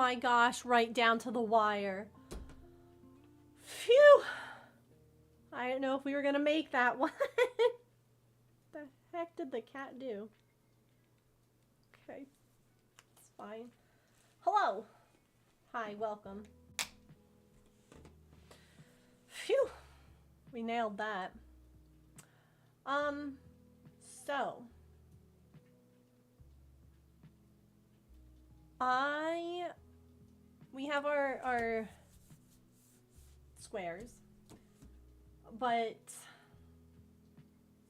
my gosh, right down to the wire. Phew. I didn't know if we were gonna make that one. The heck did the cat do? Okay. It's fine. Hello. Hi, welcome. Phew. We nailed that. So we have our squares, but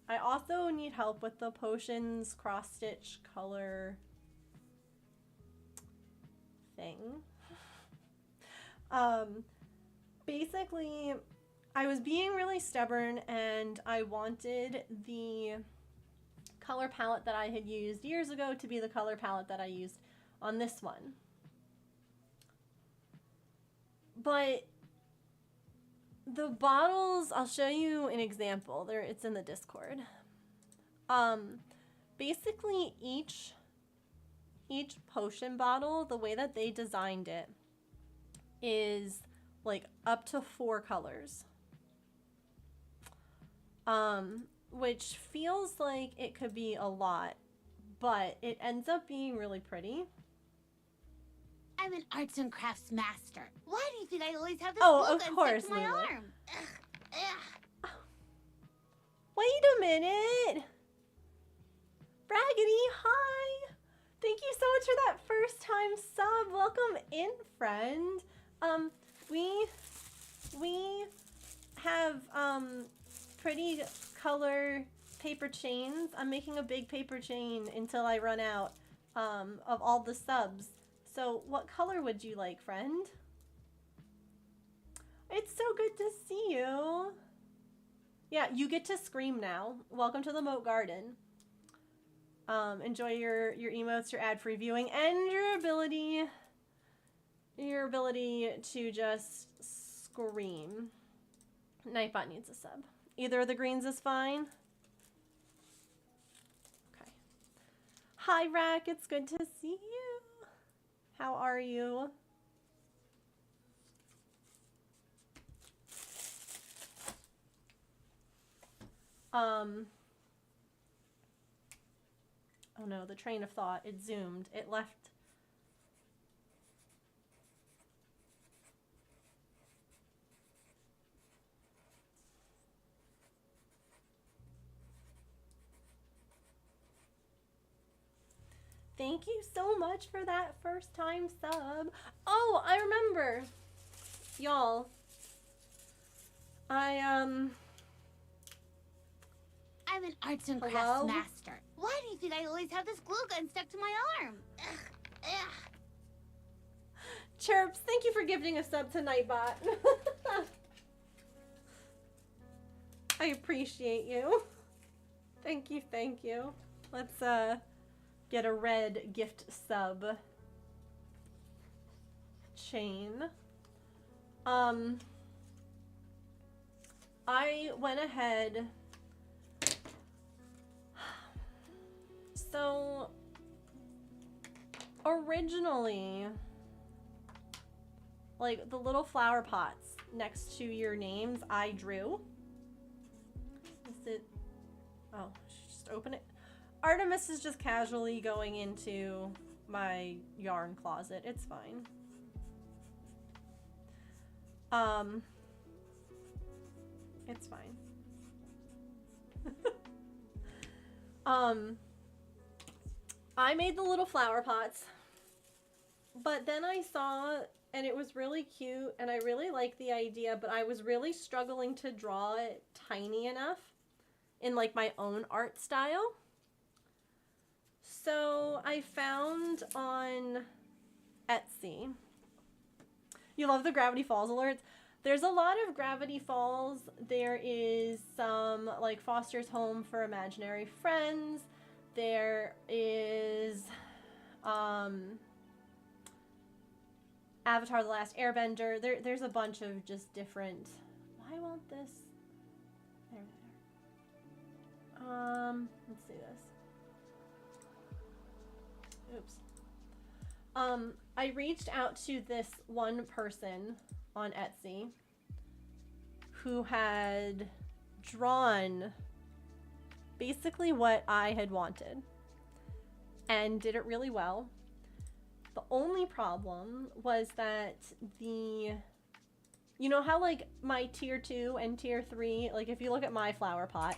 I also need help with the potions cross-stitch color thing. Basically, I was being really stubborn and I wanted the color palette that I had used years ago to be the color palette that I used on this one. But the bottles, I'll show you an example. It's in the Discord. Basically each potion bottle, the way that they designed it is like up to 4 colors. Which feels like it could be a lot, but it ends up being really pretty. I'm an arts and crafts master. Why do you think I always have this glue gun stuck to my Lula. arm? Ugh. Wait a minute. Braggedy, hi. Thank you so much for that first time sub. Welcome in, friend. We have pretty color paper chains. I'm making a big paper chain until I run out of all the subs. So what color would you like, friend? It's so good to see you. Yeah, you get to scream now. Welcome to the Moat Garden. Enjoy your emotes, your ad-free viewing, and your ability to just scream. Nightbot needs a sub. Either of the greens is fine. Okay. Hi, Rack. It's good to see you. How are you? Oh no, the train of thought. It zoomed. It left. Thank you so much for that first time sub. Oh, I remember. Y'all. I'm an arts and crafts master. Why do you think I always have this glue gun stuck to my arm? Ugh. Ugh. Chirps, thank you for gifting a sub to Nightbot. I appreciate you. Thank you, thank you. Let's get a red gift sub chain. I went ahead. So originally, like the little flower pots next to your names, I drew. Is it? Oh, just open it. Artemis is just casually going into my yarn closet. It's fine. It's fine. I made the little flower pots, but then I saw, and it was really cute, and I really liked the idea, but I was really struggling to draw it tiny enough in like my own art style. So I found on Etsy. You love the Gravity Falls alerts? There's a lot of Gravity Falls. There is some like Foster's Home for Imaginary Friends. There is Avatar: The Last Airbender. There's a bunch of just different. Why won't this? There. Let's see this. Oops. I reached out to this one person on Etsy who had drawn basically what I had wanted and did it really well. The only problem was that you know how like my tier 2 and tier 3, like if you look at my flower pot,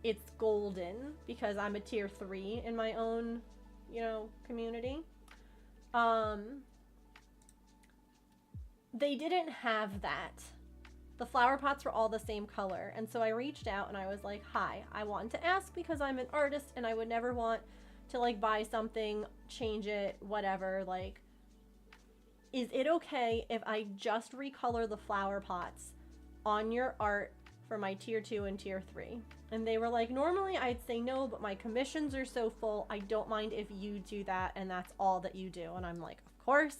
it's golden because I'm a tier 3 in my own, you know, community. They didn't have that. The flower pots were all the same color. And so I reached out and I was like, hi, I wanted to ask because I'm an artist and I would never want to like buy something, change it, whatever. Like, is it okay if I just recolor the flower pots on your art for my tier 2 and tier 3? And they were like, normally I'd say no, but my commissions are so full, I don't mind if you do that and that's all that you do. And I'm like, of course.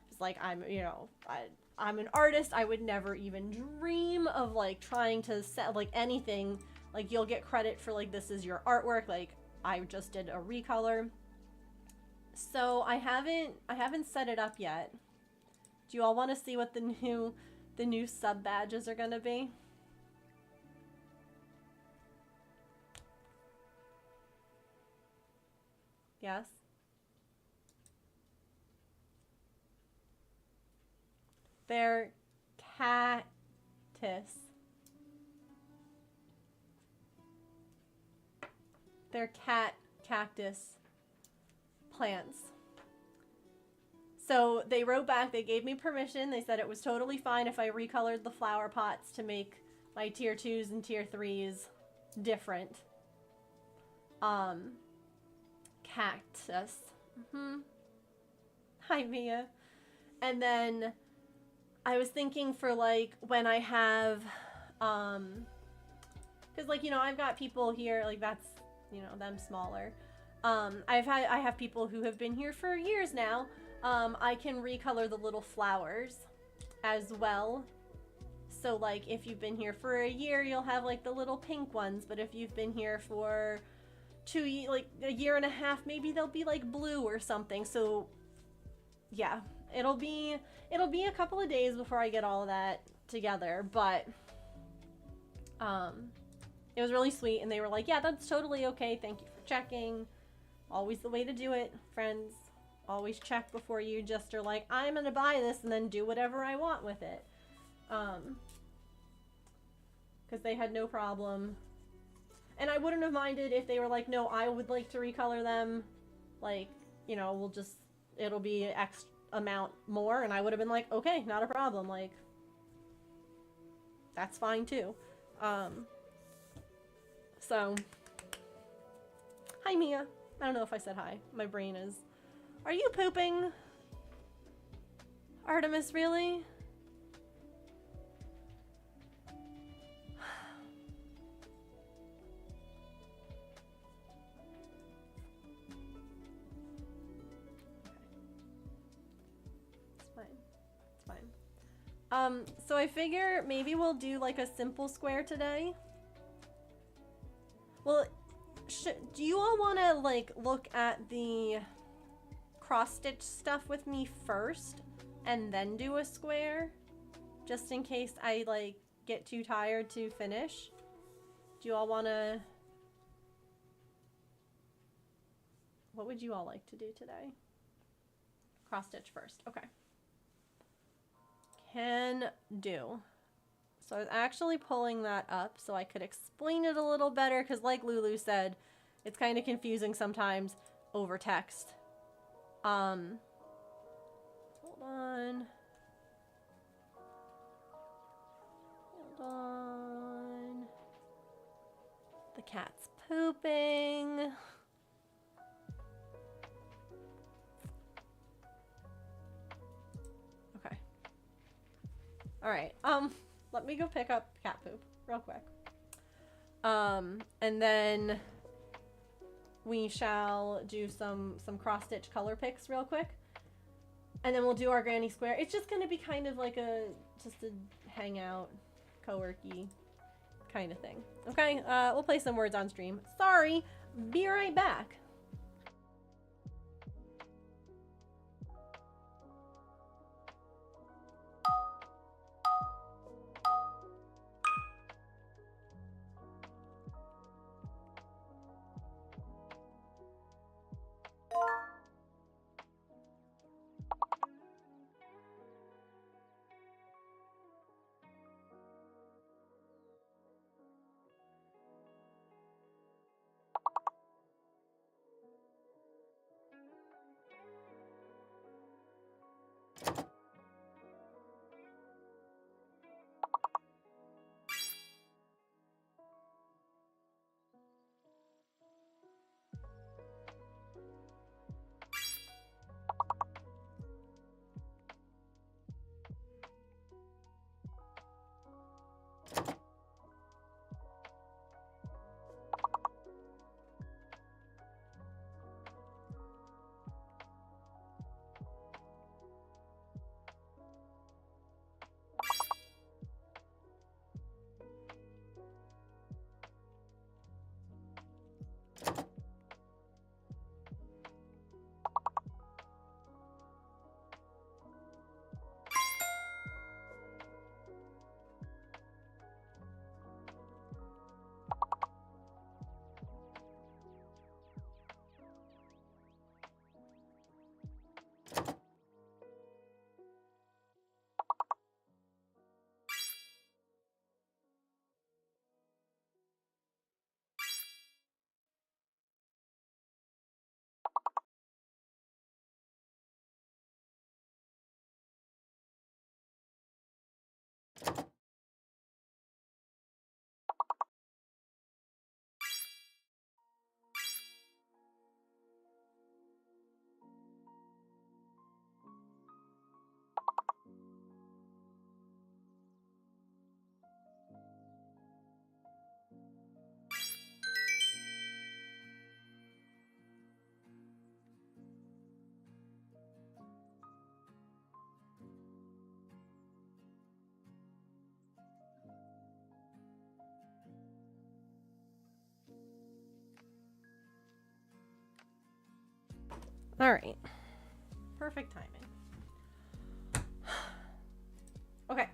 Just like, I'm, you know, I'm an artist. I would never even dream of like trying to set like anything. Like you'll get credit for like, this is your artwork. Like I just did a recolor. So I haven't set it up yet. Do you all want to see what the new sub badges are going to be? Yes. They're cactus. They're cactus plants. So they wrote back, they gave me permission. They said it was totally fine if I recolored the flower pots to make my tier 2s and tier 3s different. Cactus. Hi, Mia. And then I was thinking for like when I have, cause like, you know, I've got people here, like that's, you know, them smaller. I have people who have been here for years now. I can recolor the little flowers as well. So like if you've been here for a year, you'll have like the little pink ones. But if you've been here for like a year and a half, maybe they'll be like blue or something. So yeah, it'll be a couple of days before I get all of that together, but it was really sweet and they were like, yeah, that's totally okay. Thank you for checking. Always the way to do it, friends. Always check before you just are like, I'm gonna buy this and then do whatever I want with it. Because they had no problem. And I wouldn't have minded if they were like, no, I would like to recolor them. Like, you know, it'll be X amount more. And I would have been like, okay, not a problem. Like, that's fine too. So, hi Mia. I don't know if I said hi. My brain is... Are you pooping? Artemis, really? So I figure maybe we'll do like a simple square today. Well, do you all want to like look at the cross-stitch stuff with me first and then do a square? Just in case I like get too tired to finish. Do you all want to... What would you all like to do today? Cross-stitch first. Okay. Can do. So I was actually pulling that up so I could explain it a little better because like Lulu said, it's kind of confusing sometimes over text. Hold on. Hold on. The cat's pooping. Okay. All right. Let me go pick up cat poop real quick. And then we shall do some cross-stitch color picks real quick. And then we'll do our granny square. It's just going to be kind of like just a hangout, co-worky kind of thing. Okay, we'll play some words on stream. Sorry, be right back. All right. Perfect timing. Okay.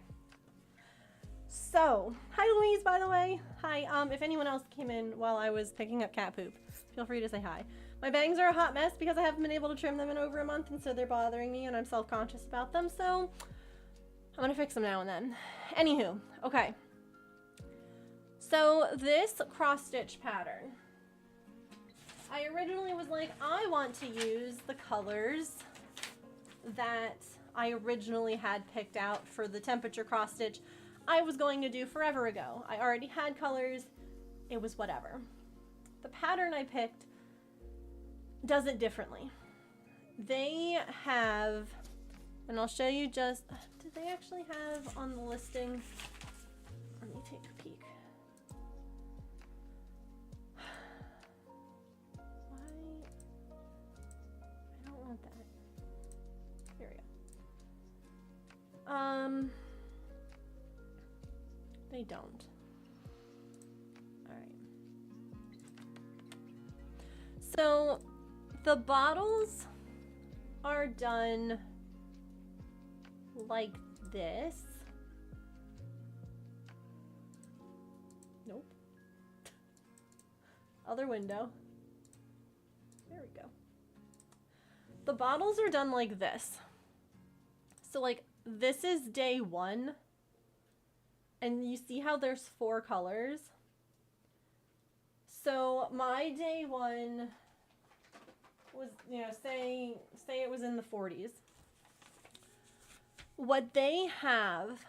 So, hi Louise, by the way. Hi. If anyone else came in while I was picking up cat poop, feel free to say hi. My bangs are a hot mess because I haven't been able to trim them in over a month, and so they're bothering me, and I'm self-conscious about them, so I'm gonna fix them now and then. Anywho, okay. So this cross-stitch pattern, I originally was like, I want to use the colors that I originally had picked out for the temperature cross-stitch I was going to do forever ago. I already had colors, it was whatever. The pattern I picked does it differently. They have, and I'll show you just, did they actually have on the listing? Let me take a peek. Why? I don't want that. Here we go. They don't. All right. So the bottles are done like this. Nope. Other window. There we go. The bottles are done like this. So like this is day 1. And you see how there's 4 colors? So my day 1 was, you know, say it was in the 40s. What they have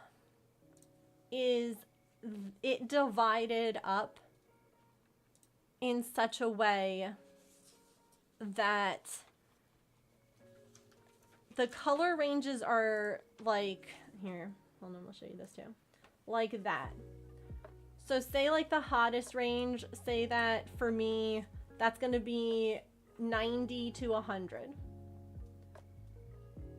is it divided up in such a way that the color ranges are like, here, hold on, I'll show you this too. Like that. So say like the hottest range, say that for me, that's gonna be 90 to 100.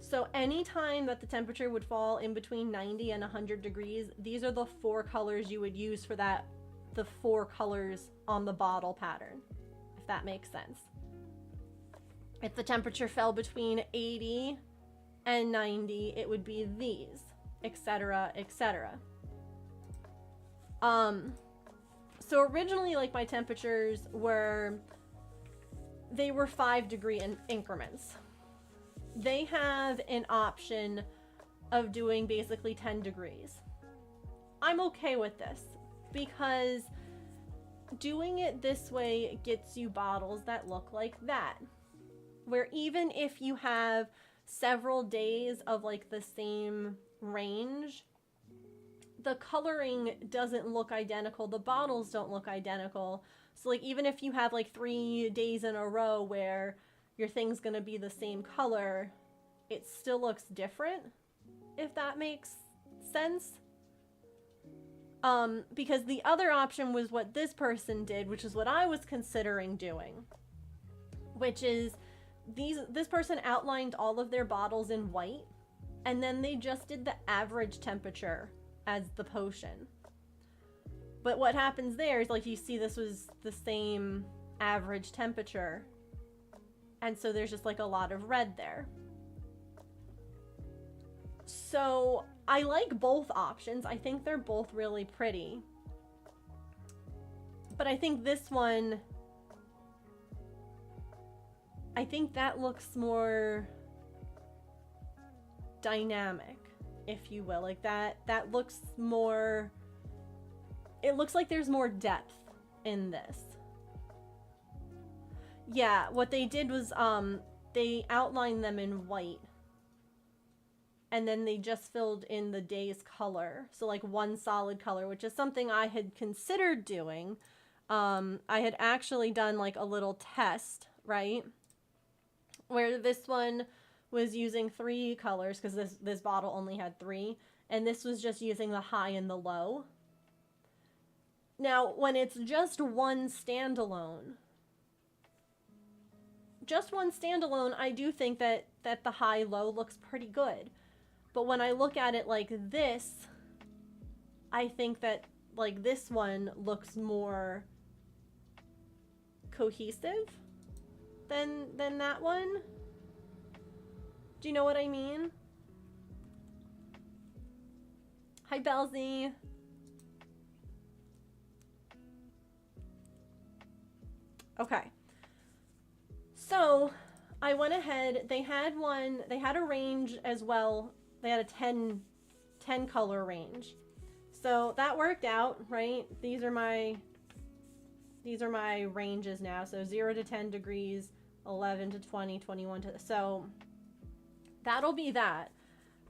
So anytime that the temperature would fall in between 90 and 100 degrees, these are the 4 colors you would use for that, the 4 colors on the bottle pattern, if that makes sense. If the temperature fell between 80 and 90, it would be these, etc., etc. So originally, like, my temperatures were, they were 5-degree increments. They have an option of doing basically 10 degrees. I'm okay with this because doing it this way gets you bottles that look like that, where even if you have several days of like the same range, the coloring doesn't look identical, the bottles don't look identical. So like even if you have like 3 days in a row where your thing's gonna be the same color, it still looks different, if that makes sense. Because the other option was what this person did, which is what I was considering doing, which is this person outlined all of their bottles in white, and then they just did the average temperature as the potion. But what happens there is, like, you see this was the same average temperature, and so there's just like a lot of red there. So I like both options. I think they're both really pretty, but I think this one, I think that looks more dynamic, if you will. Like that looks more, it looks like there's more depth in this. Yeah, what they did was they outlined them in white, and then they just filled in the day's color. So like one solid color, which is something I had considered doing. I had actually done like a little test, right? Where this one was using 3 colors, because this bottle only had 3, and this was just using the high and the low. Now, when it's just one standalone, I do think that the high-low looks pretty good. But when I look at it like this, I think that like this one looks more cohesive than that one. Do you know what I mean? Hi, Belzy. Okay. So I went ahead. They had a range as well. They had a 10 color range. So that worked out, right? These are my ranges now. So 0 to 10 degrees, 11 to 20, 21 to, so that'll be that.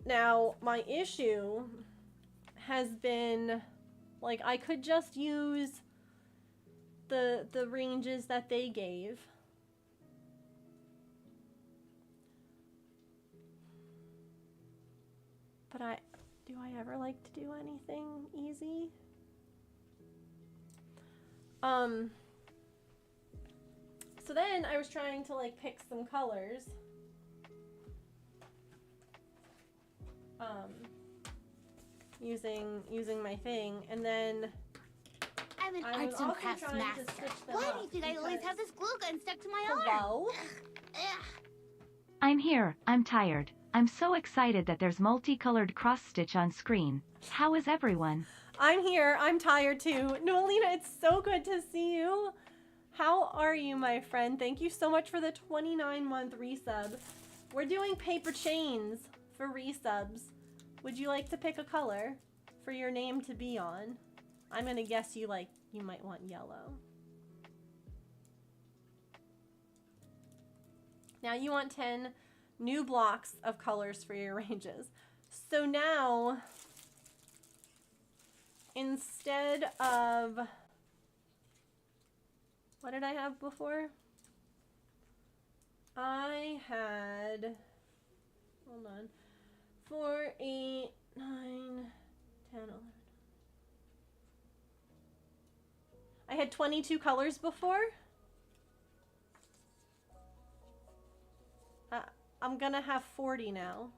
Now, my issue has been, like, I could just use the ranges that they gave. But do I ever like to do anything easy? So then I was trying to like pick some colors. Using my thing, and then I'm an arts and crafts master. Why do you think I always have this glue gun stuck to my arm? Hello? I'm here. I'm tired. I'm so excited that there's multicolored cross stitch on screen. How is everyone? I'm here. I'm tired too. Noelina, it's so good to see you. How are you, my friend? Thank you so much for the 29-month resub. We're doing paper chains for resubs. Would you like to pick a color for your name to be on? I'm gonna guess you might want yellow. Now you want 10 new blocks of colors for your ranges. So now, instead of, what did I have before? I had, hold on, 4, 8, 9, 10, 11. I had 22 colors before. I'm gonna have 40 now.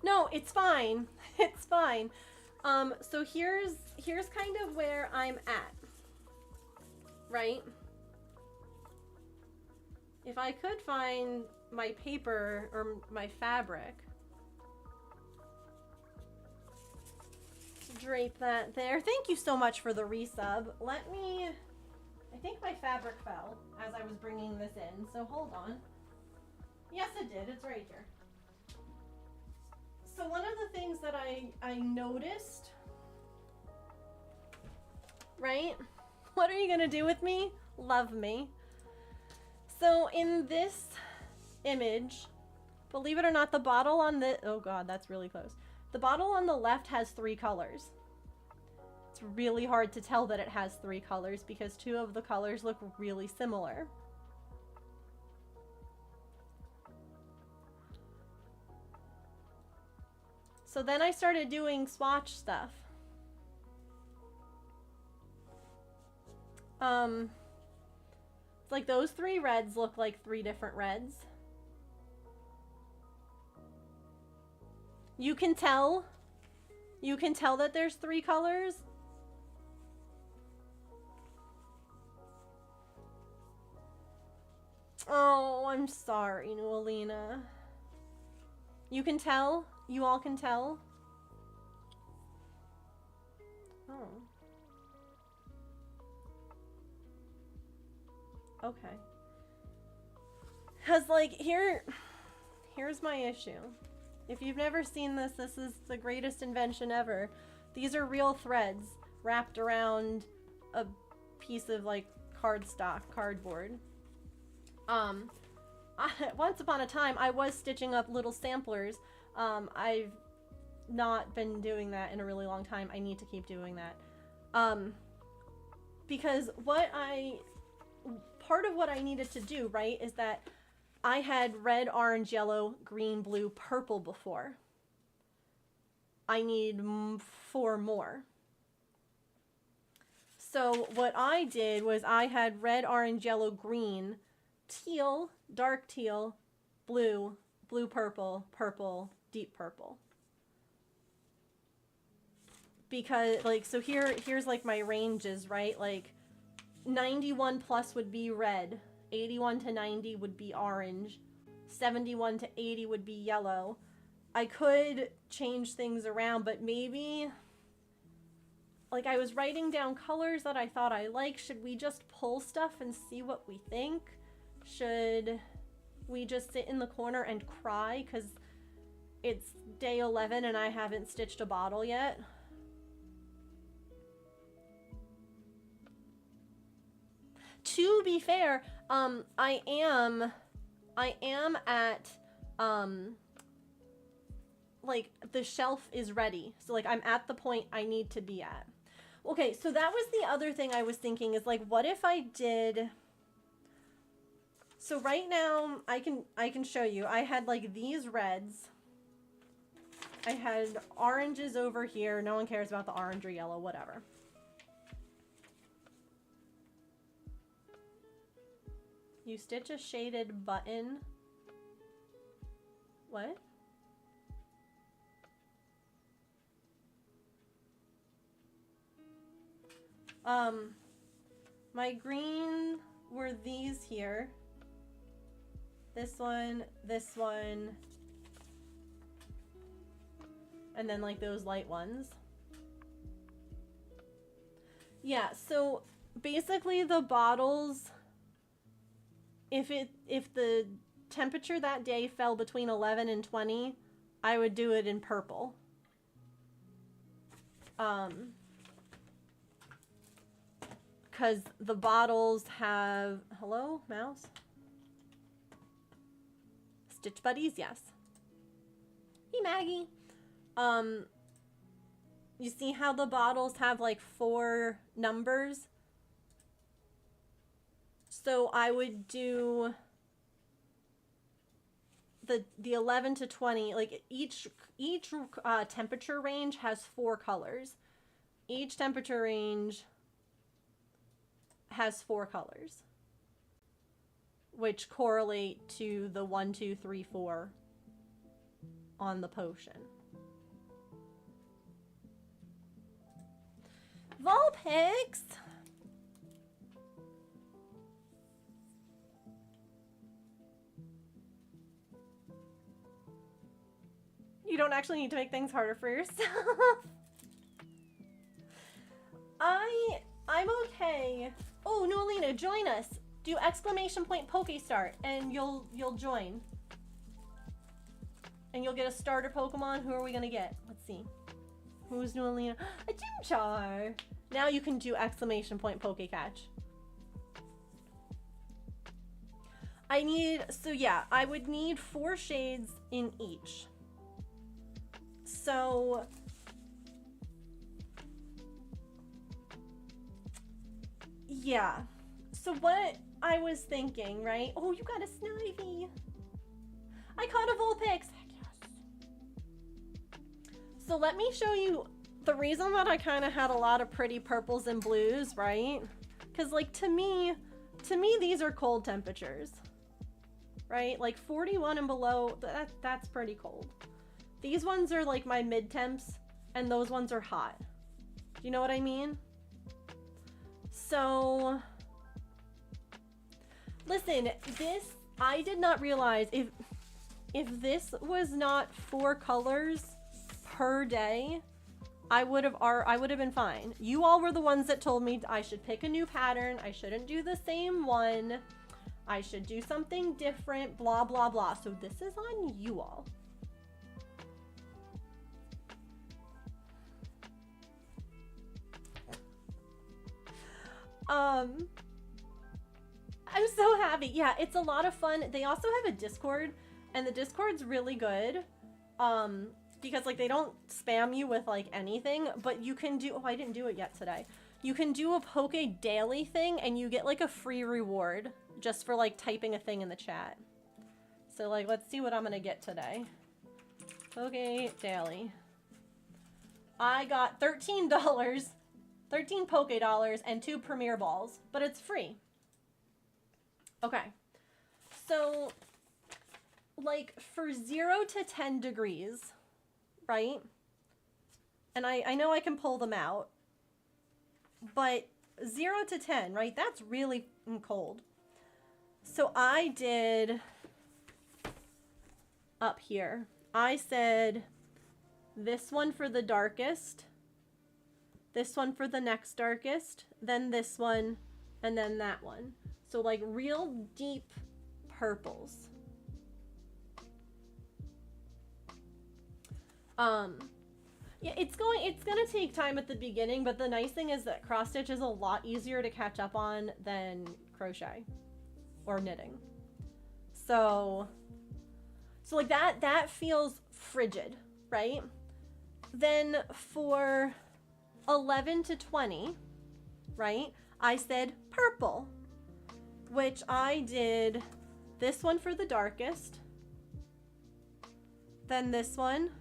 No, it's fine. It's fine. So here's kind of where I'm at, right? If I could find my paper or my fabric to drape that there. Thank you so much for the resub. I think my fabric fell as I was bringing this in, so hold on. Yes, it did. It's right here. So one of the things that I noticed, right? What are you gonna do with me? Love me. So in this image, believe it or not, the bottle on the, oh God, that's really close. The bottle on the left has 3 colors. It's really hard to tell that it has 3 colors because 2 of the colors look really similar. So then I started doing swatch stuff. It's like those 3 reds look like 3 different reds. You can tell that there's 3 colors. Oh, I'm sorry, Noelina. You can tell? You all can tell? Oh. Okay. Cause like here's my issue. If you've never seen this, this is the greatest invention ever. These are real threads wrapped around a piece of like cardboard. Once upon a time, I was stitching up little samplers. I've not been doing that in a really long time. I need to keep doing that. Because part of what I needed to do, right, is that I had red, orange, yellow, green, blue, purple before. I need 4 more. So what I did was I had red, orange, yellow, green, teal, dark teal, blue, blue, purple, purple, deep purple. Because, like, so here's like my ranges, right? Like 91 plus would be red, 81 to 90 would be orange, 71 to 80 would be yellow. I could change things around, but maybe, like, I was writing down colors that I thought I liked. Should we just pull stuff and see what we think? Should we just sit in the corner and cry because it's day 11 and I haven't stitched a bottle yet? To be fair, I am at, like, the shelf is ready. So, like, I'm at the point I need to be at. Okay, so that was the other thing I was thinking is, like, what if I did... So right now, I can show you. I had, like, these reds. I had oranges over here. No one cares about the orange or yellow, whatever. You stitch a shaded button. What? My green were these here. This one, and then like those light ones. Yeah, so basically the bottles, if the temperature that day fell between 11 and 20, I would do it in purple. Because the bottles have... Hello, mouse? Stitch buddies, yes. Hey, Maggie. You see how the bottles have like 4 numbers? So I would do the 11 to 20, like each temperature range has 4 colors. Each temperature range has 4 colors, which correlate to the 1, 2, 3, 4 on the potion. Vulpix! You don't actually need to make things harder for yourself. I'm okay. Oh, Nolina, join us. Do ! Poke Start and you'll join. And you'll get a starter Pokemon. Who are we gonna get? Let's see. Who's Nolina? A Chimchar. Now you can do ! Poke Catch. I would need 4 shades in each. So yeah. So what I was thinking, right? Oh, you got a Snivy. I caught a Vulpix. Heck yes. So let me show you the reason that I kind of had a lot of pretty purples and blues, right? Because like to me these are cold temperatures, right? Like 41 and below, that's pretty cold. These ones are like my mid temps and those ones are hot. Do you know what I mean? So listen, I did not realize if this was not 4 colors per day, I would have been fine. You all were the ones that told me I should pick a new pattern. I shouldn't do the same one. I should do something different, blah, blah, blah. So this is on you all. I'm so happy. Yeah, it's a lot of fun. They also have a Discord, and the Discord's really good. Because like they don't spam you with like anything, but you can do, oh, I didn't do it yet today. You can do a Poke Daily thing and you get like a free reward just for like typing a thing in the chat. So like, let's see what I'm gonna get today. Poke Daily. I got $13, 13 Poke Dollars and 2 Premier Balls, but it's free. Okay. So like for 0 to 10 degrees, right? And I know I can pull them out, but 0 to 10, right? That's really cold. So I did up here. I said this one for the darkest, this one for the next darkest, then this one, and then that one. So like real deep purples. Yeah, it's gonna take time at the beginning, but the nice thing is that cross stitch is a lot easier to catch up on than crochet or knitting. So like that feels frigid, right? Then for 11 to 20, right? I said purple, which I did this one for the darkest, then this one,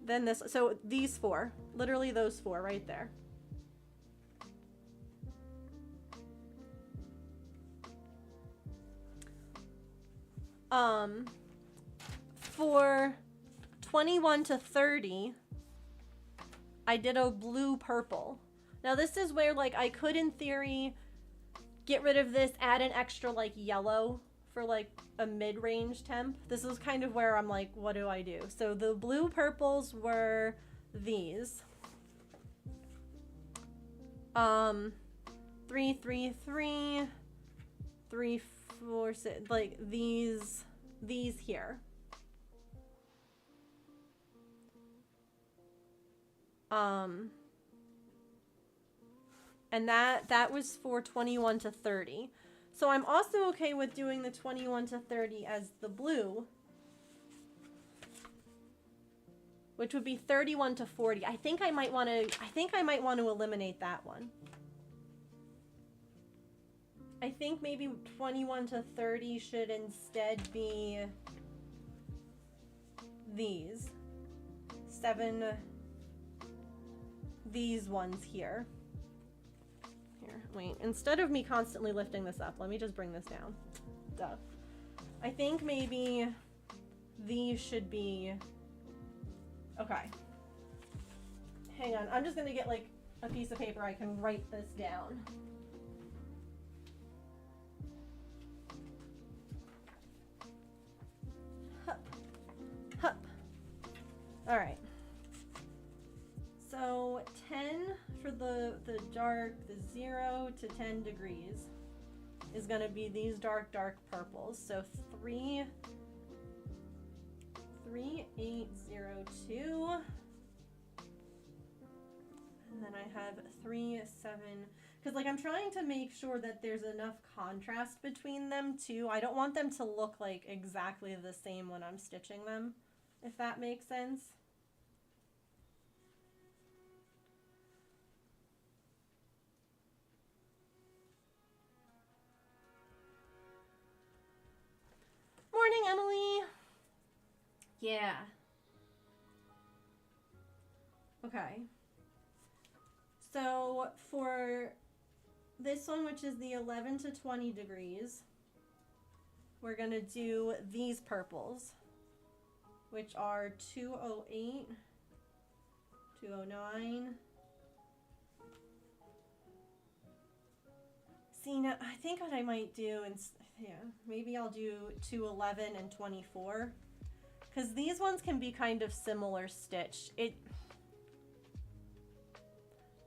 then this. So these four, literally those four right there. For 21 to 30, I did a blue purple. Now this is where like I could in theory get rid of this, add an extra like yellow for like a mid-range temp. This is kind of where I'm like, what do I do? So the blue purples were these. 3, 3, 3, 3, 4, 6, like these here. And that was for 21 to 30. So I'm also okay with doing the 21 to 30 as the blue, which would be 31 to 40. I think I might want to eliminate that one. I think maybe 21 to 30 should instead be these 7, these ones here. Here, wait, instead of me constantly lifting this up, let me just bring this down. Duh. I think maybe these should be, okay. Hang on, I'm just gonna get like a piece of paper I can write this down. Hup. All right. So 10 for the dark, the 0 to 10 degrees is going to be these dark purples. So 3, 3, 8, 0, 2. And then I have 3, 7. Because like I'm trying to make sure that there's enough contrast between them too. I don't want them to look like exactly the same when I'm stitching them, if that makes sense. Morning, Emily. Yeah. Okay. So for this one, which is the 11 to 20 degrees, we're going to do these purples, which are 208, 209. See, now, I think what I might do, yeah, maybe I'll do 211 and 24, because these ones can be kind of similar stitched.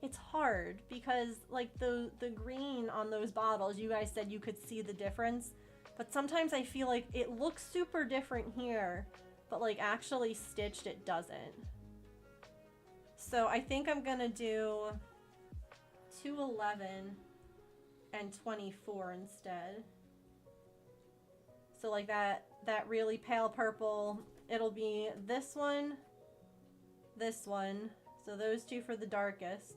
It's hard because like the green on those bottles, you guys said you could see the difference, but sometimes I feel like it looks super different here, but like actually stitched it doesn't. So I think I'm gonna do 211 and 24 instead. So like that really pale purple, it'll be this one, so those two for the darkest.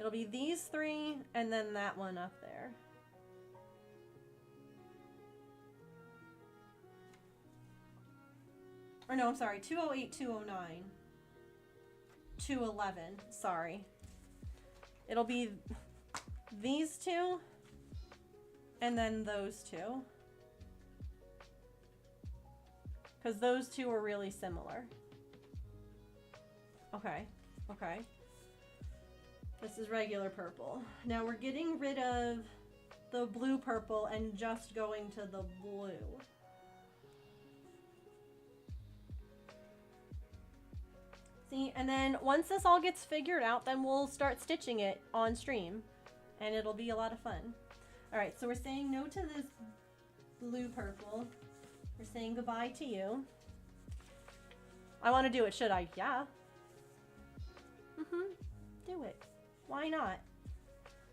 It'll be these 3 and then that one up there. Or no, I'm sorry, 208, 209, 211, sorry. It'll be these 2 and then those 2. Because those two are really similar. Okay, okay. This is regular purple. Now we're getting rid of the blue purple and just going to the blue. See, and then once this all gets figured out, then we'll start stitching it on stream. And it'll be a lot of fun. Alright, so we're saying no to this blue purple. We're saying goodbye to you. I want to do it, should I? Yeah. Do it. Why not?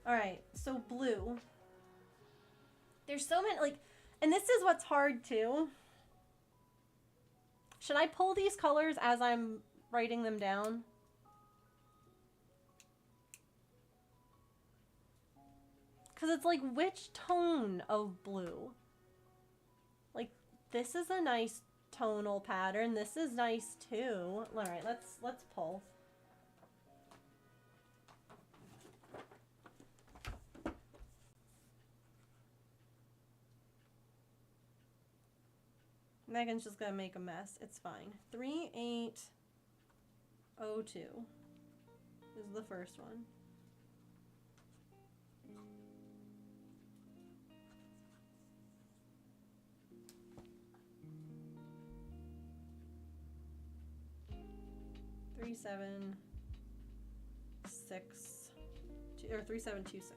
Alright, so blue. There's so many, like, and this is what's hard too. Should I pull these colors as I'm writing them down? Because it's like, which tone of blue? Like, this is a nice tonal pattern. This is nice too. All right, let's pull. Megan's just gonna make a mess. It's fine. 3802 is the first one. Three seven six two or 3726.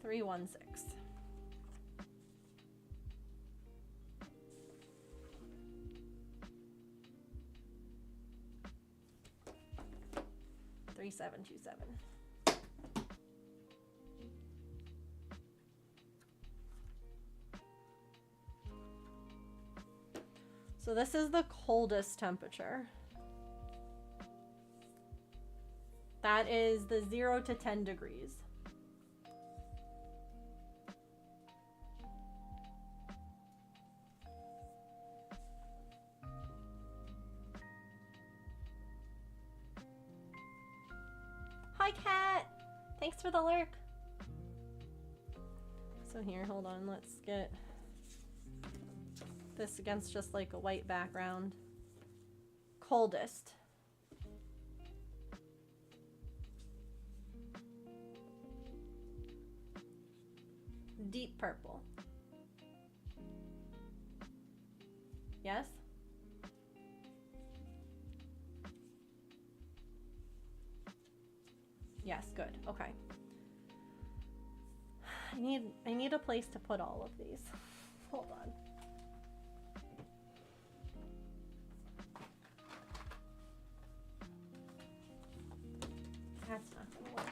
Three 1 6. Three 7 2 7. So this is the coldest temperature. That is the 0 to 10 degrees. Hi, Kat. Thanks for the lurk. So here, hold on. Let's get this against just like a white background. Coldest. Deep purple. Yes? Yes, good. Okay. I need a place to put all of these. Hold on. That's not gonna work.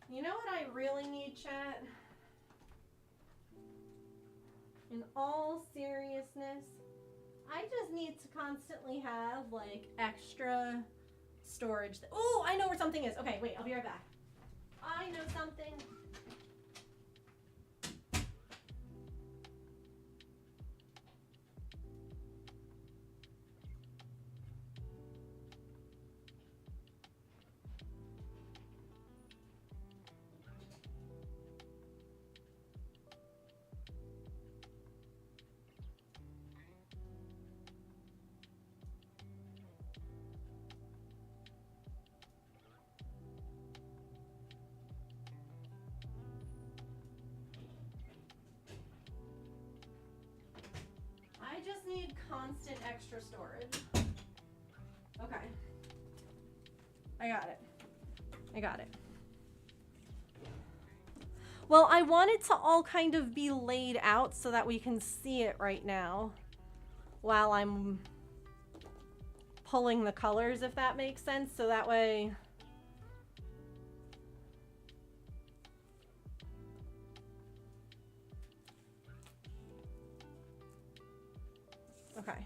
You know what I really need, chat? In all seriousness, I just need to constantly have like extra storage. Oh, I know where something is. Okay, wait, I'll be right back. I know something. I just need constant extra storage. Okay. I got it. I got it. Well, I want it to all kind of be laid out so that we can see it right now while I'm pulling the colors, if that makes sense. So that way... Okay.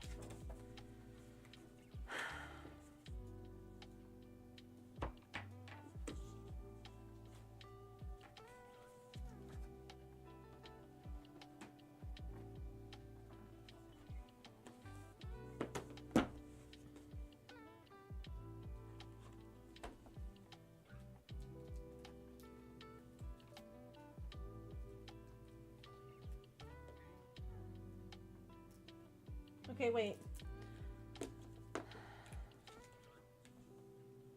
Okay, wait.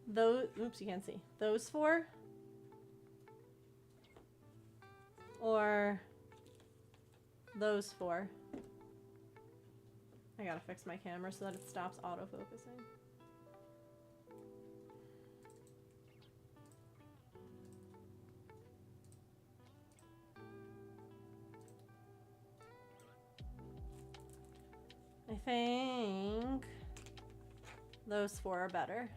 Those, oops, you can't see. Those four? Or those four? I gotta fix my camera so that it stops autofocusing. I think those four are better.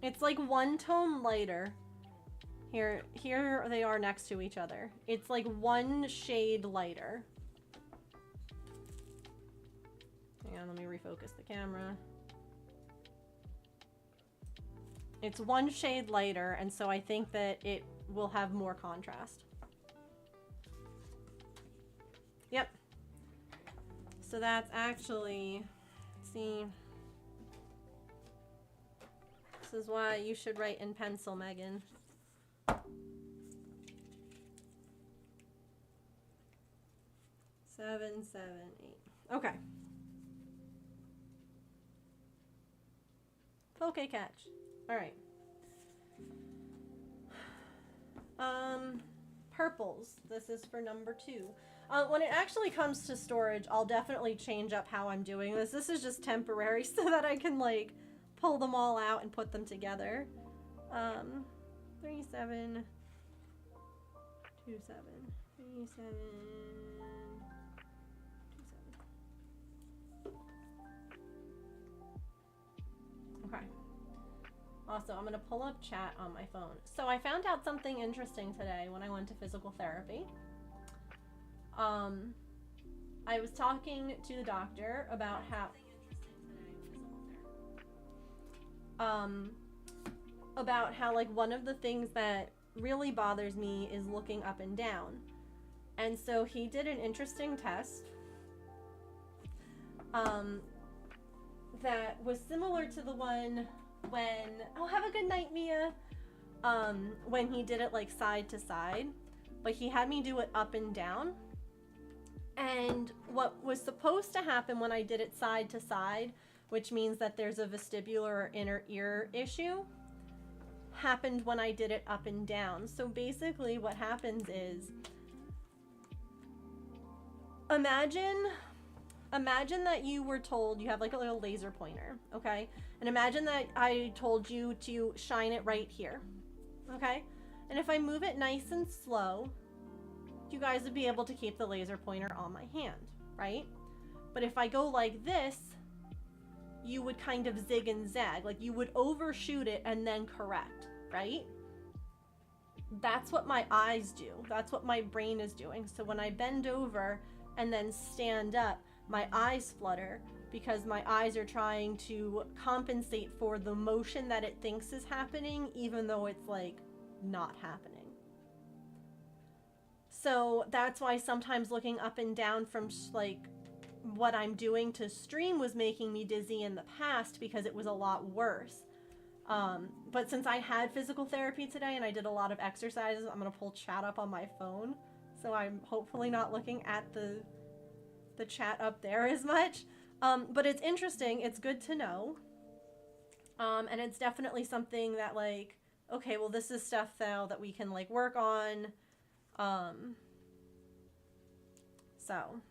It's like one tone lighter. Here they are next to each other. It's like one shade lighter. Hang on, let me refocus the camera. It's one shade lighter, and so I think that it will have more contrast. Yep. So that's actually, see, this is why you should write in pencil, Megan. Seven, 8. Okay. Okay, catch. All right. Purples. This is for number 2. When it actually comes to storage, I'll definitely change up how I'm doing this. This is just temporary so that I can like pull them all out and put them together. 3, 7, 2, 7, 3, 7, 2, 7. Okay. Also, I'm going to pull up chat on my phone. So I found out something interesting today when I went to physical therapy. I was talking to the doctor about how like one of the things that really bothers me is looking up and down. And so he did an interesting test that was similar to the one when, oh, have a good night, Mia. When he did it like side to side, but he had me do it up and down. And what was supposed to happen when I did it side to side, which means that there's a vestibular or inner ear issue, happened when I did it up and down. So basically what happens is, imagine that you were told you have like a little laser pointer, okay? And imagine that I told you to shine it right here, okay? And if I move it nice and slow, you guys would be able to keep the laser pointer on my hand, right? But if I go like this, you would kind of zig and zag, like you would overshoot it and then correct, right? That's what my eyes do. That's what my brain is doing. So when I bend over and then stand up, my eyes flutter because my eyes are trying to compensate for the motion that it thinks is happening, even though it's like not happening. So that's why sometimes looking up and down from like what I'm doing to stream was making me dizzy in the past because it was a lot worse. But since I had physical therapy today and I did a lot of exercises, I'm gonna pull chat up on my phone. So I'm hopefully not looking at the chat up there as much. But it's interesting, it's good to know. And it's definitely something that like, okay, well this is stuff though that we can like work on. So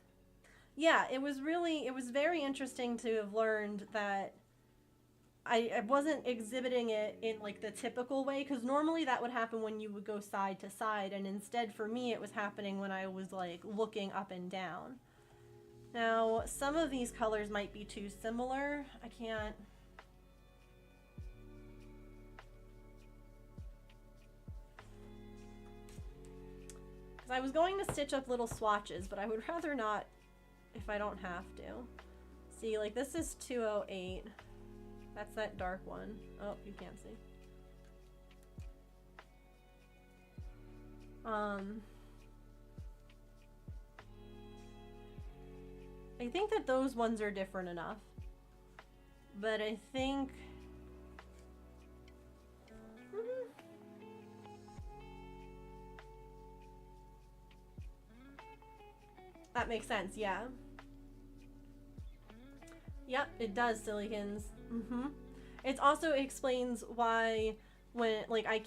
yeah, it was very interesting to have learned that I wasn't exhibiting it in like the typical way, because normally that would happen when you would go side to side, and instead for me it was happening when I was like looking up and down. Now some of these colors might be too similar. I can't. Because I was going to stitch up little swatches, but I would rather not if I don't have to. See, like this is 208. That's that dark one. Oh, you can't see. I think that those ones are different enough. But I think... That makes sense, yeah. Yep, it does, Sillykins. It also explains why when, like, I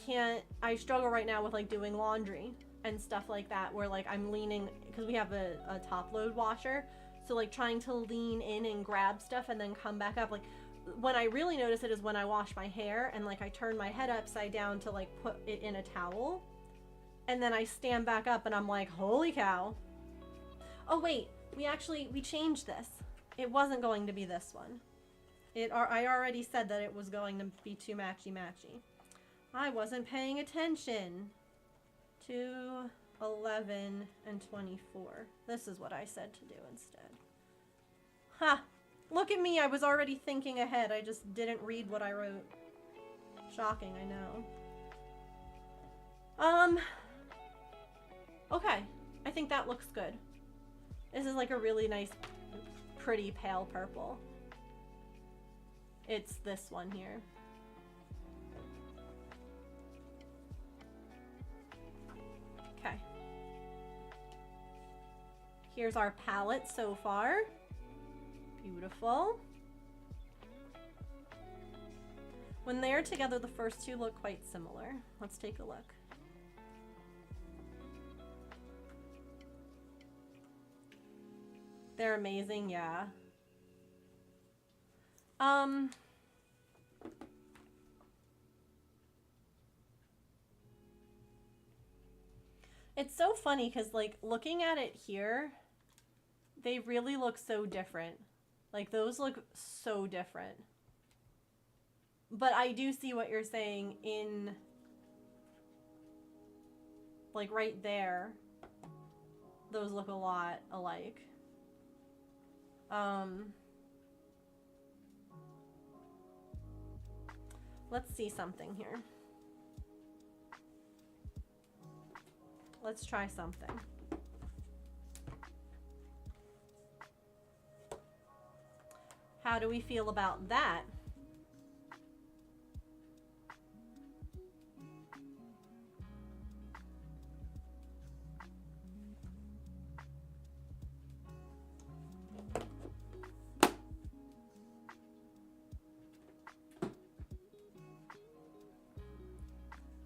struggle right now with, like, doing laundry and stuff like that, where, like, I'm leaning, because we have a top load washer, so, like, trying to lean in and grab stuff and then come back up, like, when I really notice it is when I wash my hair and, like, I turn my head upside down to, like, put it in a towel, and then I stand back up and I'm like, holy cow. Oh, wait, we changed this. It wasn't going to be this one. I already said that it was going to be too matchy-matchy. I wasn't paying attention. 2, 11, and 24. This is what I said to do instead. Ha! Look at me, I was already thinking ahead. I just didn't read what I wrote. Shocking, I know. Okay. I think that looks good. This is like a really nice, pretty pale purple. It's this one here. Okay. Here's our palette so far. Beautiful. When they're together, the first two look quite similar. Let's take a look. They're amazing, yeah. It's so funny because, like, looking at it here, they really look so different. Like, those look so different. But I do see what you're saying in, like, right there. Those look a lot alike. Let's see something here. Let's try something. How do we feel about that?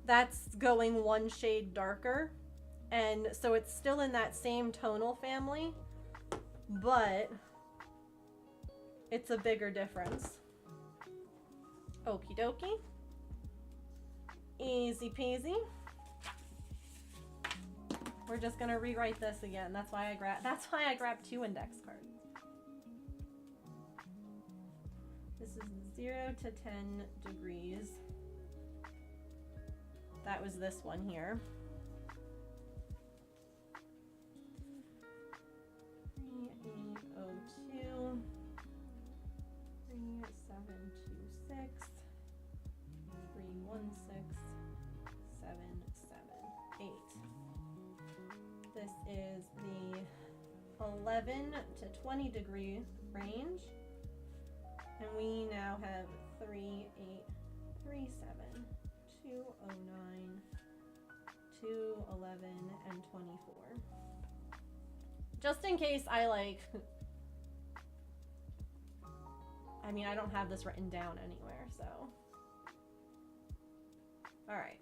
That's going one shade darker, and so it's still in that same tonal family, but it's a bigger difference. Okie dokie. Easy peasy. We're just gonna rewrite this again. That's why I grabbed 2 index cards. This is 0 to 10 degrees. That was this one here. 3802, 3726, 316, 778. This is the 11 to 20 degree range. And we now have 3837. 209, 211, and 24. Just in case I like... I mean, I don't have this written down anywhere, so... Alright.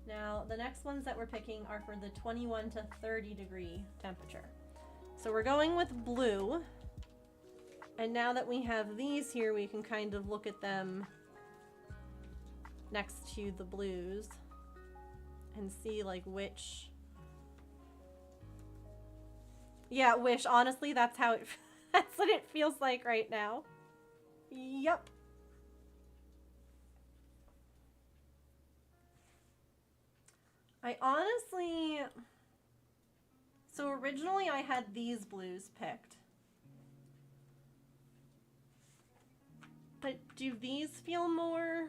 Now, the next ones that we're picking are for the 21 to 30 degree temperature. So we're going with blue. And now that we have these here, we can kind of look at them next to the blues and see like which. Yeah, Wish, honestly, that's how it that's what it feels like right now. Yep. I honestly, so originally I had these blues picked. But do these feel more?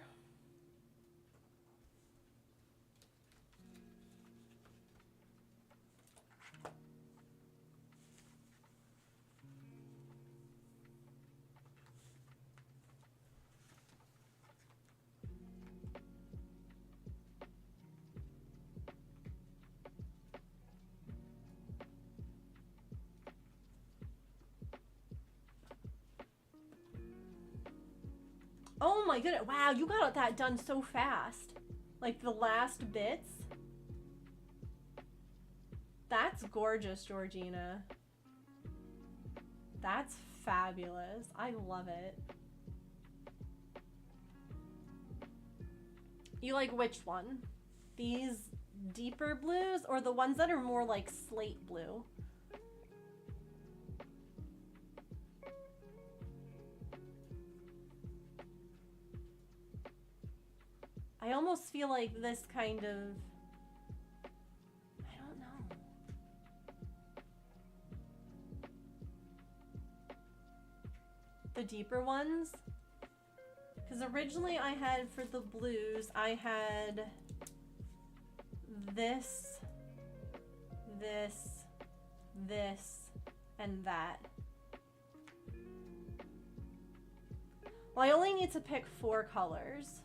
Oh my goodness, wow, you got that done so fast. Like the last bits. That's gorgeous, Georgina. That's fabulous. I love it. You like which one? These deeper blues or the ones that are more like slate blue? I almost feel like this kind of, I don't know. The deeper ones? Because originally I had, for the blues, I had this, and that. Well, I only need to pick 4 colors.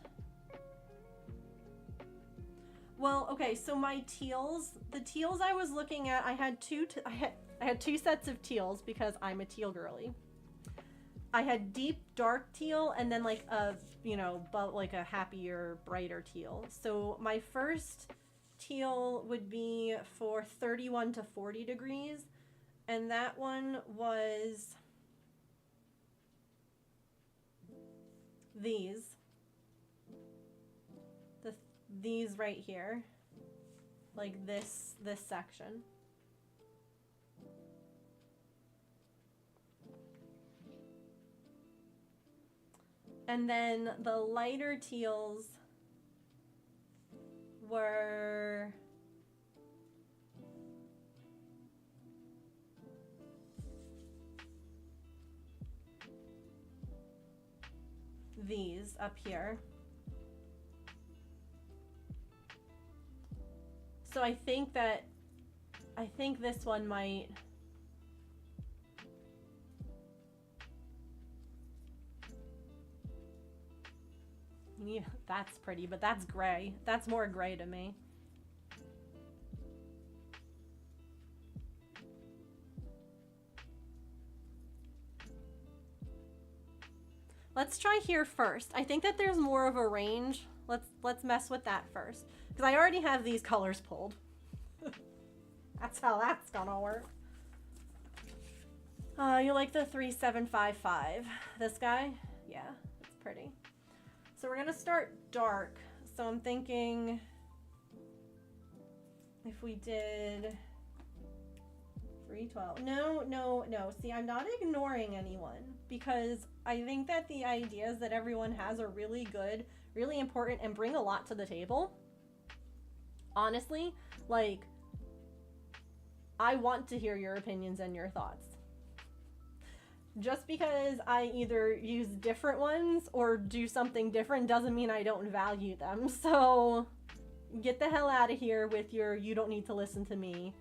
Well, okay, so my teals, the teals I was looking at, I had two sets of teals because I'm a teal girly. I had deep dark teal and then like a, you know, but like a happier, brighter teal. So my first teal would be for 31 to 40 degrees, and that one was these. These right here, like this section. And then the lighter teals were these up here. So I think this one might, yeah, that's pretty, but that's gray. That's more gray to me. Let's try here first. I think that there's more of a range. Let's mess with that first. Because I already have these colors pulled. That's how that's gonna work. You like the 3755. This guy? Yeah, it's pretty. So we're gonna start dark. So I'm thinking if we did 312. No. See, I'm not ignoring anyone because I think that the ideas that everyone has are really good, really important, and bring a lot to the table. Honestly, like, I want to hear your opinions and your thoughts. Just because I either use different ones or do something different doesn't mean I don't value them. So get the hell out of here with your "you don't need to listen to me."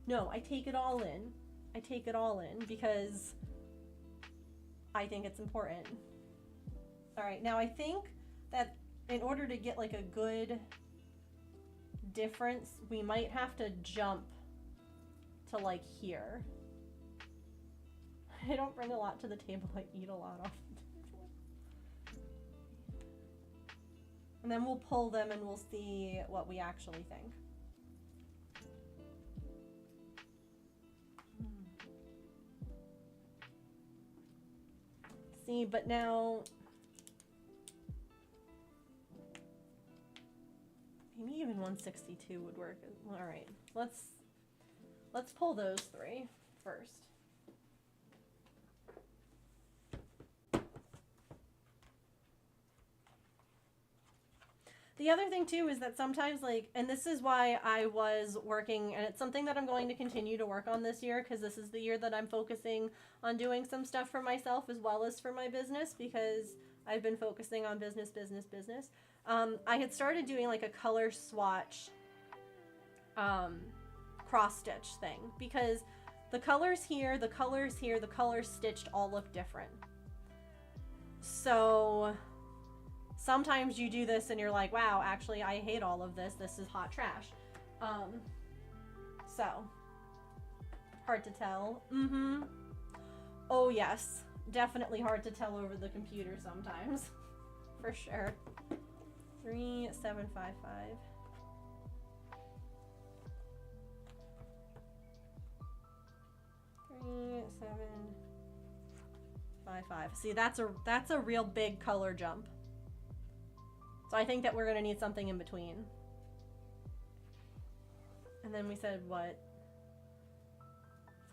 No, I take it all in. I take it all in because I think it's important. All right, now I think that in order to get like a good difference, we might have to jump to like here. I don't bring a lot to the table, I eat a lot off the table. And then we'll pull them and we'll see what we actually think. See, but now maybe even 162 would work. All right, let's pull those three first. The other thing too is that sometimes, like, and this is why I was working, and it's something that I'm going to continue to work on this year, because this is the year that I'm focusing on doing some stuff for myself as well as for my business, because I've been focusing on business. I had started doing like a color swatch cross stitch thing, because the colors here, the colors here, the colors stitched all look different. So sometimes you do this and you're like, wow, actually I hate all of this. This is hot trash. So hard to tell. Oh yes, definitely hard to tell over the computer sometimes. For sure. 3755. 3755. See, that's a real big color jump. So I think that we're gonna need something in between. And then we said what?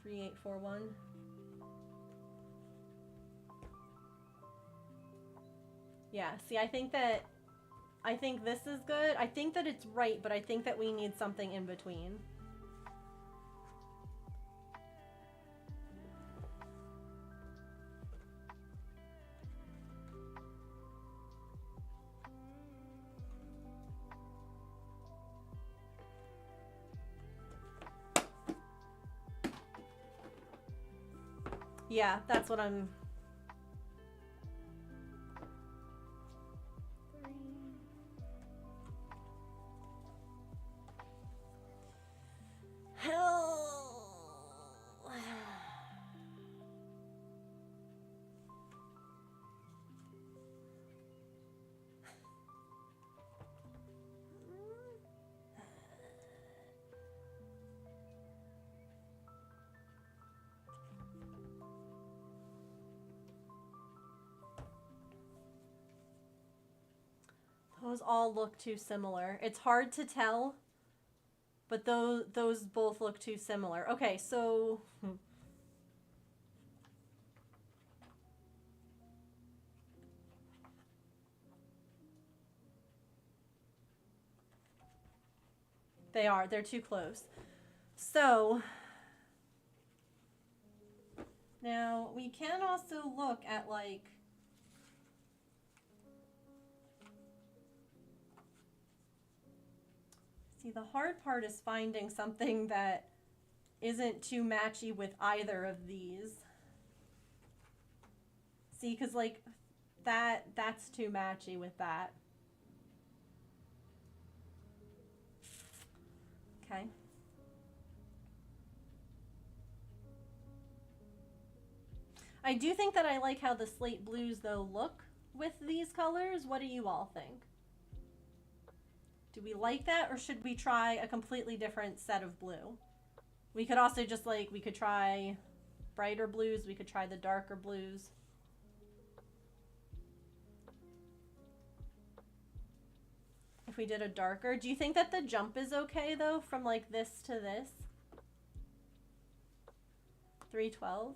3841. Yeah, see, I think this is good. I think that it's right, but I think that we need something in between. Yeah, that's what I'm... Hell. Those all look too similar. It's hard to tell, but those both look too similar. Okay, so they're too close. So now we can also look at, like, see, the hard part is finding something that isn't too matchy with either of these. See, because, like, that's too matchy with that. Okay. I do think that I like how the slate blues, though, look with these colors. What do you all think? Do we like that, or should we try a completely different set of blue? We could also just, like, we could try brighter blues. We could try the darker blues. If we did a darker, do you think that the jump is okay, though, from, like, this to this? 312?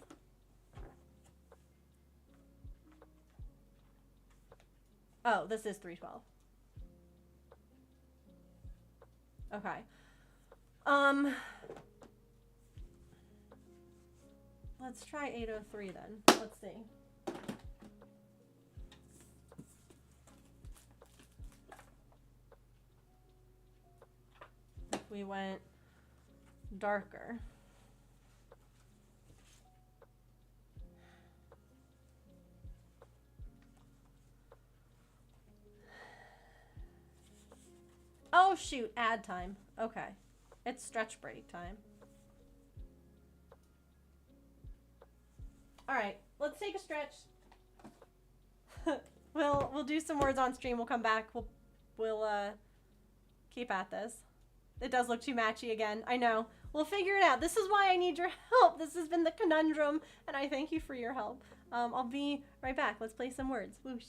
Oh, this is 312. Okay. Let's try 803 then. Let's see. If we went darker. Oh shoot, ad time. Okay. It's stretch break time. All right, let's take a stretch. We'll do some words on stream. We'll come back. We'll keep at this. It does look too matchy again. I know. We'll figure it out. This is why I need your help. This has been the conundrum, and I thank you for your help. I'll be right back. Let's play some words. Whoosh.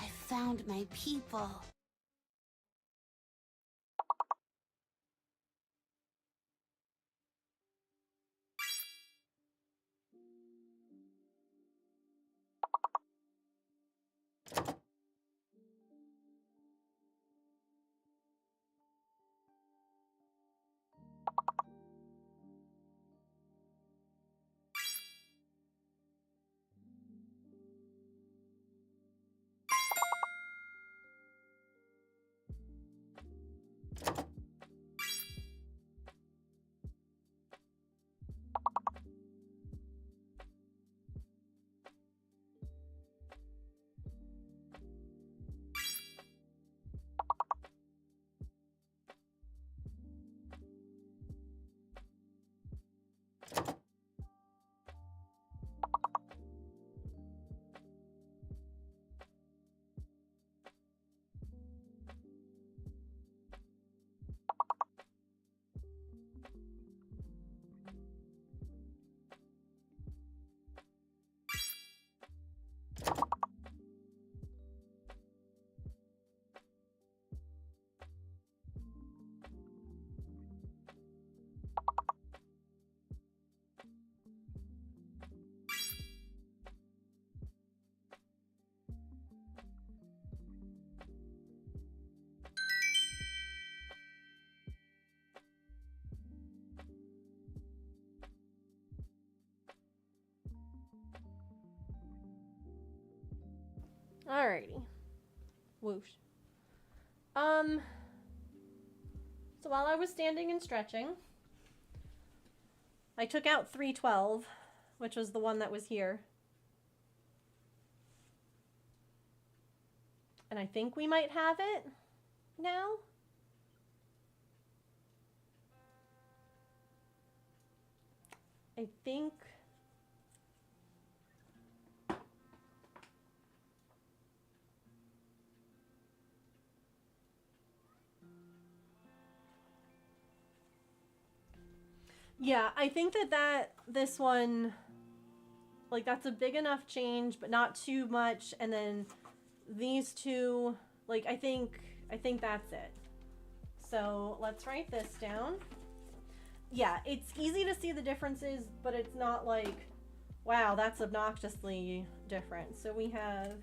I found my people. Alrighty. Whoosh. So while I was standing and stretching, I took out 312, which was the one that was here. And I think we might have it now. I think... Yeah, I think this one, like, that's a big enough change, but not too much. And then these two, like, I think that's it. So let's write this down. Yeah, it's easy to see the differences, but it's not like, wow, that's obnoxiously different. So we have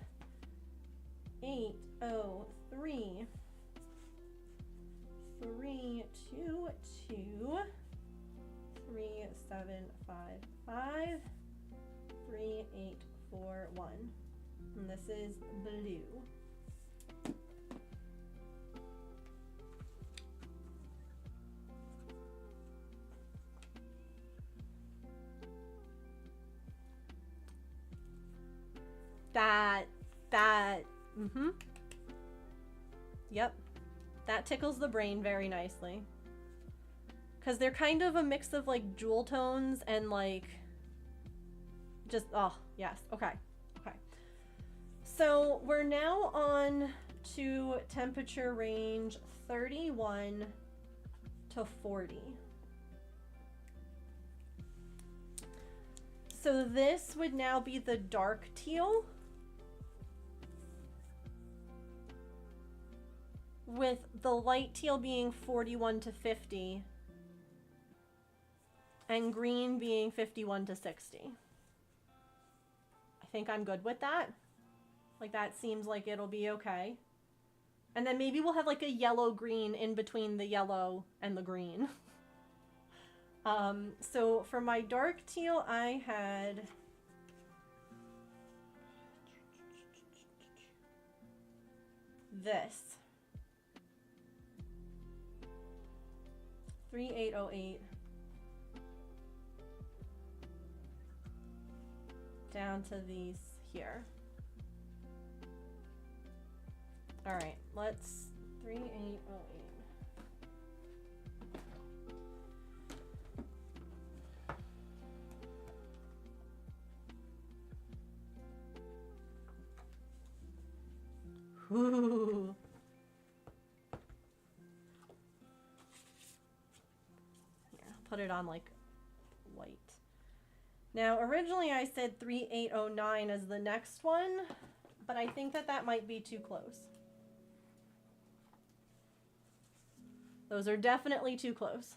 803, 322, 3755, 3841, and this is blue. Yep, that tickles the brain very nicely. Because they're kind of a mix of, like, jewel tones and, like, just, oh, yes. Okay. Okay. So we're now on to temperature range 31 to 40. So this would now be the dark teal, with the light teal being 41 to 50. And green being 51 to 60. I think I'm good with that. Like, that seems like it'll be okay. And then maybe we'll have like a yellow green in between the yellow and the green. So for my dark teal, I had this 3808 down to these here. All right, let's 3808. Ooh. Here, I'll put it on like white. Now, originally I said 3809 as the next one, but I think that that might be too close. Those are definitely too close.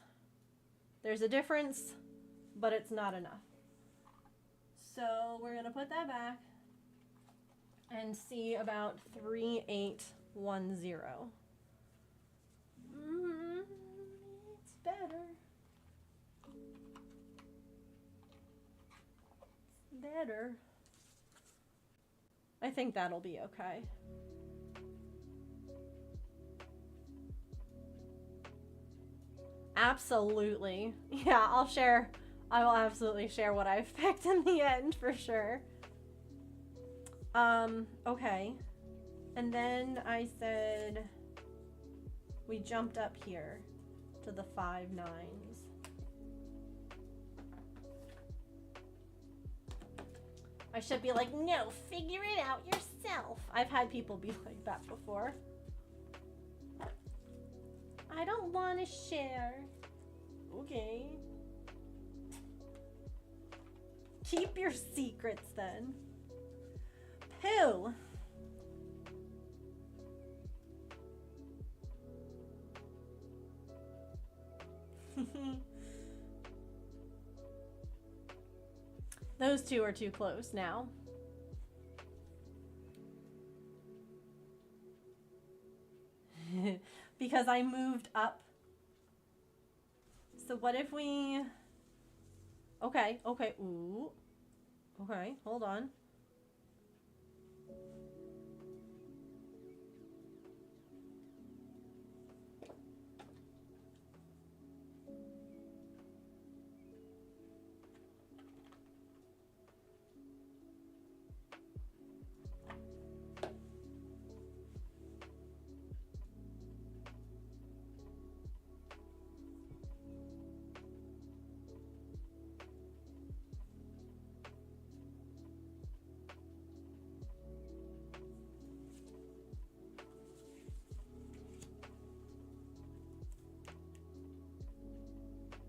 There's a difference, but it's not enough. So we're gonna put that back and see about 3810. It's better. It's better. I think that'll be okay. Absolutely. Yeah, I'll share. I will absolutely share what I've picked in the end for sure. Okay. And then I said we jumped up here to the 5 9s. I should be like, no, figure it out yourself. I've had people be like that before. I don't want to share. Okay. Keep your secrets then. Pooh. Those two are too close now. Because I moved up. So what if we... Okay, okay, ooh. Okay, hold on.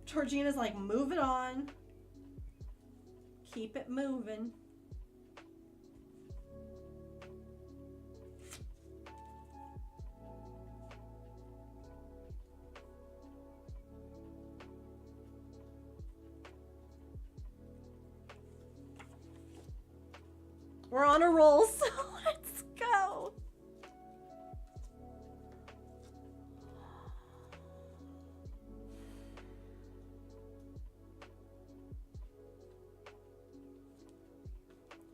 Georgina's like, move it on. Keep it moving. We're on a roll, so let's go.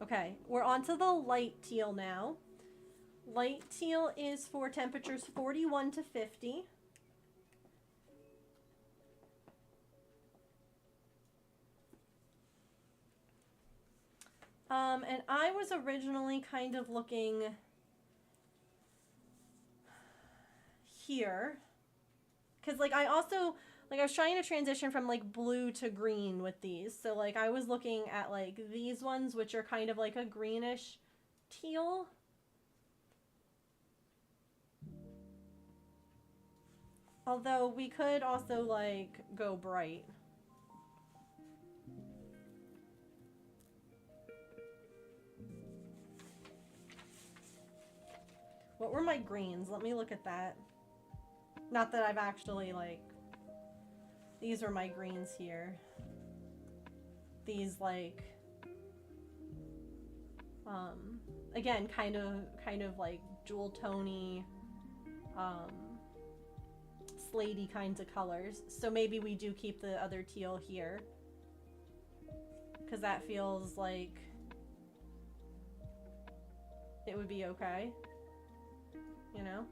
Okay, we're on to the light teal now. Light teal is for temperatures 41 to 50. And I was originally kind of looking here. Because, like, I also... Like, I was trying to transition from, like, blue to green with these. So, like, I was looking at, like, these ones, which are kind of, like, a greenish teal. Although, we could also, like, go bright. What were my greens? Let me look at that. Not that I've actually, like... These are my greens here. These, like, again, kind of like jewel tony, slatey kinds of colors. So maybe we do keep the other teal here. Because that feels like it would be okay. You know?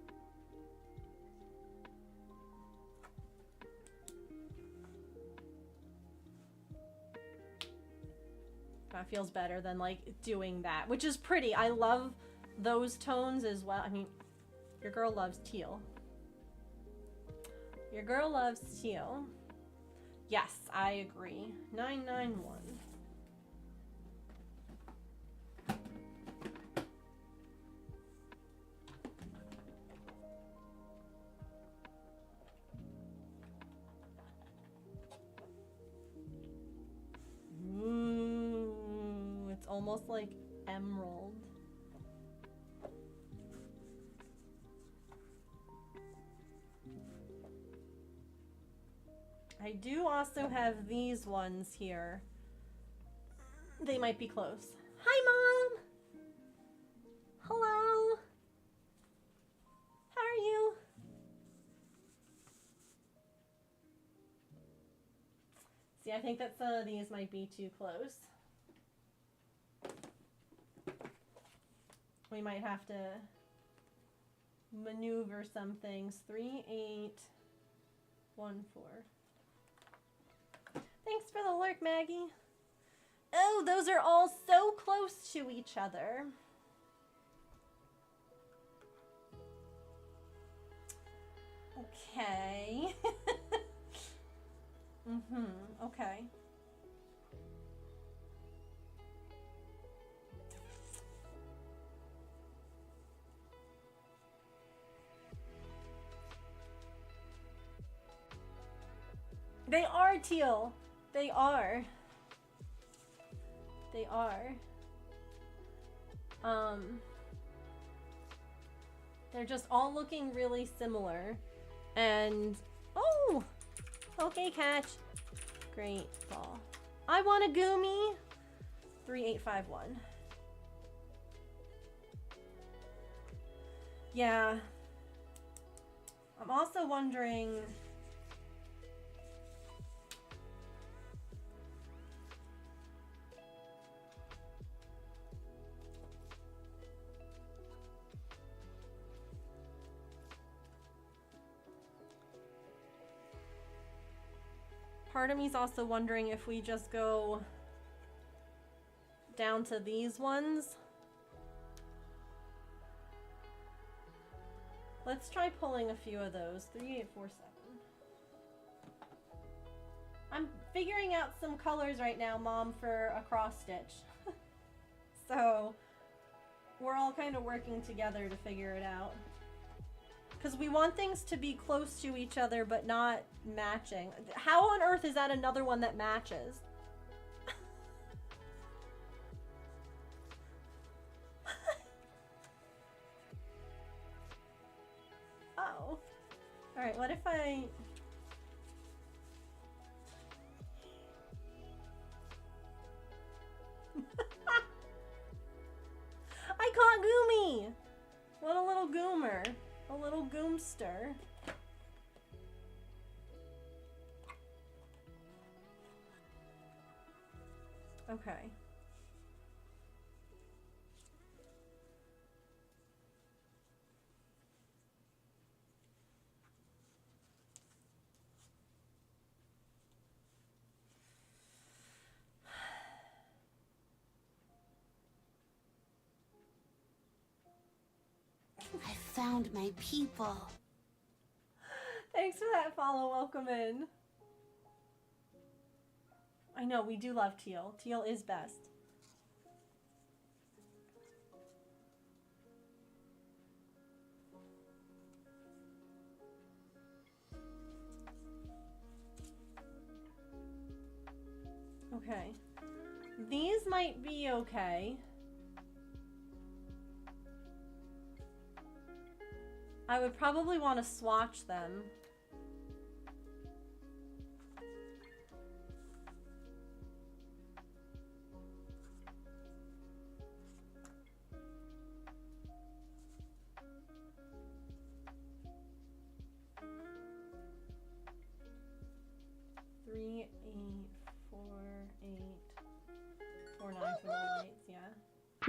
That feels better than like doing that, which is pretty. I love those tones as well. I mean, your girl loves teal. Your girl loves teal. Yes, I agree. 991. Ooh, it's almost like emerald. I do also have these ones here. They might be close. Hi, Mom! Hello! How are you? See, I think that some of these might be too close. We might have to maneuver some things. 3, 8, 1, 4. Thanks for the lurk, Maggie. Oh, those are all so close to each other. Okay. Okay. They are teal. They are. They are. They're just all looking really similar. And oh, okay, catch. Great ball. I want a Goomy. 3851. Yeah. I'm also wondering. Part of me's also wondering if we just go down to these ones. Let's try pulling a few of those. 3847. I'm figuring out some colors right now, Mom, for a cross stitch. So we're all kind of working together to figure it out. Because we want things to be close to each other, but not matching. How on earth is that another one that matches? Oh. Alright, what if I... I caught Goomy! What a little goomer. A little goomster. Okay. I found my people. Thanks for that follow. Welcome in. I know, we do love teal. Teal is best. Okay. These might be okay. I would probably want to swatch them.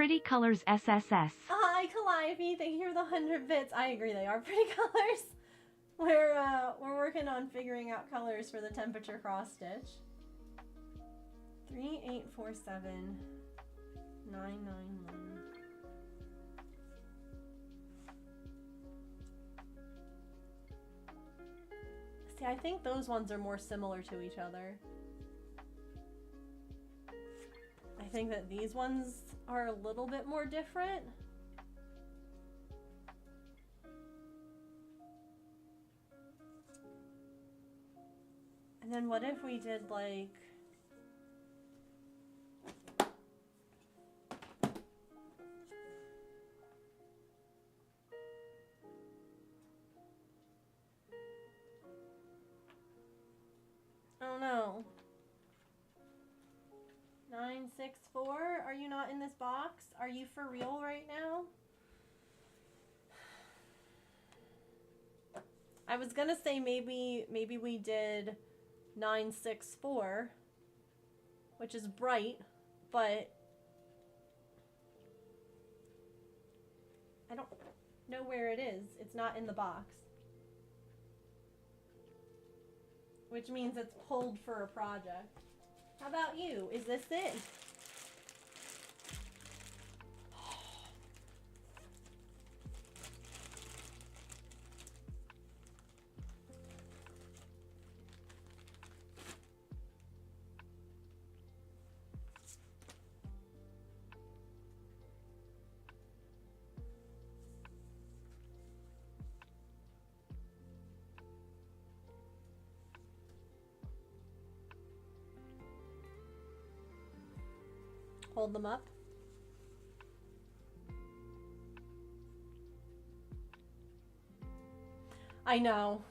Pretty colors SSS. Hi, Calliope. Thank you for the 100 bits. I agree, they are pretty colors. We're working on figuring out colors for the temperature cross stitch. 3847 991. See, I think those ones are more similar to each other. I think that these ones are a little bit more different. And then what if we did like... Oh no. 964, are you not in this box? Are you for real right now? I was gonna say maybe we did 964, which is bright, but I don't know where it is. It's not in the box. Which means it's pulled for a project. How about you? Is this it? Hold them up. I know.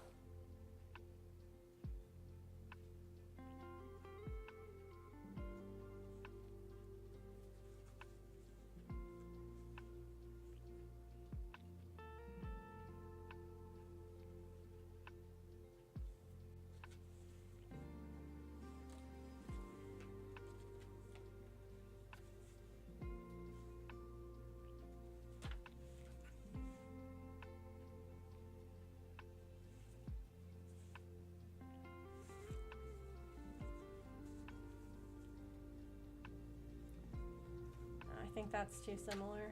I think that's too similar.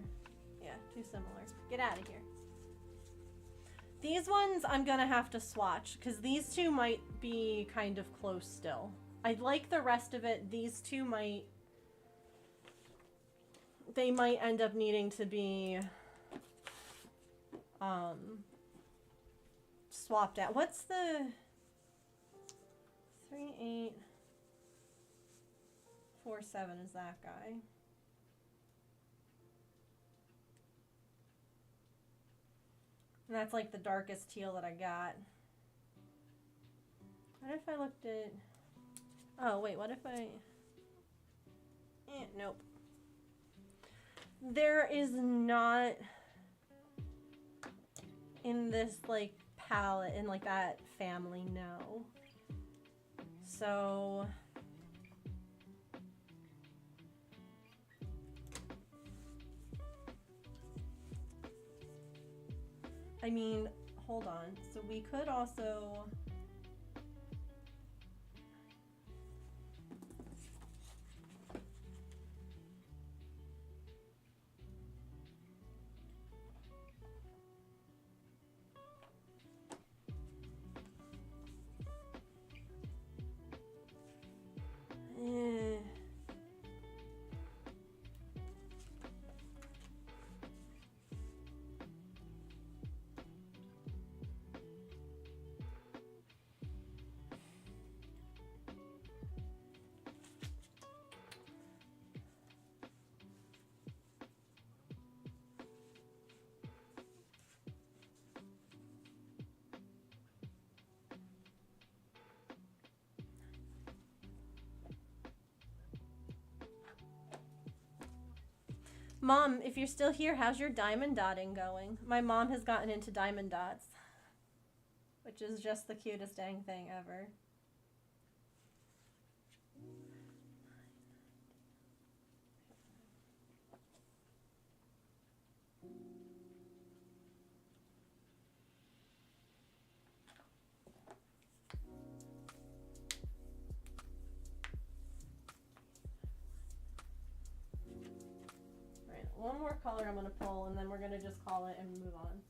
Yeah, too similar. Get out of here. These ones I'm gonna have to swatch because these two might be kind of close still. I like the rest of it. These two might... They might end up needing to be swapped out. What's the 3847 is that guy? And that's like the darkest teal that I got. What if I looked at... Oh, wait, what if I... Nope. There is not in this, like, palette, in, like, that family, no. So... I mean, hold on. So we could also... Mom, if you're still here, how's your diamond dotting going? My mom has gotten into diamond dots, which is just the cutest dang thing ever. one more color I'm gonna pull, and then we're gonna just call it and move on.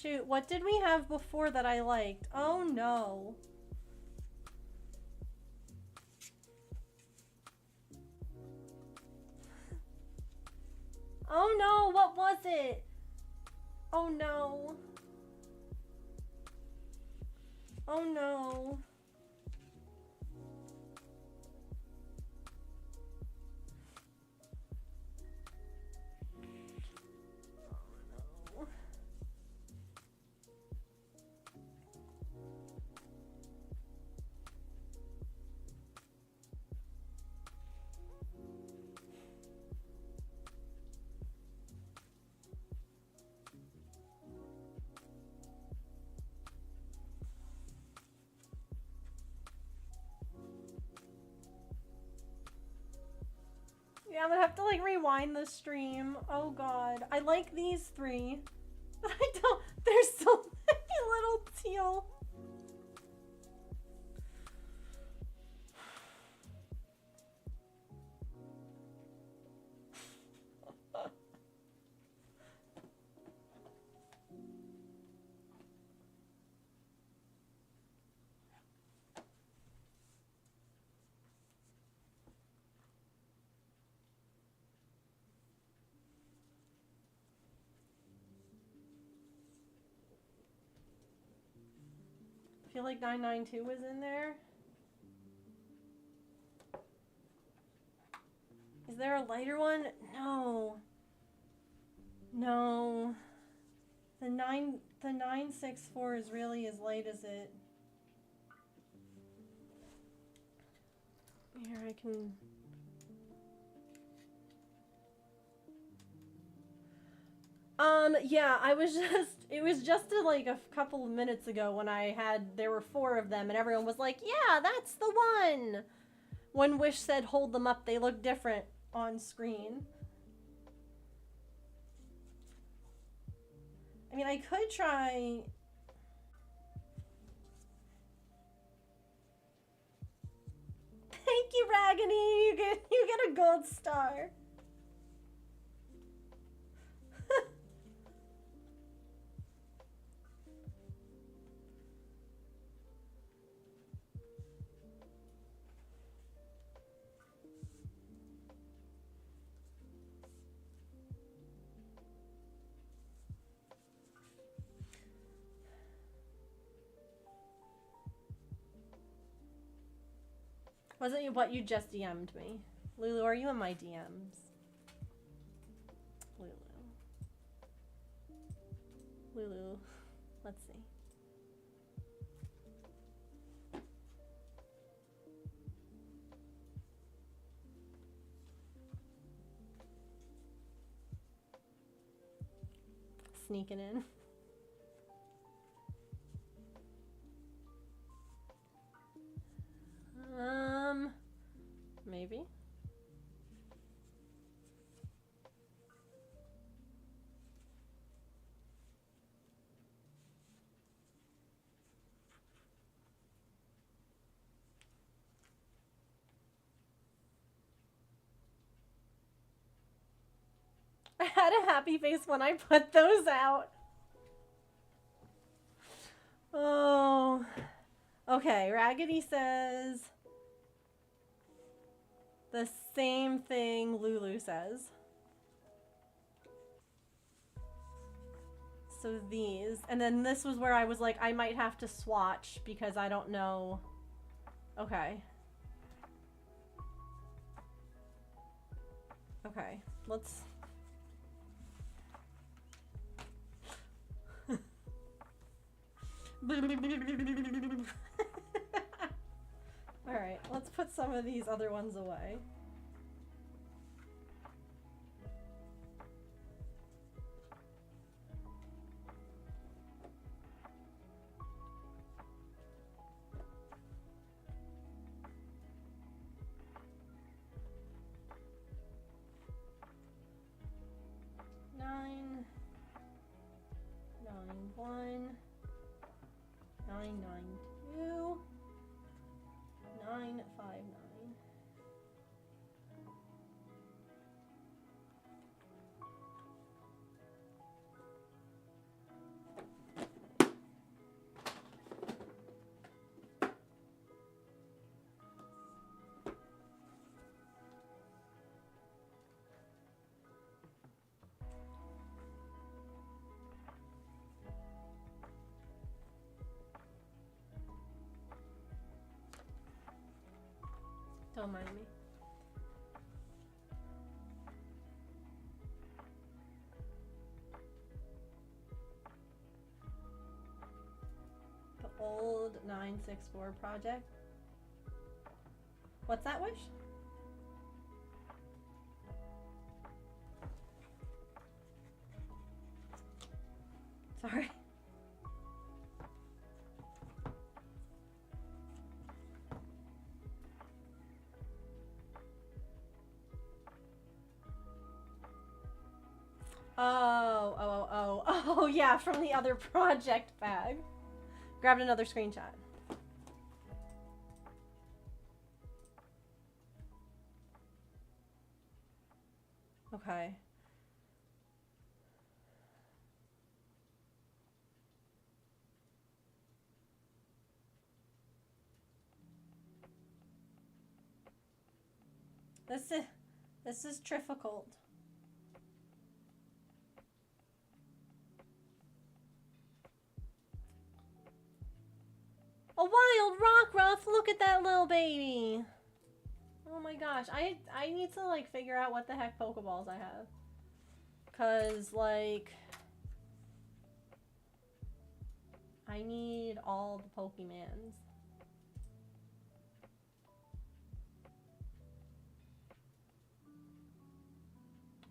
Shoot, what did we have before that I liked? Oh no. Oh no, what was it? Oh no. Oh no. Yeah, I'm gonna have to like rewind the stream. Oh god. I like these three. But I don't, there's so many little teal. I feel like 992 was in there. Is there a lighter one? No. No. The 964 is really as light as it. Here I can. Yeah, it was just like a couple of minutes ago when there were 4 of them and everyone was like, yeah, that's the one. When Wish said hold them up, they look different on screen. I mean, I could try. Thank you, Raggedy. You get a gold star. Wasn't you what you just DM'd me? Lulu, are you in my DMs? Lulu. Let's see. Sneaking in. Maybe. I had a happy face when I put those out. Oh. Okay, Raggedy says the same thing Lulu says. So these, and then this was where I was like, I might have to swatch because I don't know. Okay. Okay, let's. Alright, let's put some of these other ones away. 992 959. Don't mind me. The old 964 project. What's that, Wish? Sorry. Oh, yeah, from the other project bag. Grabbed another screenshot. Okay. This is difficult. A wild rock ruff, look at that little baby. Oh my gosh, I need to like figure out what the heck Pokeballs I have. Cause like I need all the Pokemans.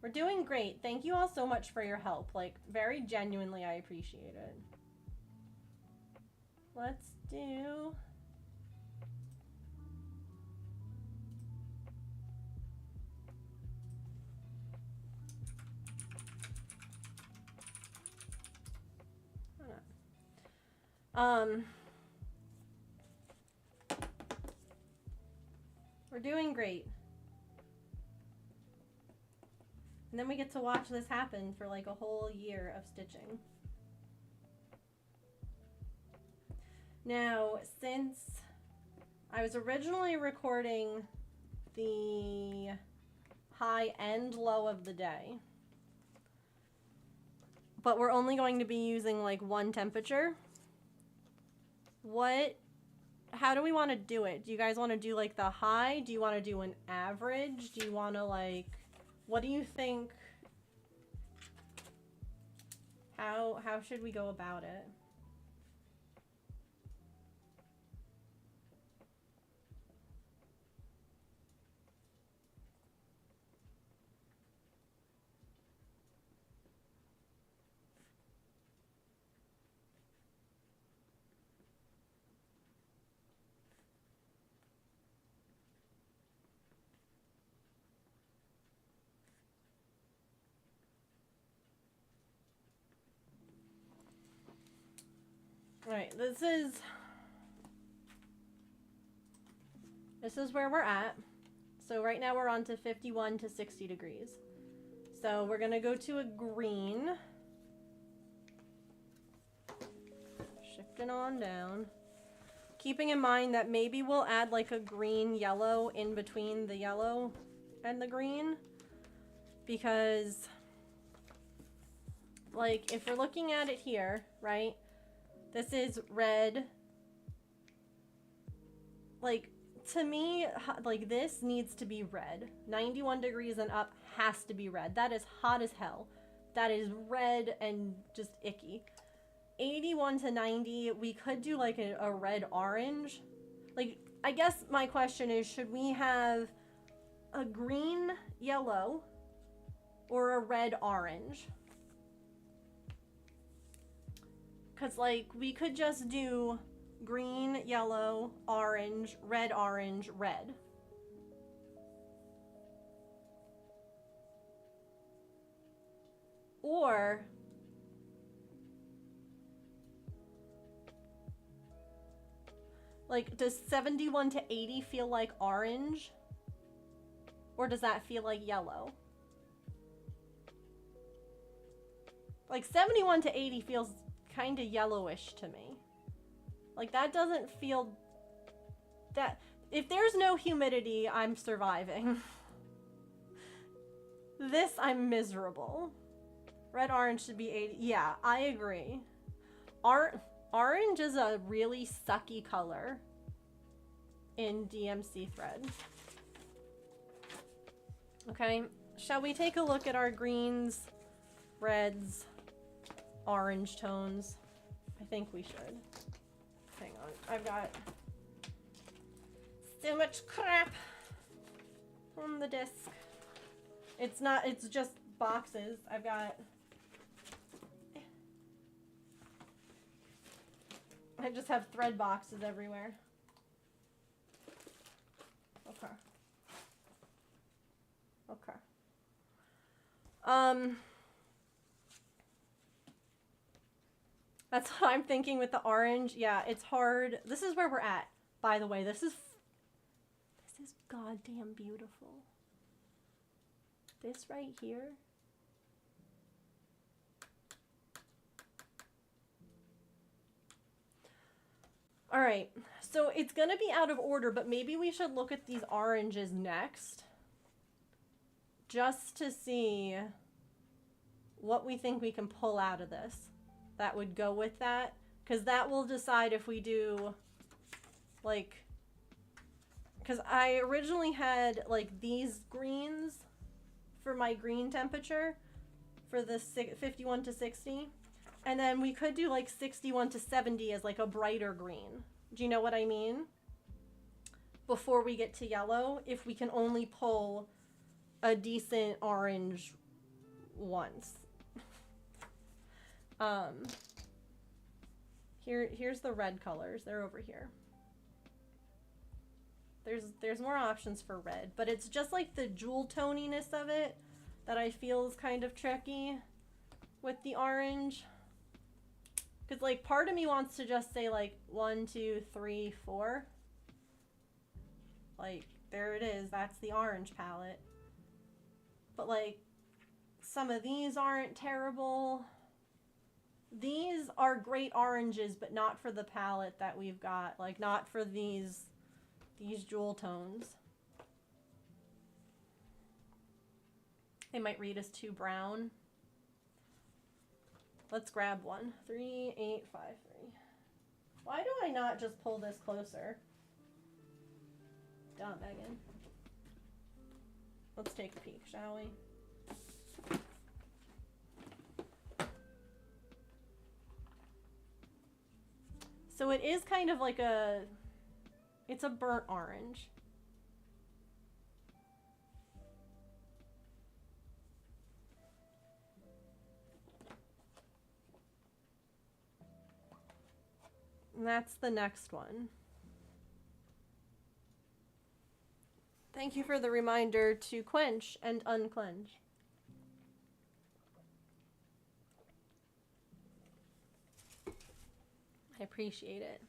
We're doing great. Thank you all so much for your help. Like, very genuinely, I appreciate it. Let's do... We're doing great. And then we get to watch this happen for like a whole year of stitching. Now, since I was originally recording the high and low of the day, but we're only going to be using like one temperature, how do we want to do it? Do you guys want to do like the high? Do you want to do an average? Do you want to like, what do you think? How should we go about it? Alright, this is where we're at. So right now we're on to 51 to 60 degrees. So we're gonna go to a green. Shifting on down. Keeping in mind that maybe we'll add like a green yellow in between the yellow and the green. Because like if we're looking at it here, right? This is red. Like, to me, like, this needs to be red. 91 degrees and up has to be red. That is hot as hell. That is red and just icky. 81 to 90, we could do, like, a red-orange. Like, I guess my question is, should we have a green-yellow or a red-orange? Because, like, we could just do green, yellow, orange, red, red. Or Like, does 71 to 80 feel like orange? Or does that feel like yellow? Like, 71 to 80 feels kind of yellowish to me. Like, that doesn't feel... that... If there's no humidity, I'm surviving. This, I'm miserable. Red, orange should be 80. Yeah, I agree. Orange is a really sucky color in DMC thread. Okay, shall we take a look at our greens, reds, orange tones? I think we should. Hang on, I've got so much crap on the disc. It's not, it's just boxes. I've got... I just have thread boxes everywhere. Okay. Okay. That's what I'm thinking with the orange. Yeah, it's hard. This is where we're at, by the way. This is goddamn beautiful. This right here. All right, so it's gonna be out of order, but maybe we should look at these oranges next, just to see what we think we can pull out of this that would go with that, because that will decide if we do, like, because I originally had, like, these greens for my green temperature for the 51 to 60. And then we could do like 61 to 70 as like a brighter green. Do you know what I mean? Before we get to yellow, if we can only pull a decent orange once. Here's the red colors. They're over here. There's more options for red, but it's just like the jewel toniness of it that I feel is kind of tricky with the orange. Because, like, part of me wants to just say, like, 1, 2, 3, 4. Like, there it is. That's the orange palette. But, like, some of these aren't terrible. These are great oranges, but not for the palette that we've got. Like, not for these jewel tones. They might read as too brown. Let's grab one. 3853. Why do I not just pull this closer? Dumb, Megan. Let's take a peek, shall we? So it is kind of like it's a burnt orange. And that's the next one. Thank you for the reminder to quench and unclench. I appreciate it.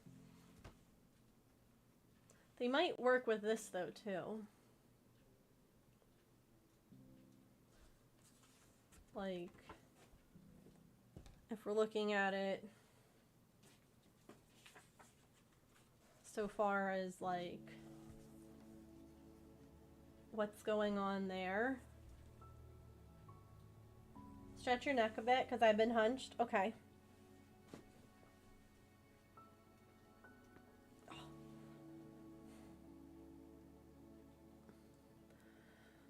They might work with this though too. Like, if we're looking at it so far as like what's going on there. Stretch your neck a bit because I've been hunched. Okay.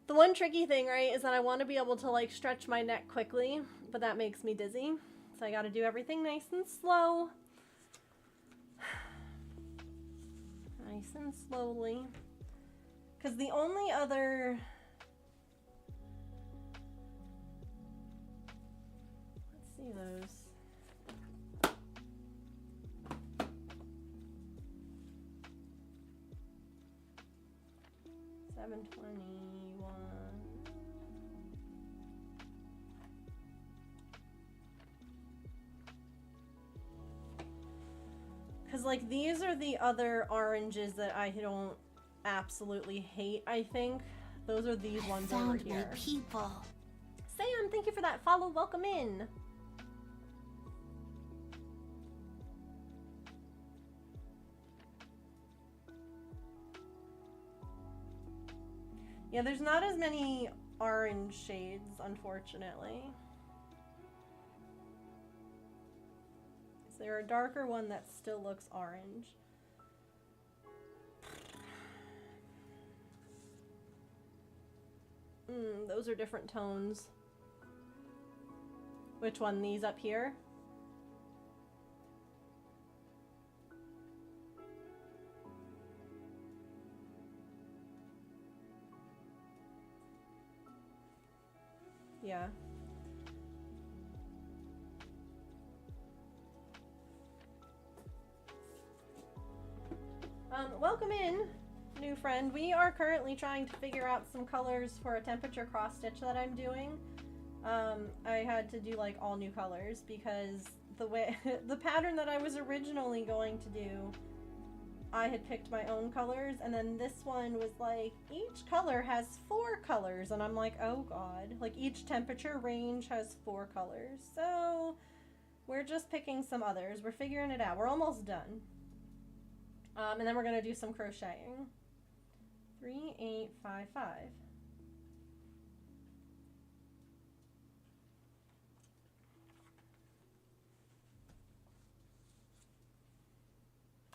The one tricky thing, right, is that I want to be able to like stretch my neck quickly, but that makes me dizzy. So I got to do everything nice and slow. Nice and slowly. Because the only other... Let's see those. $7.21. Because, like, these are the other oranges that I don't absolutely hate, I think. Those are these ones over here. Found my people. Sam, thank you for that follow. Welcome in. Yeah, there's not as many orange shades, unfortunately. Is there a darker one that still looks orange? Those are different tones. Which one? These up here? Yeah. Welcome in, new friend. We are currently trying to figure out some colors for a temperature cross stitch that I'm doing. I had to do like all new colors because the way the pattern that I was originally going to do, I had picked my own colors, and then this one was like each color has 4 colors, and I'm like, oh god, like each temperature range has 4 colors. So we're just picking some others. We're figuring it out. We're almost done. And then we're gonna do some crocheting. 3, 8, 5, 5.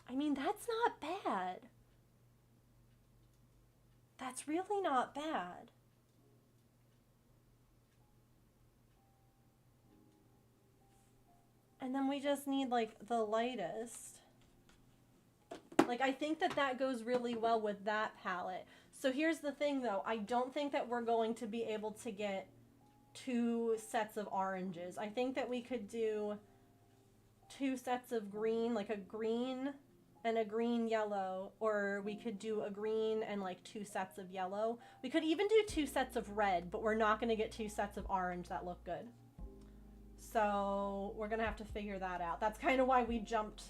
I mean, that's not bad. That's really not bad. And then we just need like the lightest. Like, I think that that goes really well with that palette. So here's the thing though, I don't think that we're going to be able to get 2 sets of oranges. I think that we could do 2 sets of green, like a green and a green yellow, or we could do a green and like 2 sets of yellow. We could even do 2 sets of red, but we're not going to get 2 sets of orange that look good. So we're going to have to figure that out. That's kind of why we jumped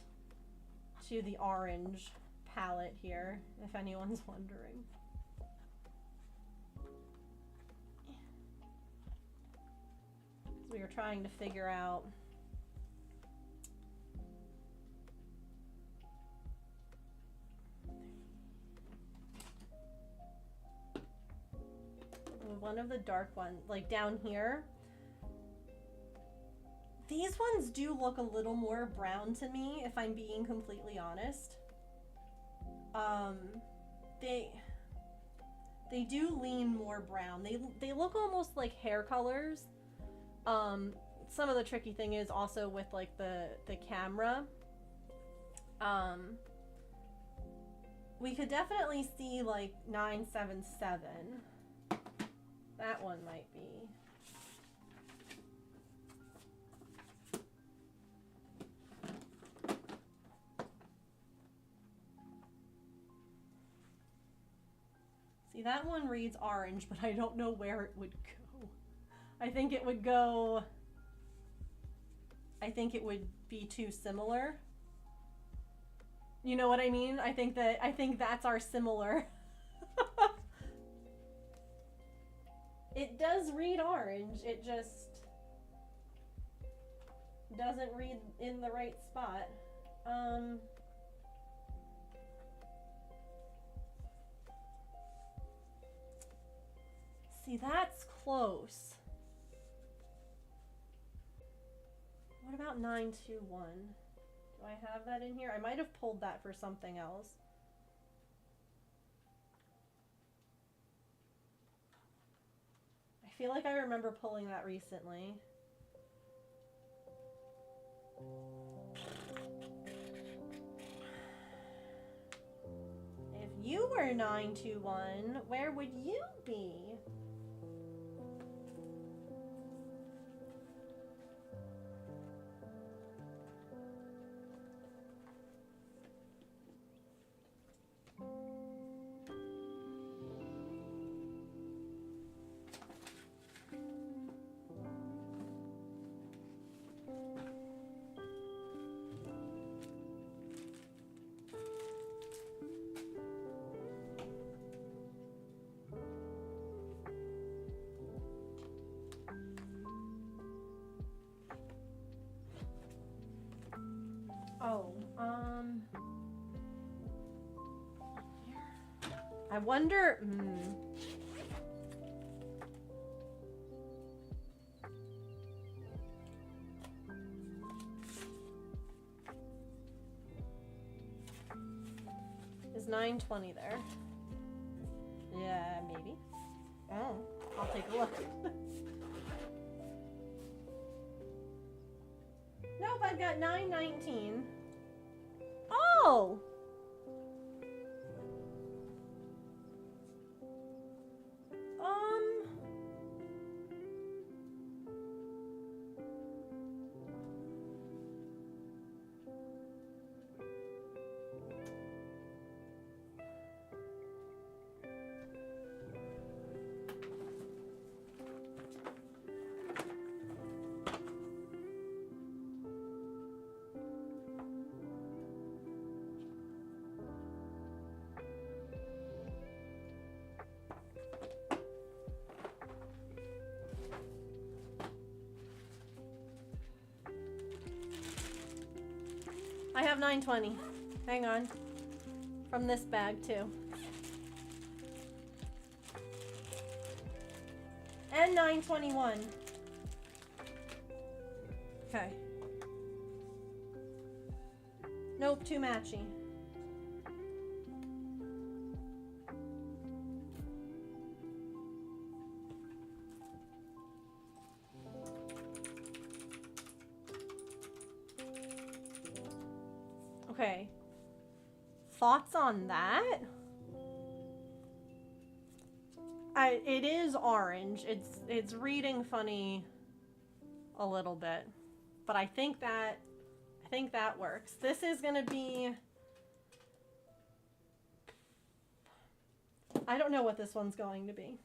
to the orange palette here, if anyone's wondering. So we were trying to figure out one of the dark ones, like down here. These ones do look a little more brown to me, if I'm being completely honest. They do lean more brown. They look almost like hair colors. Some of the tricky thing is also with like the camera. We could definitely see like 977. That one might be. See, that one reads orange, but I don't know where it would go. I think it would go... I think it would be too similar. You know what I mean? I think that's our similar. It does read orange, it just doesn't read in the right spot. See, that's close. What about 921? Do I have that in here? I might have pulled that for something else. I feel like I remember pulling that recently. If you were 921, where would you be? Oh, I wonder, Is 920 there? Yeah, maybe. Oh, I'll take a look. Nope, I've got 919. Oh! I have 920. Hang on. From this bag, too. And 921. Okay. Nope, too matchy. Okay. Thoughts on that? It is orange. It's reading funny a little bit. But I think that works. This is gonna be, I don't know what this one's going to be.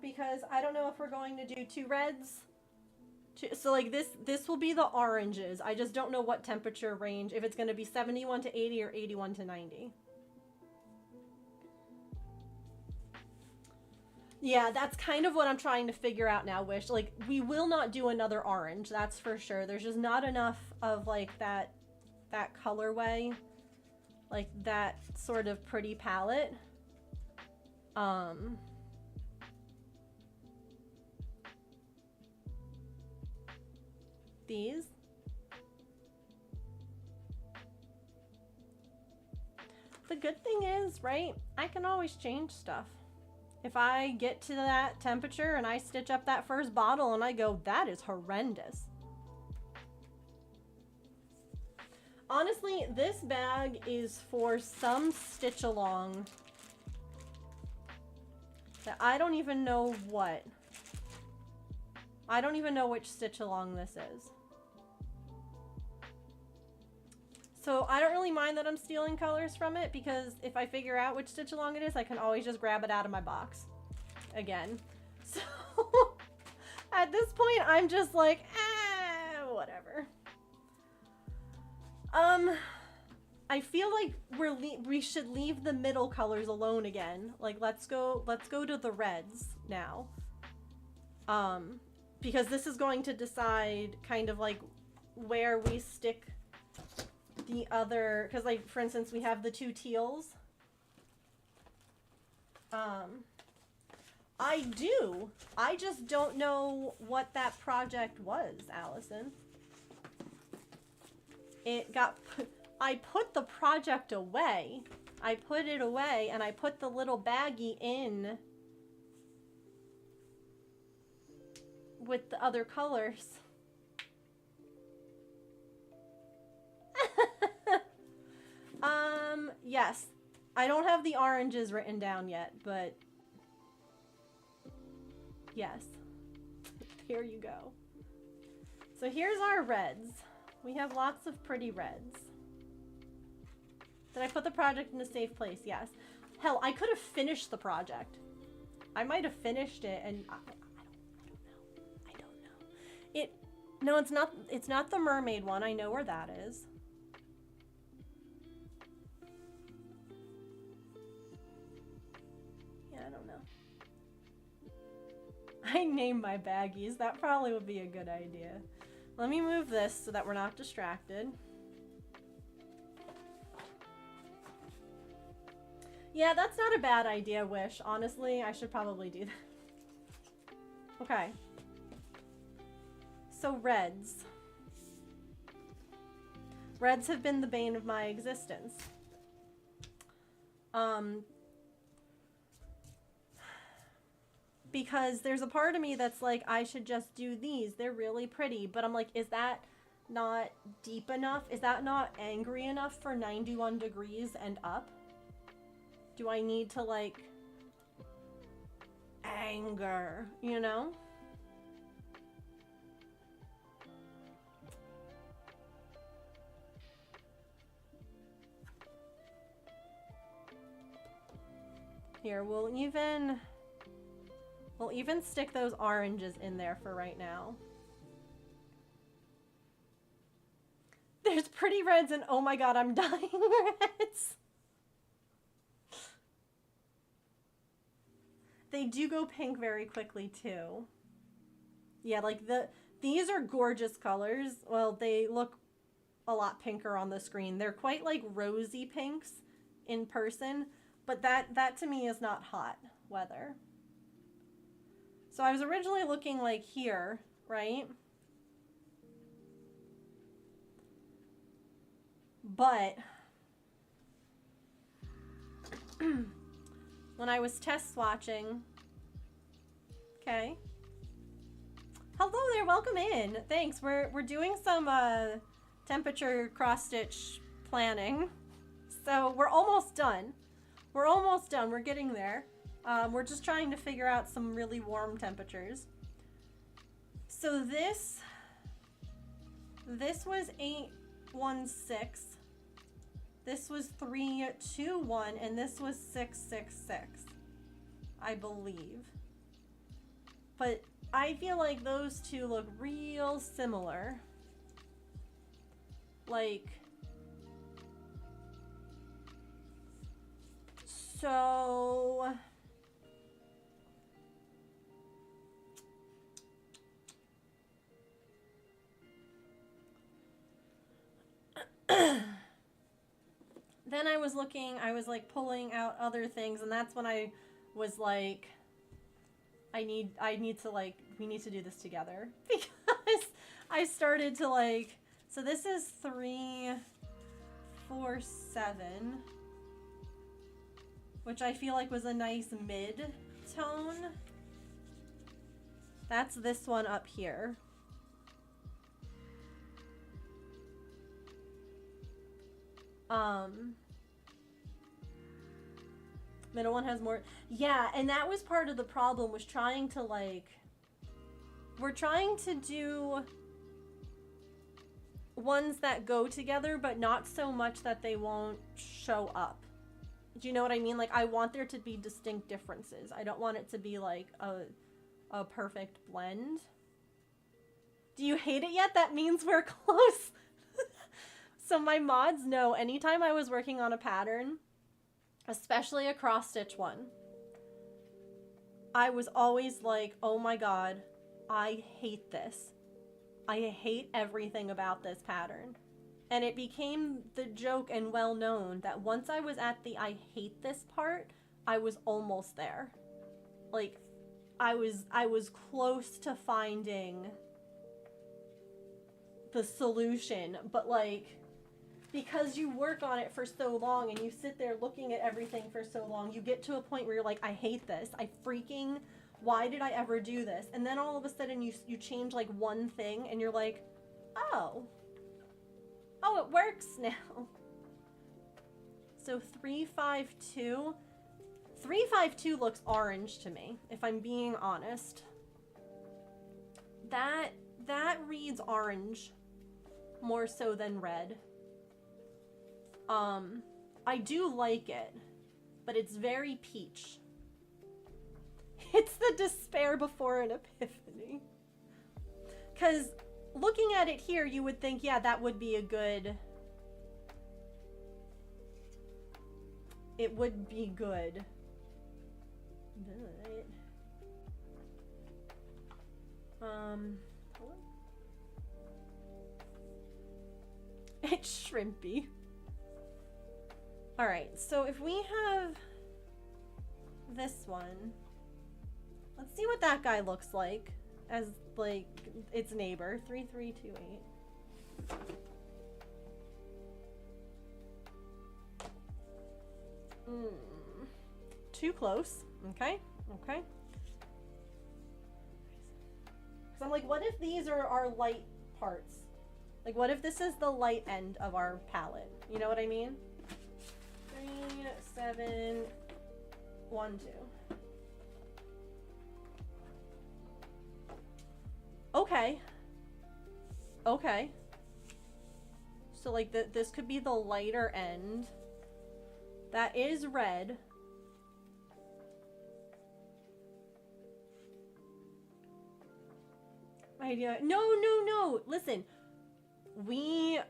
Because I don't know if we're going to do 2 reds. So like this will be the oranges. I just don't know what temperature range, if it's going to be 71 to 80 or 81 to 90. Yeah, that's kind of what I'm trying to figure out now, Wish. Like, we will not do another orange, that's for sure. There's just not enough of like that colorway, like that sort of pretty palette. These. The good thing is, right, I can always change stuff. If I get to that temperature and I stitch up that first bottle and I go, that is horrendous. Honestly, this bag is for some stitch along that I don't even know what. I don't even know which stitch along this is. So I don't really mind that I'm stealing colors from it, because if I figure out which stitch along it is, I can always just grab it out of my box again. So at this point, I'm just like, whatever. I feel like we should leave the middle colors alone again. Like, let's go to the reds now. Because this is going to decide kind of like where we stick the other, because like for instance we have the 2 teals. I just don't know what that project was, Allison. I put the project away. I put it away and I put the little baggie in with the other colors. Yes. I don't have the oranges written down yet, but yes. Here you go. So here's our reds. We have lots of pretty reds. Did I put the project in a safe place? Yes. Hell, I could have finished the project. I might have finished it and I don't know. No, it's not the mermaid one. I know where that is. Yeah, I don't know. I name my baggies. That probably would be a good idea. Let me move this so that we're not distracted. Yeah, that's not a bad idea, Wish. Honestly, I should probably do that. Okay. So reds. Reds have been the bane of my existence. Because there's a part of me that's like, I should just do these. They're really pretty. But I'm like, is that not deep enough? Is that not angry enough for 91 degrees and up? Do I need to, like, anger, you know? Here, we'll even stick those oranges in there for right now. There's pretty reds and oh my god, I'm dying reds. They do go pink very quickly too. Yeah, like these are gorgeous colors. Well, they look a lot pinker on the screen. They're quite like rosy pinks in person, but that to me is not hot weather. So I was originally looking like here, right? But when I was test swatching, okay. Hello there, welcome in. Thanks. We're doing some temperature cross stitch planning. So we're almost done. We're almost done. We're getting there. We're just trying to figure out some really warm temperatures. So this was 816. This was 321, and this was 666, I believe. But I feel like those two look real similar. Like, so then I was looking, I was like pulling out other things, and that's when I was like, I need to like, we need to do this together. Because I started to like, so this is 347, which I feel like was a nice mid tone. That's this one up here. Middle one has more. Yeah, and that was part of the problem, was trying to like, we're trying to do ones that go together, but not so much that they won't show up. Do you know what I mean? Like, I want there to be distinct differences. I don't want it to be like a perfect blend. Do you hate it yet? That means we're close. So my mods know anytime I was working on a pattern, especially a cross stitch one, I was always like, oh my god, I hate this. I hate everything about this pattern. And it became the joke and well known that once I was at the I hate this part, I was almost there. Like, I was close to finding the solution, but like, because you work on it for so long and you sit there looking at everything for so long, you get to a point where you're like, I hate this. Why did I ever do this? And then all of a sudden you change like one thing and you're like, oh, it works now. So 352. 352 looks orange to me, if I'm being honest. That reads orange more so than red. I do like it, but it's very peach. It's the despair before an epiphany. Because looking at it here, you would think, yeah, that would be a good... It would be good. But... It's shrimpy. Alright, so if we have this one, let's see what that guy looks like as, like, its neighbor. 3328. Too close. Okay, okay. So I'm like, what if these are our light parts? Like, what if this is the light end of our palette? You know what I mean? 3, 7, 1, 2. Okay. Okay. So, like, this could be the lighter end. That is red. Idea. No. Listen.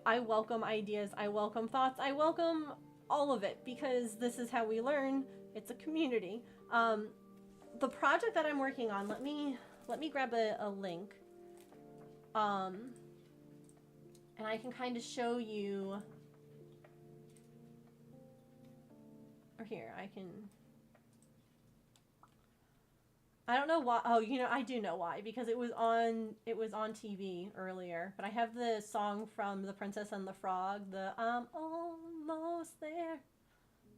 I welcome ideas. I welcome thoughts. I welcome all of it because this is how we learn. It's a community. The project that I'm working on, let me grab a link. And I can kind of show you, or here, I don't know why. Oh, you know, I do know why, because it was on TV earlier. But I have the song from The Princess and the Frog, the I'm almost there.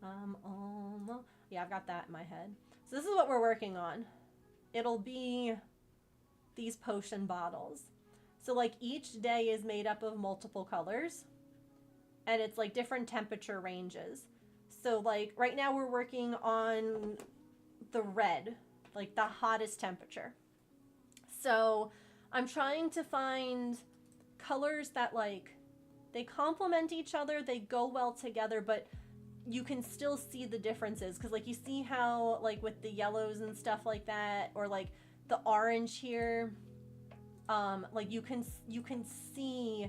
I'm almost. Yeah, I've got that in my head. So this is what we're working on. It'll be these potion bottles. So like each day is made up of multiple colors, and it's like different temperature ranges. So like right now we're working on the red, like the hottest temperature. So I'm trying to find colors that like they complement each other, they go well together, but you can still see the differences, because like you see how like with the yellows and stuff like that, or like the orange here, like you can see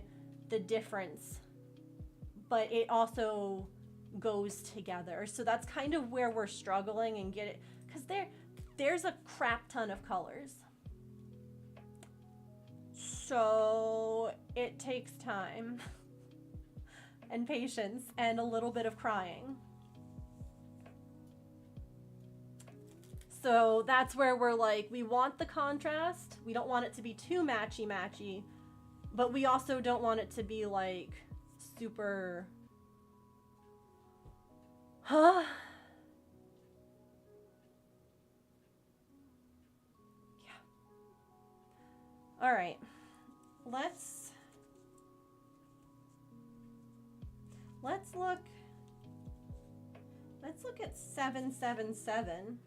the difference, but it also goes together. So that's kind of where we're struggling and get it, because there's a crap ton of colors. So it takes time and patience and a little bit of crying. So that's where we're like, we want the contrast. We don't want it to be too matchy-matchy, but we also don't want it to be like super... Huh? Yeah. All right. Let's look at 777.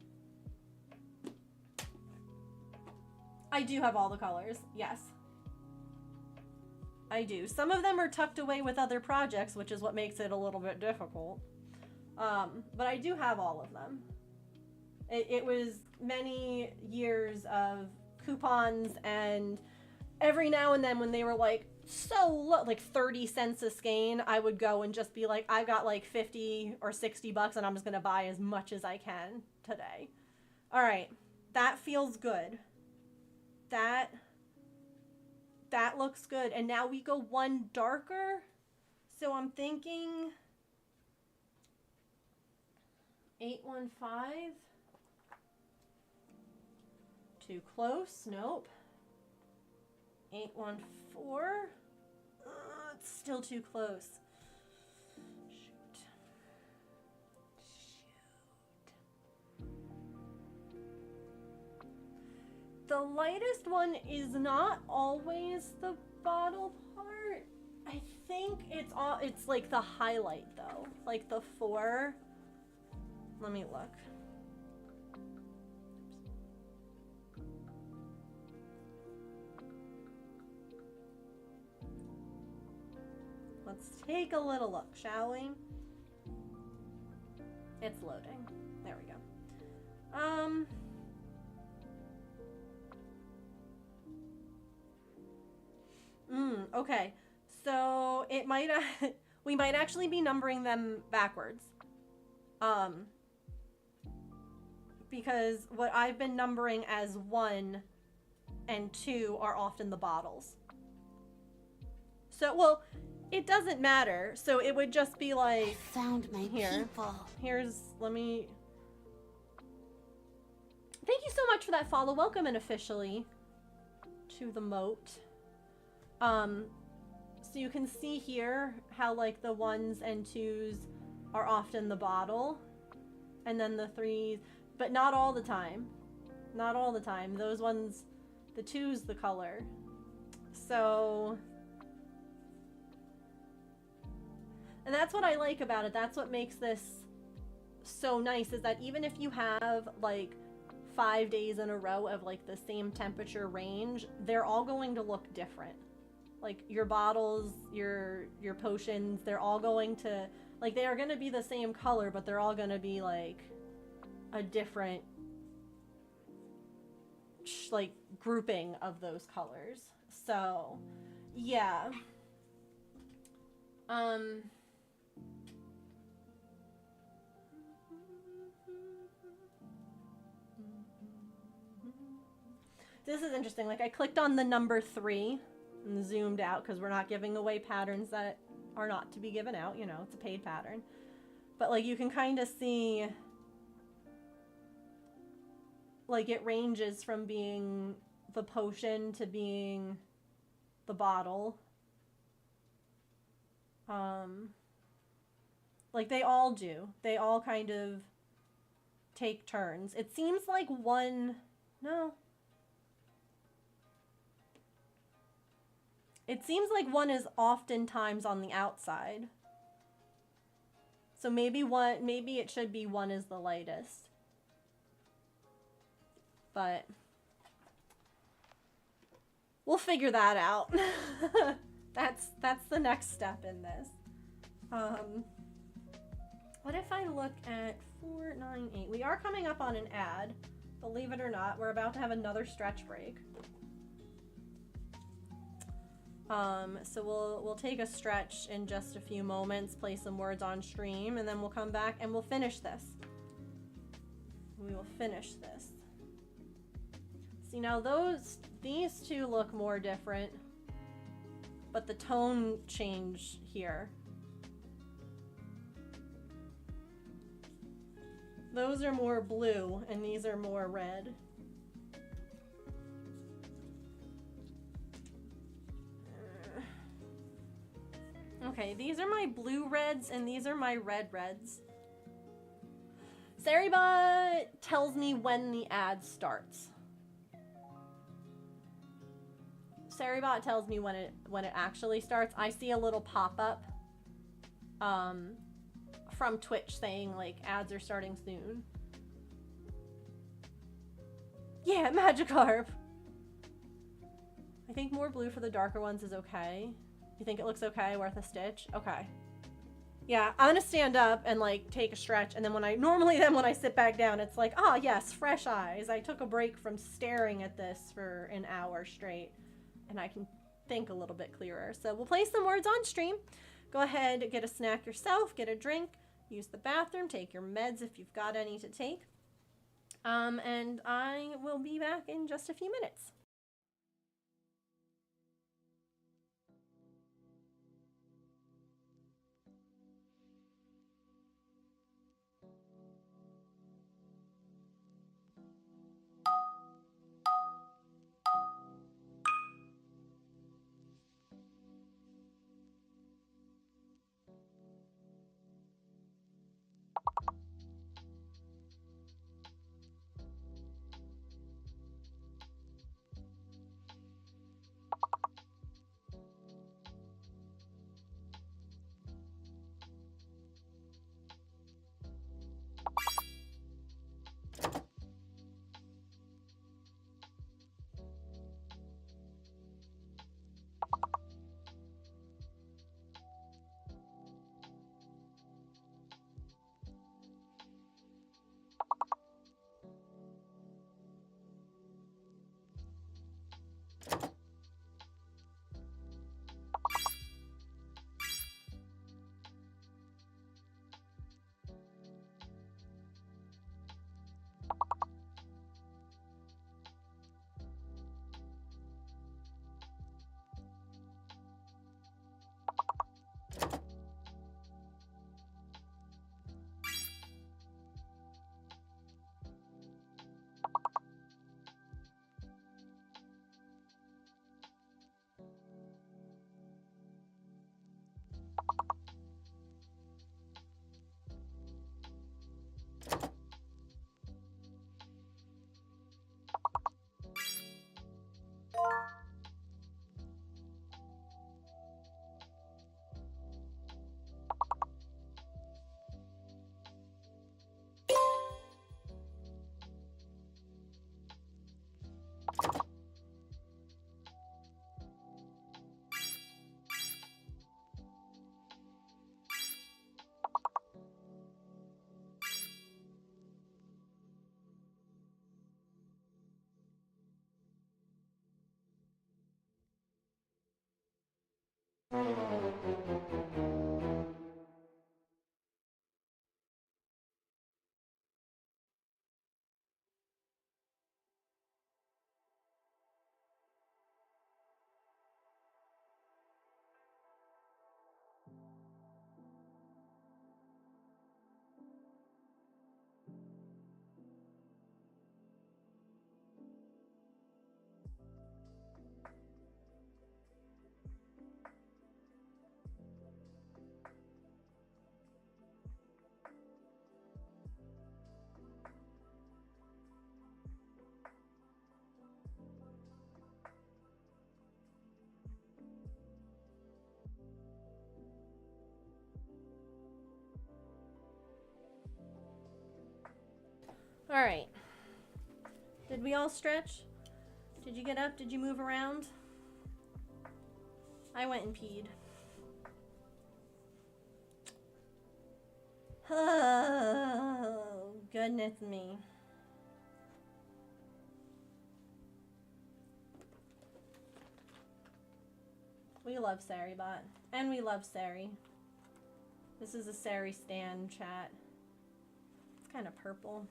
I do have all the colors. Yes. I do. Some of them are tucked away with other projects, which is what makes it a little bit difficult. But I do have all of them. It was many years of coupons, and every now and then when they were like so low, like 30 cents a skein, I would go and just be like, I got like 50 or 60 bucks and I'm just gonna buy as much as I can today. All right, that feels good. That looks good. And now we go one darker. So I'm thinking 815. Too close. Nope. 814. It's still too close. Shoot. The lightest one is not always the bottle part. I think it's like the highlight though. Like the 4. Let me look. Let's take a little look, shall we? It's loading. There we go. Okay. So it might we might actually be numbering them backwards. Because what I've been numbering as 1 and 2 are often the bottles. So, well, it doesn't matter. So it would just be like, I found my people. Here's, let me... Thank you so much for that follow. Welcome and officially to the moat. So you can see here how like the 1s and 2s are often the bottle. And then the 3s, but not all the time. Not all the time. Those ones, the 2's the color. So... And that's what I like about it. That's what makes this so nice, is that even if you have like 5 days in a row of like the same temperature range, they're all going to look different. Like your bottles, your potions, they're all going to, like, they are going to be the same color, but they're all going to be like a different like grouping of those colors. So, yeah. This is interesting. Like, I clicked on the number 3 and zoomed out because we're not giving away patterns that are not to be given out. You know, it's a paid pattern. But, like, you can kind of see, like, it ranges from being the potion to being the bottle. Like, they all do. They all kind of take turns. It seems like one... No. It seems like one is oftentimes on the outside. So maybe it should be 1 is the lightest. But we'll figure that out. That's the next step in this. What if I look at 498? We are coming up on an ad. Believe it or not, we're about to have another stretch break. So we'll take a stretch in just a few moments, play some words on stream, and then we'll come back and we'll finish this. We will finish this. See, now these two look more different, but the tone change here. Those are more blue and these are more red. Okay, these are my blue reds and these are my red reds. Saribot tells me when the ad starts. Saribot tells me when it actually starts. I see a little pop-up from Twitch saying like ads are starting soon. Yeah, Magikarp. I think more blue for the darker ones is okay. You think it looks okay, worth a stitch? Okay. Yeah, I'm gonna stand up and like take a stretch, and then when I sit back down, it's like, ah, yes, fresh eyes. I took a break from staring at this for an hour straight, and I can think a little bit clearer. So we'll play some words on stream. Go ahead, get a snack yourself, get a drink, use the bathroom, take your meds if you've got any to take. And I will be back in just a few minutes. All right. Did we all stretch? Did you get up? Did you move around? I went and peed. Oh, goodness me. We love SariBot. And we love Sari. This is a Sari Stan chat. It's kind of purple.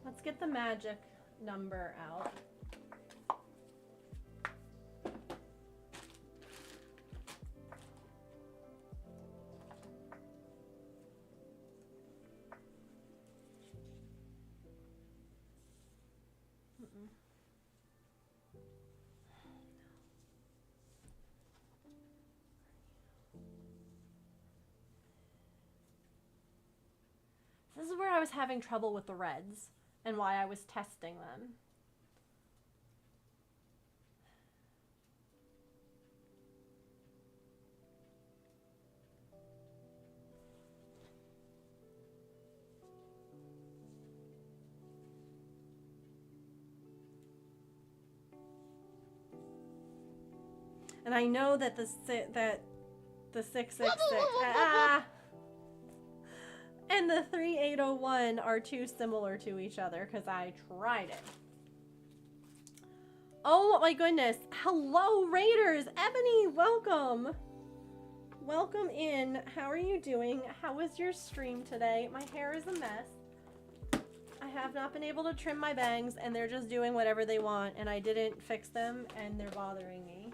Let's get the magic number out. This is where I was having trouble with the reds and why I was testing them. And I know that the 666 and the 3801 are too similar to each other because I tried it. Oh my goodness. Hello, Raiders. Ebony, welcome. Welcome in. How are you doing? How was your stream today? My hair is a mess. I have not been able to trim my bangs and they're just doing whatever they want and I didn't fix them and they're bothering me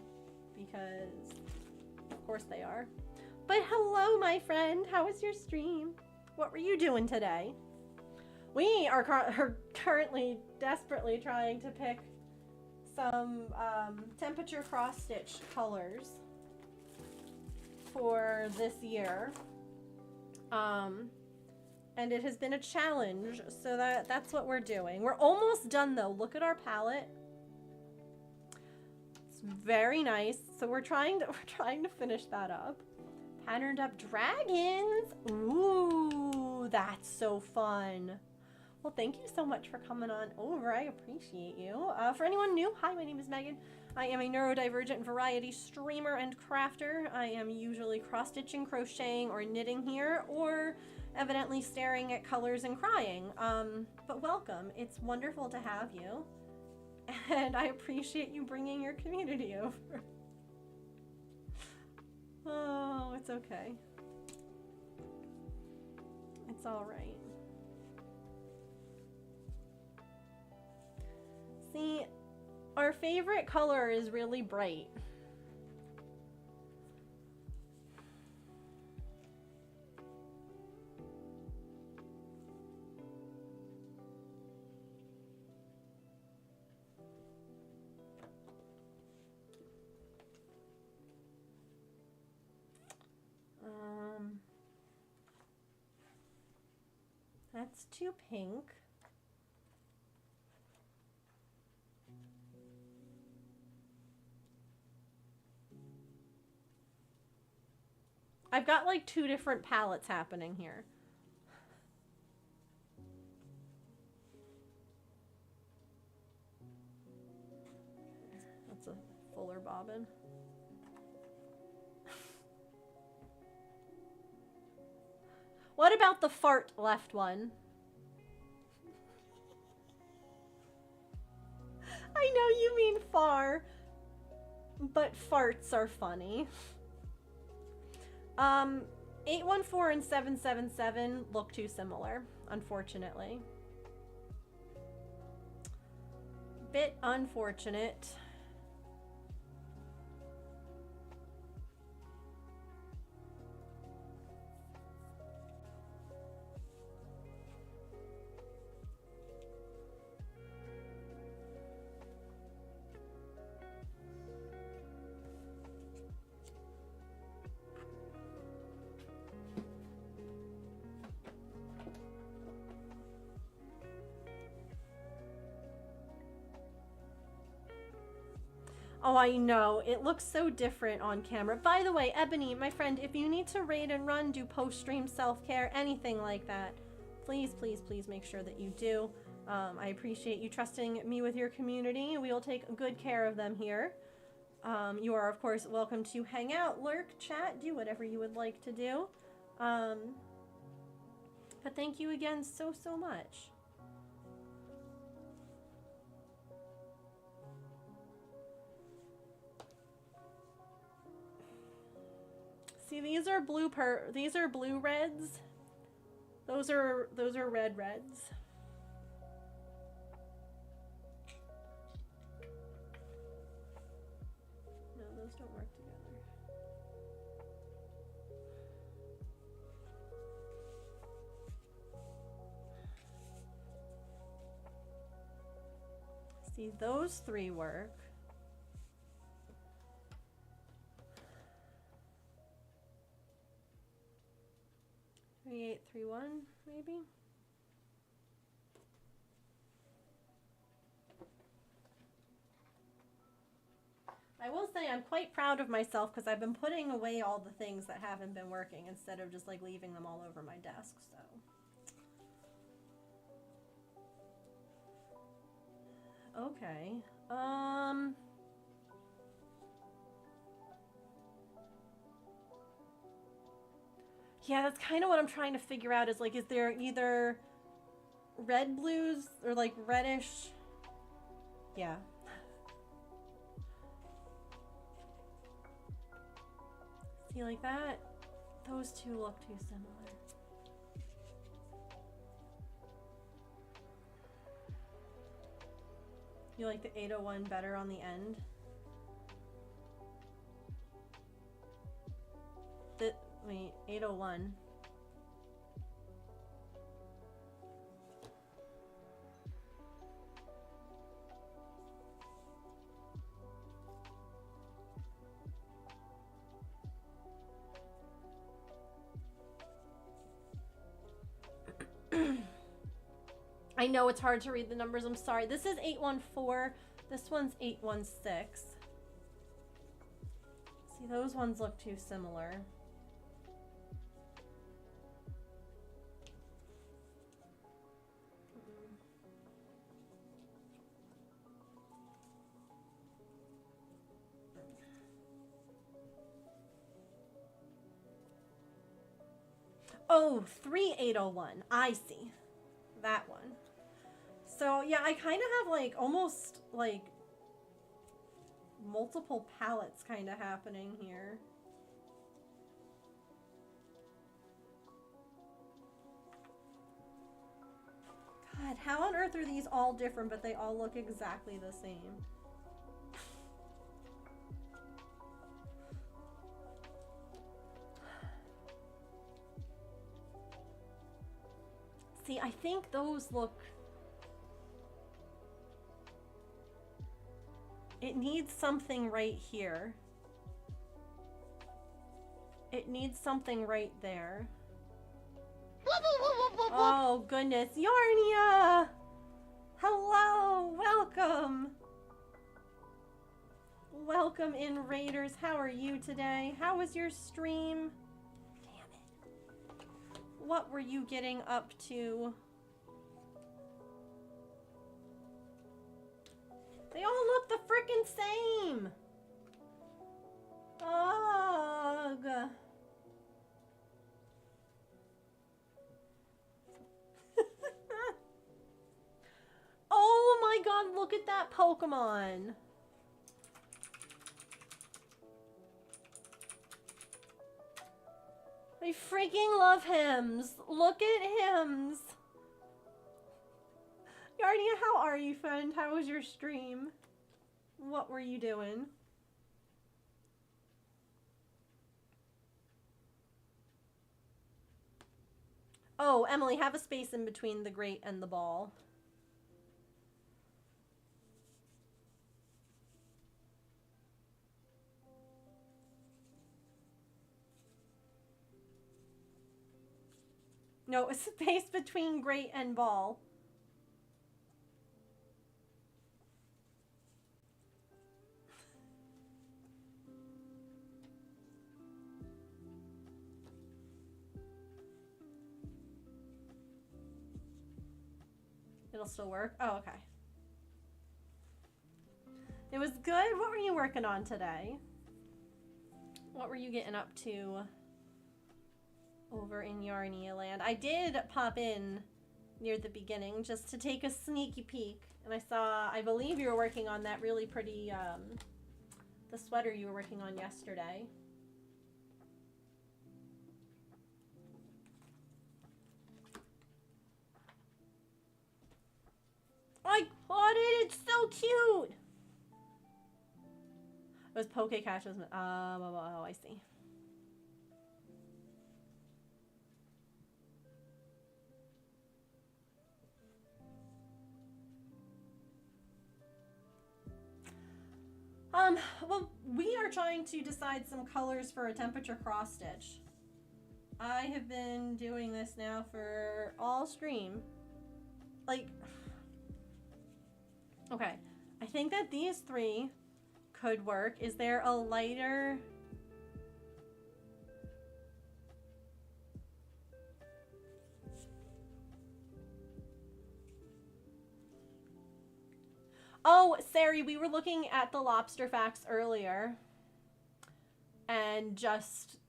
because of course they are. But hello, my friend. How was your stream? What were you doing today? We are currently desperately trying to pick some temperature cross-stitch colors for this year. And it has been a challenge, so that's what we're doing. We're almost done though. Look at our palette. It's very nice. So we're trying to finish that up. Patterned up dragons. Ooh, that's so fun. Well, thank you so much for coming on over. I appreciate you. For anyone new, hi, my name is Megan. I am a neurodivergent variety streamer and crafter. I am usually cross-stitching, crocheting, or knitting here, or evidently staring at colors and crying. But welcome. It's wonderful to have you. And I appreciate you bringing your community over. Oh, it's okay. It's all right. See, our favorite color is really bright. That's too pink. I've got like 2 different palettes happening here. That's a fuller bobbin. What about the fart left one? I know you mean far, but farts are funny. 814 and 777 look too similar, unfortunately. Bit unfortunate. Oh, I know. It looks so different on camera. By the way, Ebony, my friend, if you need to raid and run, do post-stream self-care, anything like that, please, please, please make sure that you do. I appreciate you trusting me with your community. We will take good care of them here. You are, of course, welcome to hang out, lurk, chat, do whatever you would like to do. But thank you again so, so much. See, these are blue reds. Those are red reds. No, those don't work together. See, those 3 work. 3831, maybe? I will say I'm quite proud of myself because I've been putting away all the things that haven't been working instead of just like leaving them all over my desk, so. Okay. Yeah, that's kind of what I'm trying to figure out is like, is there either red blues or like reddish? Yeah. See, like that? Those 2 look too similar. You like the 801 better on the end? Wait, 801. I know it's hard to read the numbers. I'm sorry. This is 814. This one's 816. See, those ones look too similar. Oh, 3801. I see. That one. So, yeah, I kind of have, like, almost, like, multiple palettes kind of happening here. God, how on earth are these all different, but they all look exactly the same? See, I think those look... It needs something right here. It needs something right there. Oh, goodness. Yarnia! Hello! Welcome! Welcome in, Raiders. How are you today? How was your stream? what were you getting up to? They all look the frickin' same! Ugh. Oh my god, look at that Pokemon! I freaking love Hims! Look at Hims! Yarnia, how are you, friend? How was your stream? What were you doing? Oh, Emily, have a space in between the grate and the ball. No, a space between grate and ball. It'll still work? Oh, okay. It was good. What were you working on today? What were you getting up to over in Yarnia land? I did pop in near the beginning just to take a sneaky peek. And I saw, I believe you were working on that really pretty, the sweater you were working on yesterday. I caught it! It's so cute! It was Pokecash. Oh, I see. Well, we are trying to decide some colors for a temperature cross stitch. I have been doing this now for all stream. Like, okay, I think that these three could work. Is there a lighter? Oh, Sari, we were looking at the lobster facts earlier and just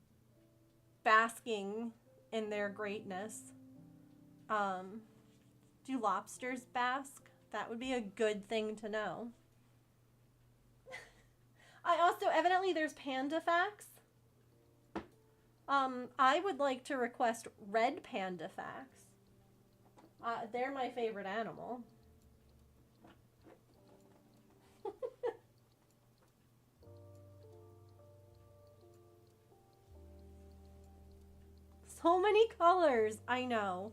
basking in their greatness. Do lobsters bask? That would be a good thing to know. I also, evidently there's panda facts. I would like to request red panda facts. They're my favorite animal. So many colors. I know.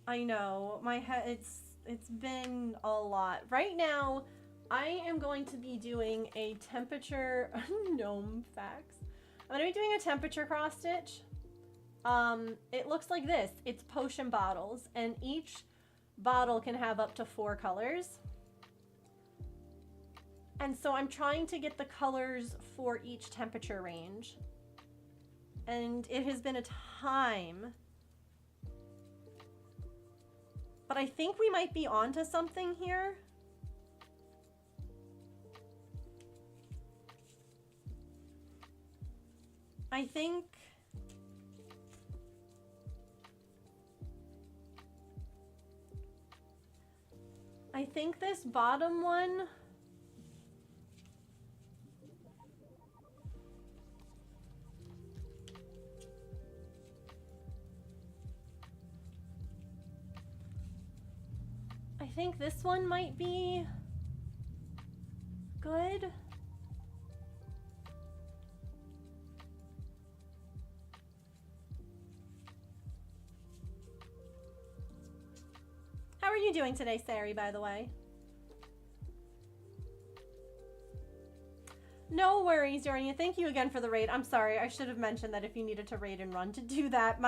I know. My head, it's been a lot. Right now, I am going to be doing a temperature gnome facts. I'm going to be doing a temperature cross stitch. It looks like this. It's potion bottles, and each bottle can have up to 4 colors. And so I'm trying to get the colors for each temperature range. And it has been a time. But I think we might be onto something here. I think this bottom one might be good. How are you doing today, Sari, by the way? No worries, Yornia. Thank you again for the raid. I'm sorry. I should have mentioned that if you needed to raid and run to do that.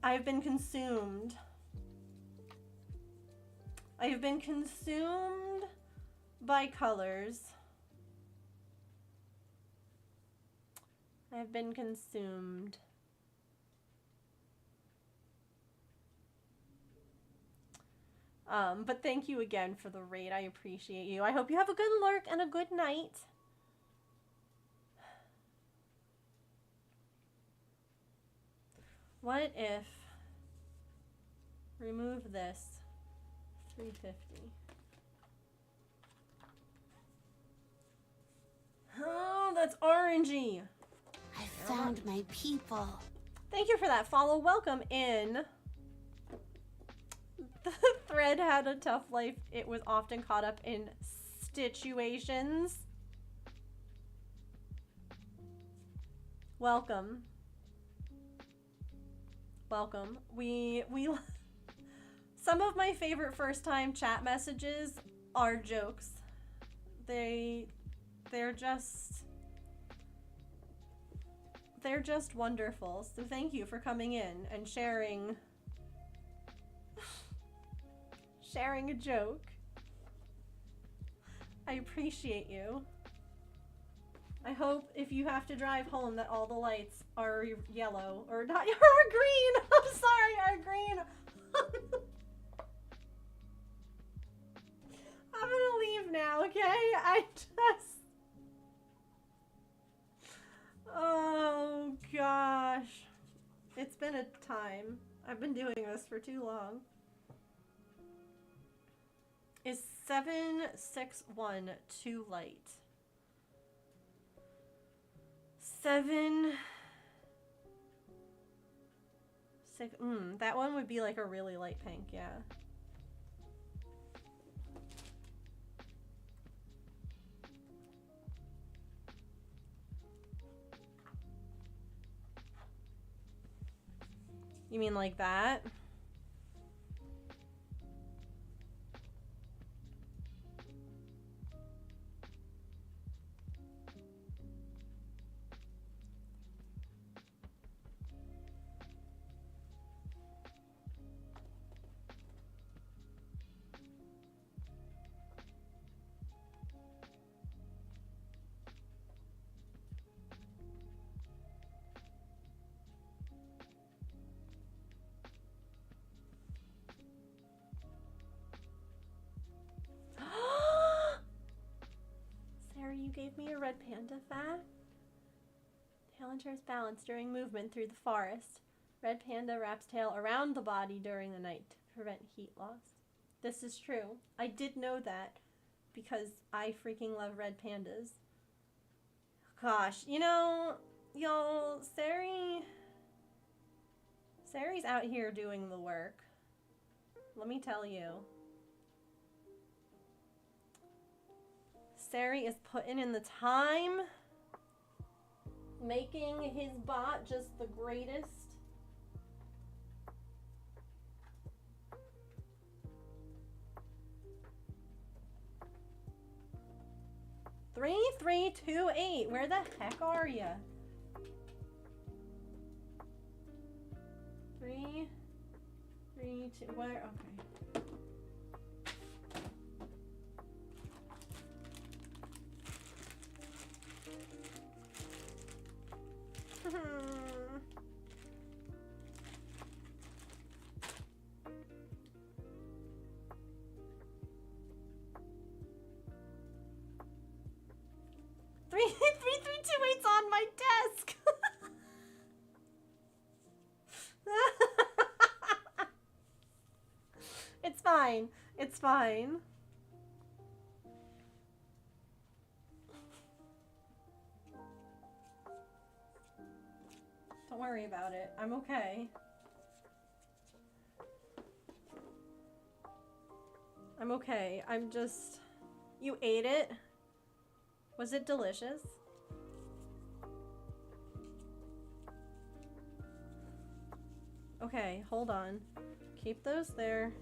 I've been consumed. I have been consumed by colors. I have been consumed. But thank you again for the raid. I appreciate you. I hope you have a good lurk and a good night. What if remove this 350? Oh, that's orangey. I found my people. Thank you for that follow. Welcome in. The thread had a tough life. It was often caught up in situations. Welcome. Welcome. We some of my favorite first time chat messages are jokes. They're just wonderful. So thank you for coming in and sharing a joke. I appreciate you. I hope if you have to drive home that all the lights are yellow or not, or green. I'm sorry, are green. I'm gonna leave now, okay? Oh gosh. It's been a time. I've been doing this for too long. Is 761 too light? 7 6 that one would be like a really light pink, yeah. You mean like that? Sarah, you gave me a red panda fact. Tail ensures balance during movement through the forest. Red panda wraps tail around the body during the night to prevent heat loss. This is true. I did know that because I freaking love red pandas. Gosh, you know, y'all, Sari's out here doing the work. Let me tell you. Sari is putting in the time, making his bot just the greatest. Three, 3, 2, 8. Where the heck are you? 3, 3, 2. Where? Okay. Three, 3, 2, 8's on my desk. It's fine. It's fine. Don't worry about it. I'm okay. I'm okay. I'm just... You ate it? Was it delicious? Okay, hold on. Keep those there.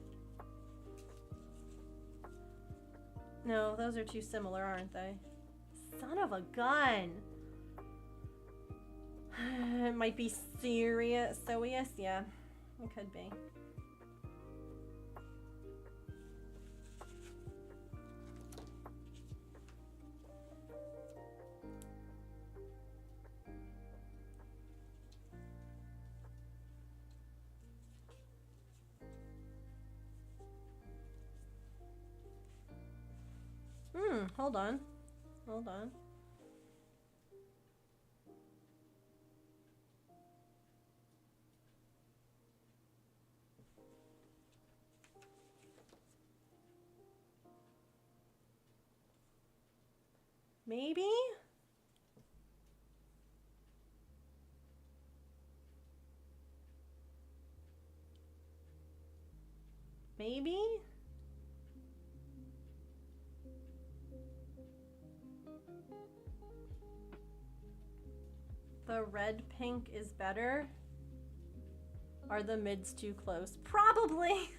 No, those are too similar, aren't they? Son of a gun! It might be serious. So yes, yeah. It could be. hold on. Hold on. Maybe? Maybe? The red pink is better? Are the mids too close? Probably!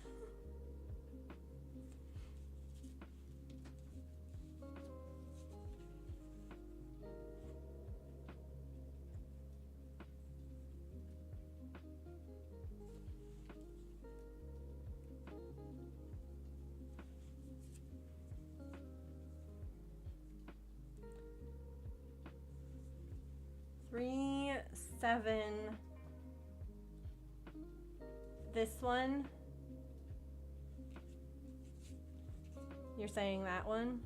Three, 7. This one. You're saying that one?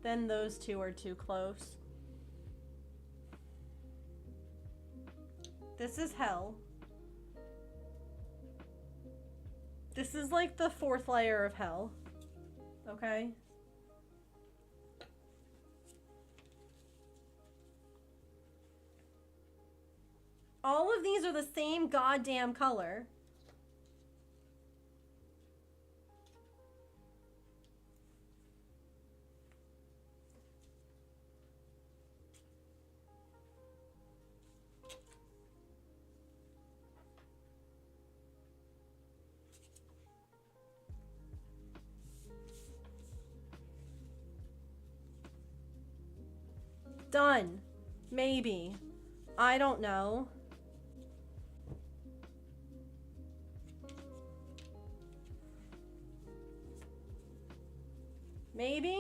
Then those two are too close. This is hell. This is like the 4th layer of hell. Okay? All of these are the same goddamn color. Done. Maybe. I don't know. Maybe?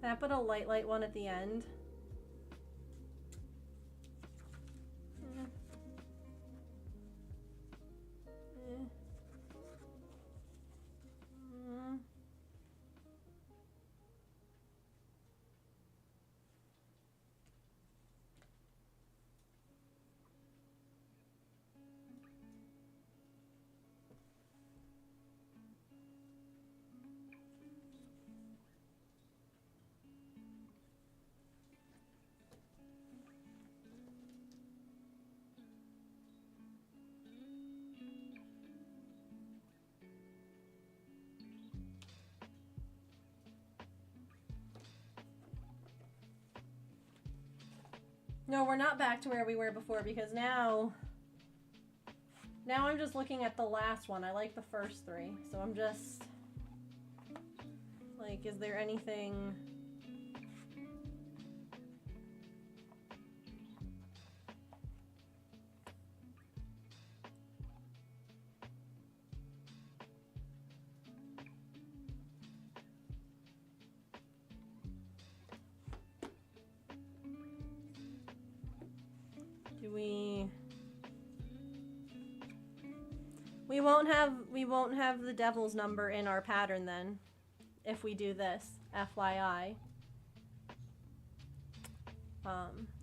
Can I put a light one at the end? No, we're not back to where we were before because now I'm just looking at the last one. I like the first 3, so I'm just like, is there anything? We won't have the devil's number in our pattern then, if we do this, FYI.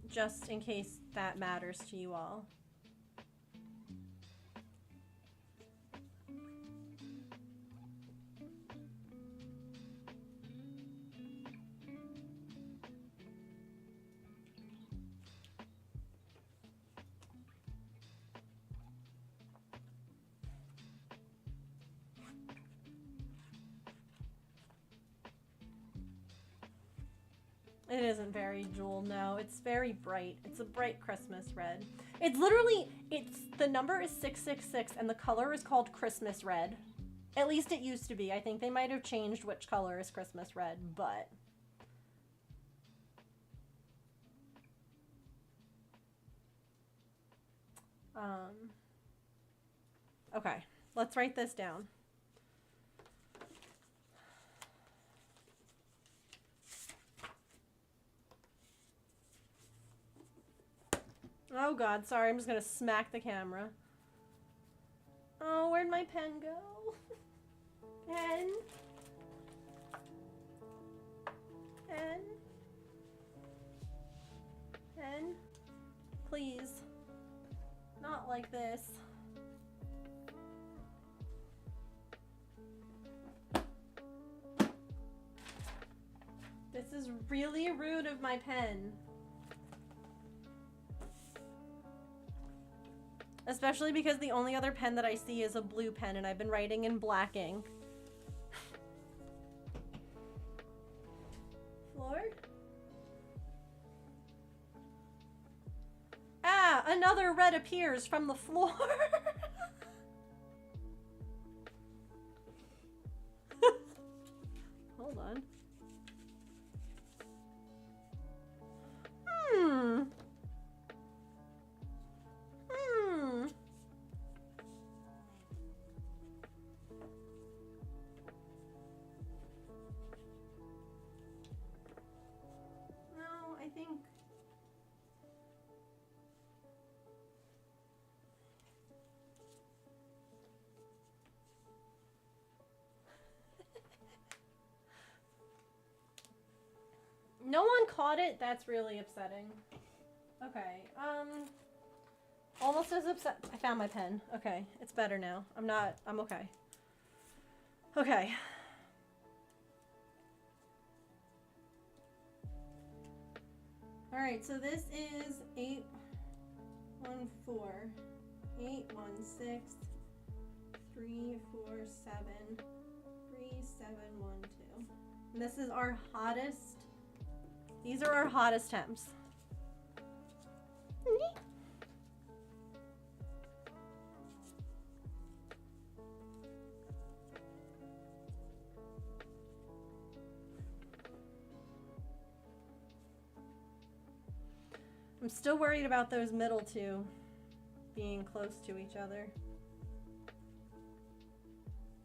Just in case that matters to you all. It isn't very jeweled, no. It's very bright. It's a bright Christmas red. It's literally, the number is 666 and the color is called Christmas red. At least it used to be. I think they might have changed which color is Christmas red, but... Okay, let's write this down. Oh god, sorry, I'm just gonna smack the camera. Oh, where'd my pen go? Pen? Pen? Pen? Please. Not like this. This is really rude of my pen. Especially because the only other pen that I see is a blue pen and I've been writing in black ink. Floor? Ah, another red appears from the floor. Hold on. No, I think... No one caught it? That's really upsetting. Okay, almost as upset. I found my pen. Okay, it's better now. I'm okay. Okay. Alright, so this is 814, 816, 347, 3712. And this is our hottest. These are our hottest temps. I'm still worried about those middle two being close to each other.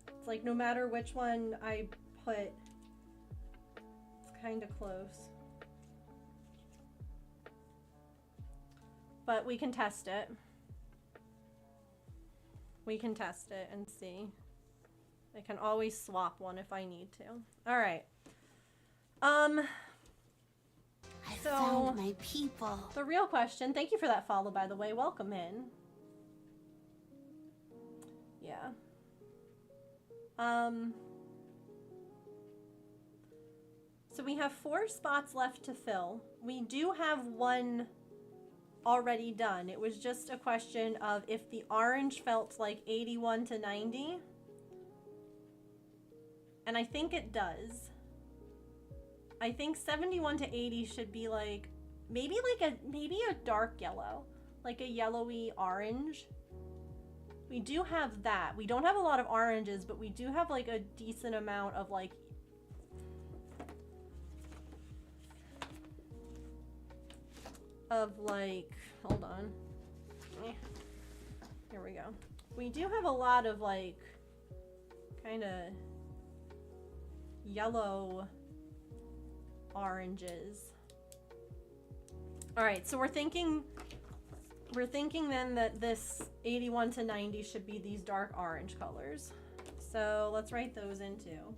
It's like no matter which one I put, it's kind of close. But we can test it. We can test it and see. I can always swap one if I need to. All right. I found my people. The real question, thank you for that follow, by the way. Welcome in. Yeah. So we have 4 spots left to fill. We do have one already done. It was just a question of if the orange felt like 81 to 90. And I think it does. I think 71 to 80 should be like maybe a dark yellow, like a yellowy orange. We do have that. We don't have a lot of oranges, but we do have like a decent amount of like hold on. Here we go. We do have a lot of like kind of yellow oranges. All right, so we're thinking then that this 81 to 90 should be these dark orange colors. So let's write those in too.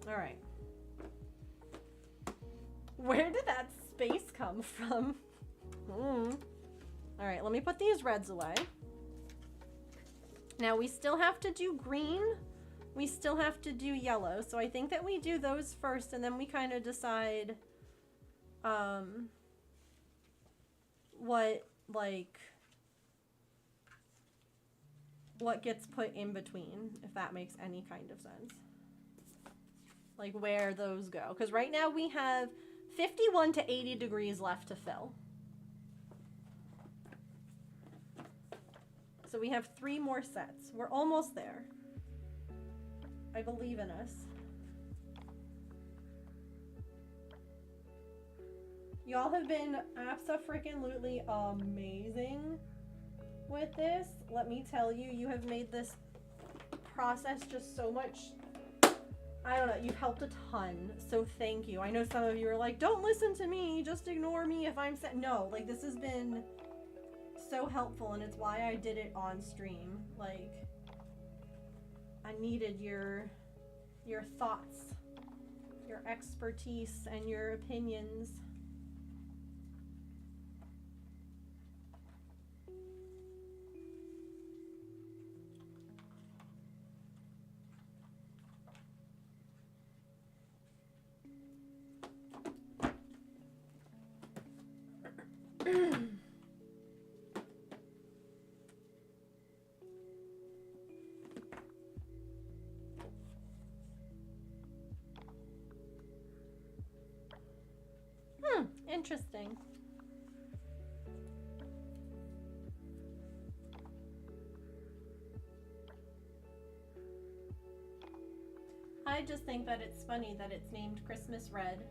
All right. Where did that space come from? All right, let me put these reds away. Now we still have to do green. We still have to do yellow. So I think that we do those first and then we kind of decide what gets put in between, if that makes any kind of sense. Like where those go. Because right now we have 51 to 80 degrees left to fill. so we have 3 more sets. We're almost there. I believe in us. Y'all have been abso-freaking-lutely amazing with this. Let me tell you, you have made this process just so much, I don't know, you've helped a ton, so thank you. I know some of you are like, don't listen to me, just ignore me if I'm sad. No, like, this has been so helpful, and it's why I did it on stream. Like, I needed your thoughts, your expertise, and your opinions. Interesting. I just think that it's funny that it's named Christmas Red.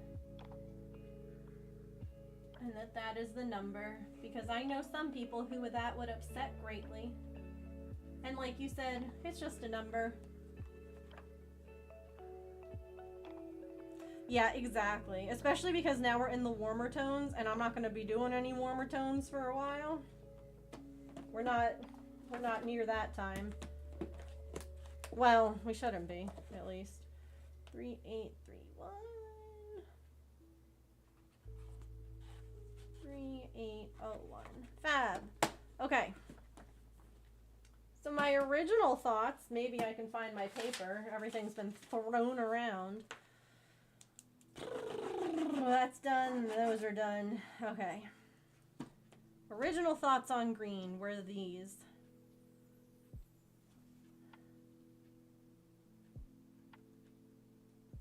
And that is the number. Because I know some people who that would upset greatly. And like you said, it's just a number. Yeah, exactly. Especially because now we're in the warmer tones, and I'm not going to be doing any warmer tones for a while. We're not near that time. Well, we shouldn't be, at least. 3831. 3801. Fab. Okay. So my original thoughts, maybe I can find my paper. Everything's been thrown around. That's done. Those are done. Okay. Original thoughts on green were these.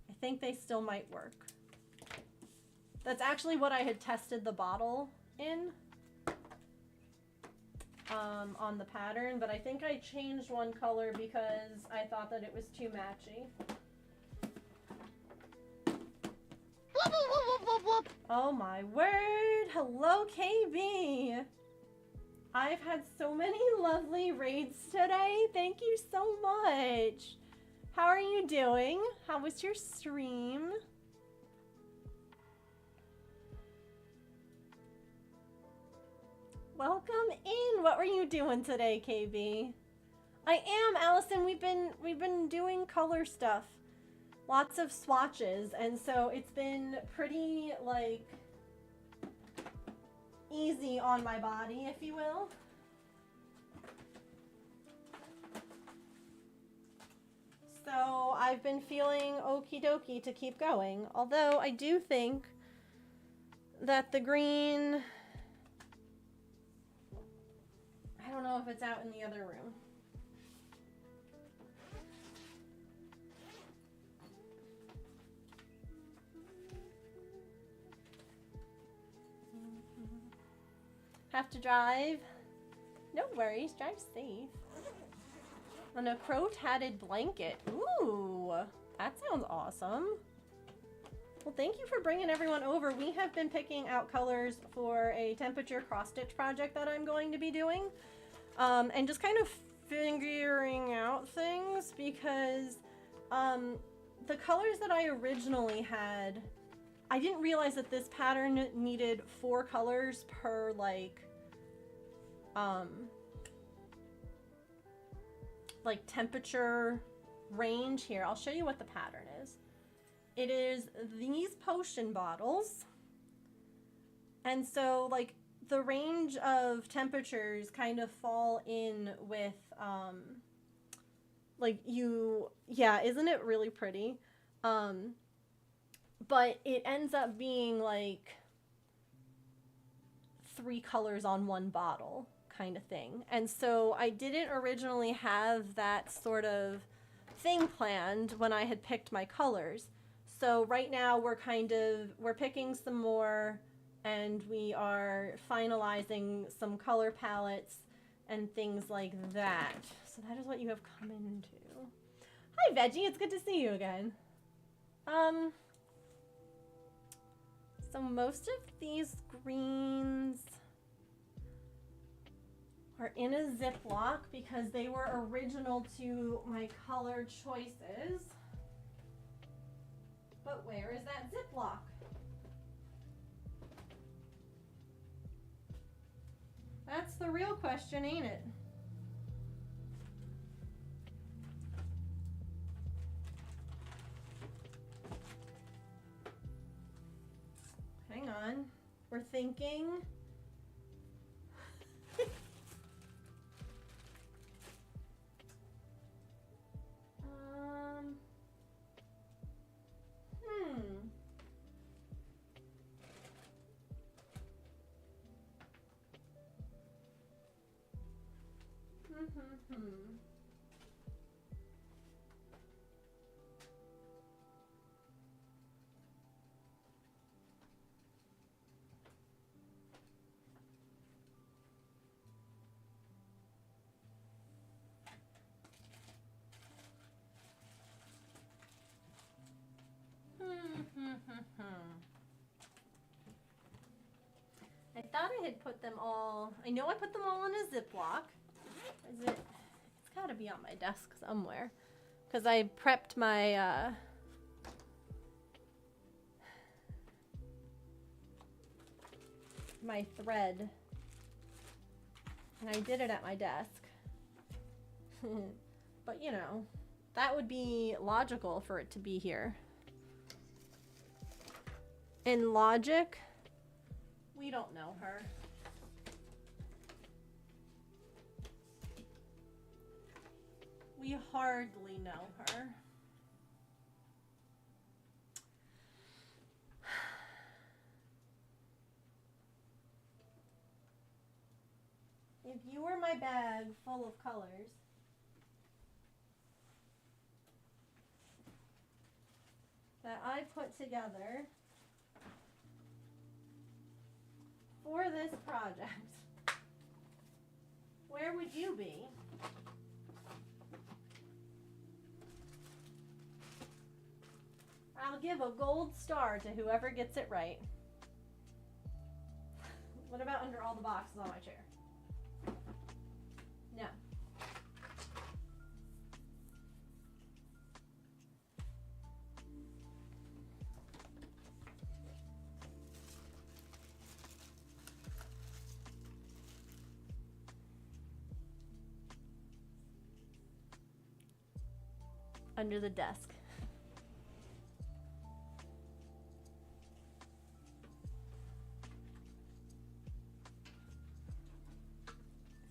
I think they still might work. That's actually what I had tested the bottle in on the pattern, but I think I changed one color because I thought that it was too matchy. Whoop, whoop, whoop, whoop, whoop. Oh my word! Hello, KB! I've had so many lovely raids today. Thank you so much. How are you doing? How was your stream? Welcome in. What were you doing today, KB? I am, Allison. We've been doing color stuff. Lots of swatches, and so it's been pretty, like, easy on my body, if you will. So I've been feeling okie dokie to keep going, although I do think that the green, I don't know if it's out in the other room. Have to drive? No worries, drive safe. On a crow-tatted blanket. Ooh, that sounds awesome. Well, thank you for bringing everyone over. We have been picking out colors for a temperature cross-stitch project that I'm going to be doing. And just kind of figuring out things because the colors that I originally had, I didn't realize that this pattern needed 4 colors per, like temperature range. Here, I'll show you what the pattern is. It is these potion bottles. And so, like, the range of temperatures kind of fall in with, yeah, isn't it really pretty? But it ends up being, like, 3 colors on one bottle kind of thing. And so I didn't originally have that sort of thing planned when I had picked my colors. So right now we're picking some more, and we are finalizing some color palettes and things like that. So that is what you have come into. Hi, Veggie. It's good to see you again. So most of these greens are in a Ziploc because they were original to my color choices. But where is that Ziploc? That's the real question, ain't it? Hang on. We're thinking. I thought I had put them all. I know I put them all in a Ziploc. Is it? It's got to be on my desk somewhere, because I prepped my my thread, and I did it at my desk. But you know, that would be logical for it to be here. In logic, we don't know her. We hardly know her. If you were my bag full of colors, that I put together for this project, where would you be? I'll give a gold star to whoever gets it right. What about under all the boxes on my chair? No. Under the desk.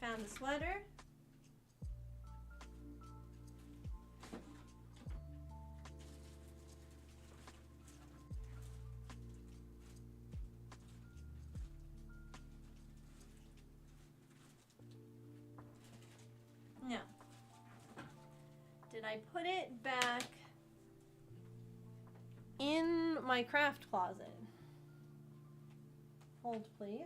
Found the sweater. No. Did I put it back in my craft closet? Hold, please.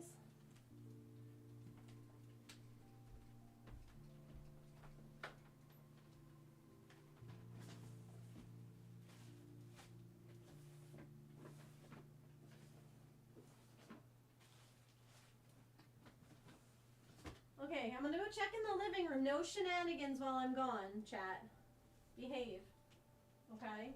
Okay, I'm gonna go check in the living room. No shenanigans while I'm gone, chat. Behave. Okay?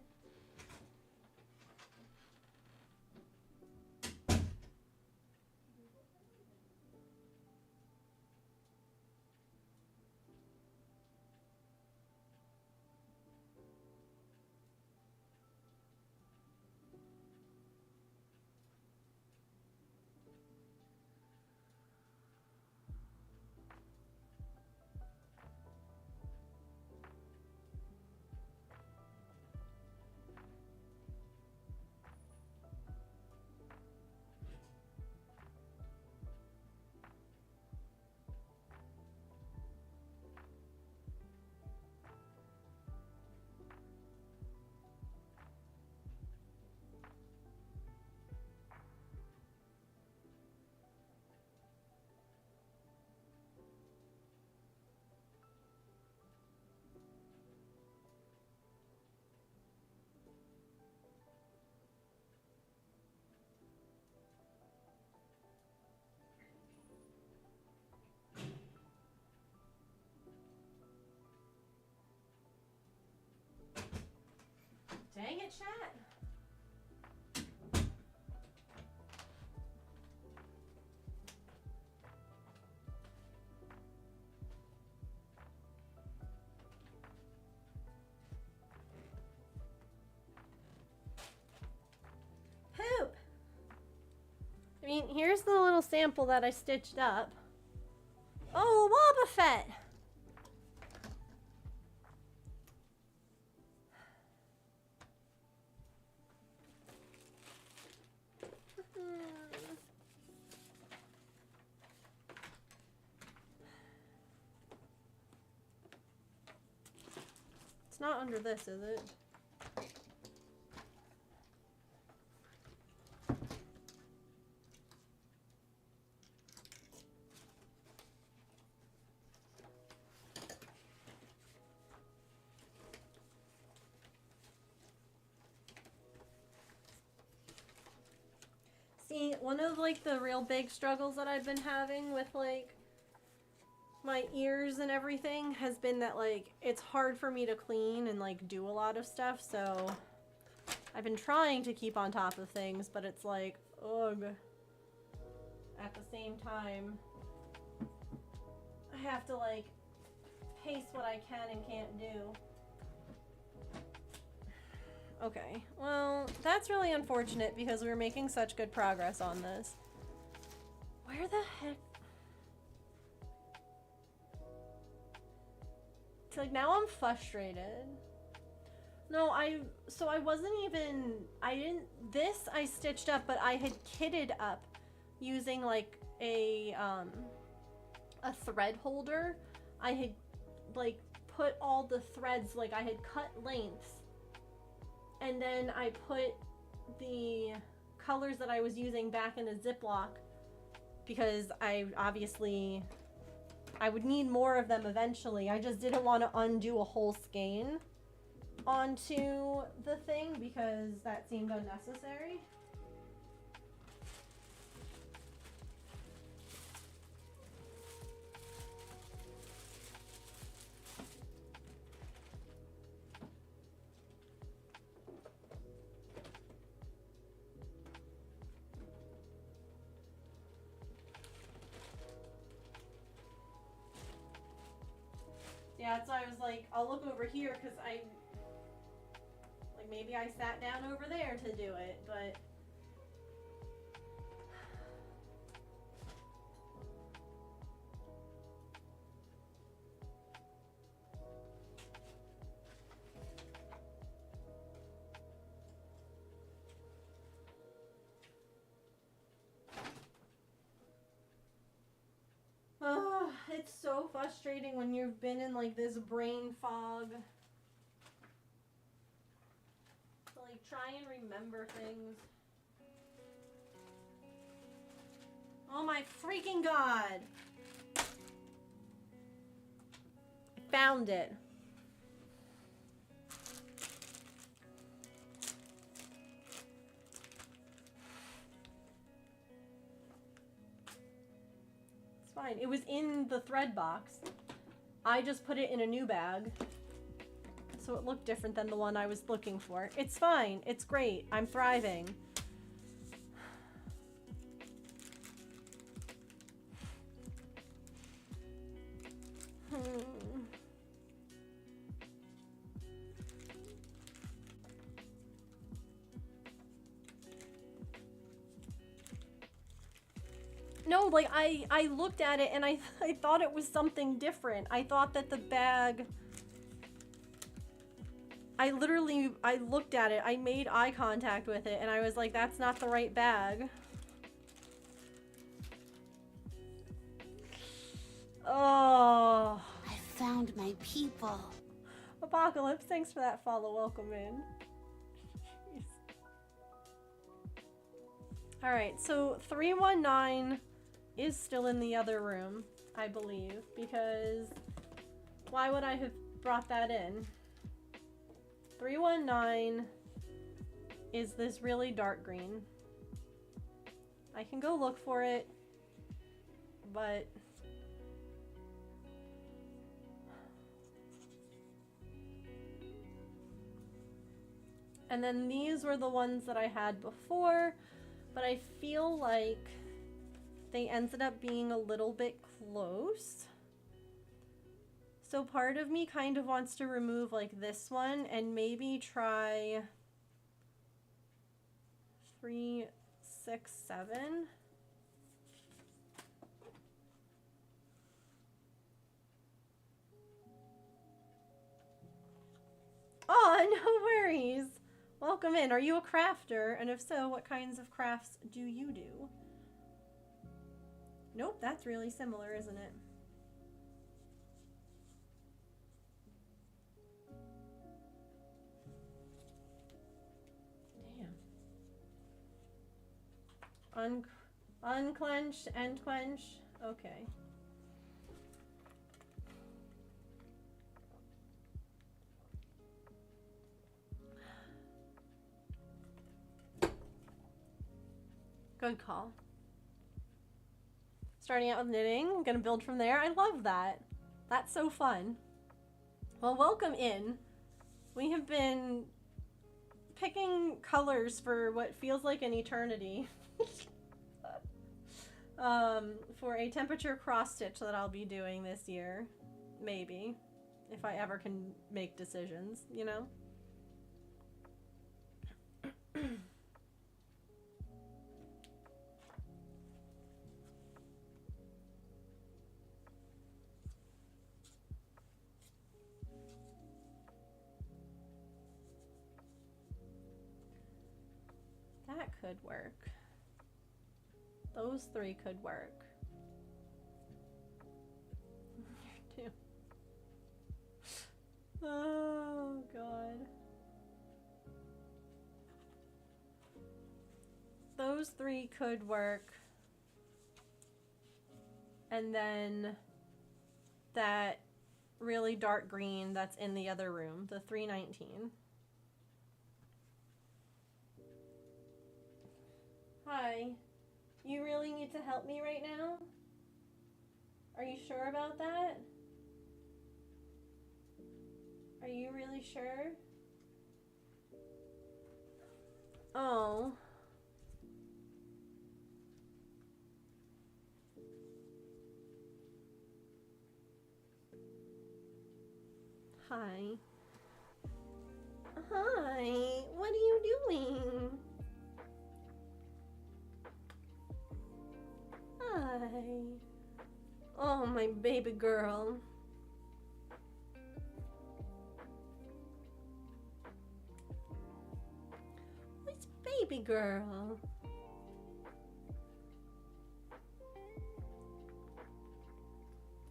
chat. Poop. I mean, here's the little sample that I stitched up. Oh, Wobbuffet. It's not under this, is it? See, one of like the real big struggles that I've been having with like my ears and everything has been that like it's hard for me to clean and like do a lot of stuff, so I've been trying to keep on top of things, but it's like, ugh. At the same time, I have to like pace what I can and can't do. Okay, well, that's really unfortunate because we were making such good progress on this. Where the heck? Like, now I'm frustrated. No, I wasn't even, this I stitched up, but I had kitted up using like a thread holder. I had like put all the threads, like I had cut lengths. And then I put the colors that I was using back in a Ziploc because I would need more of them eventually. I just didn't want to undo a whole skein onto the thing because that seemed unnecessary. Yeah, so I was like, I'll look over here because maybe I sat down over there to do it, but it's so frustrating when you've been in like this brain fog to like try and remember things. Oh my freaking god! I found it. Fine. It was in the thread box. I just put it in a new bag. So it looked different than the one I was looking for. It's fine. It's great. I'm thriving. No, like I looked at it and I thought it was something different. I thought that the bag, I looked at it, I made eye contact with it and I was like, that's not the right bag. Oh. I found my people. Apocalypse, thanks for that follow. Welcome in. Jeez. All right, so 319 is still in the other room, I believe, because why would I have brought that in? 319 is this really dark green. I can go look for it, but And then these were the ones that I had before, but I feel like they ended up being a little bit close. So part of me kind of wants to remove like this one and maybe try 3, 6, 7. Oh, no worries. Welcome in. Are you a crafter? And if so, what kinds of crafts do you do? Nope, that's really similar, isn't it? Damn. Unclench and quench. Okay. Good call. Starting out with knitting, I'm gonna build from there. I love that. That's so fun. Well, welcome in. We have been picking colors for what feels like an eternity. For a temperature cross stitch that I'll be doing this year. Maybe. If I ever can make decisions, you know? That could work. Those 3 could work. Too. Oh, God. Those 3 could work. And then that really dark green that's in the other room, the 319. Hi. You really need to help me right now? Are you sure about that? Are you really sure? Oh. Hi. Hi. What are you doing? Hi. Oh, my baby girl. What's baby girl?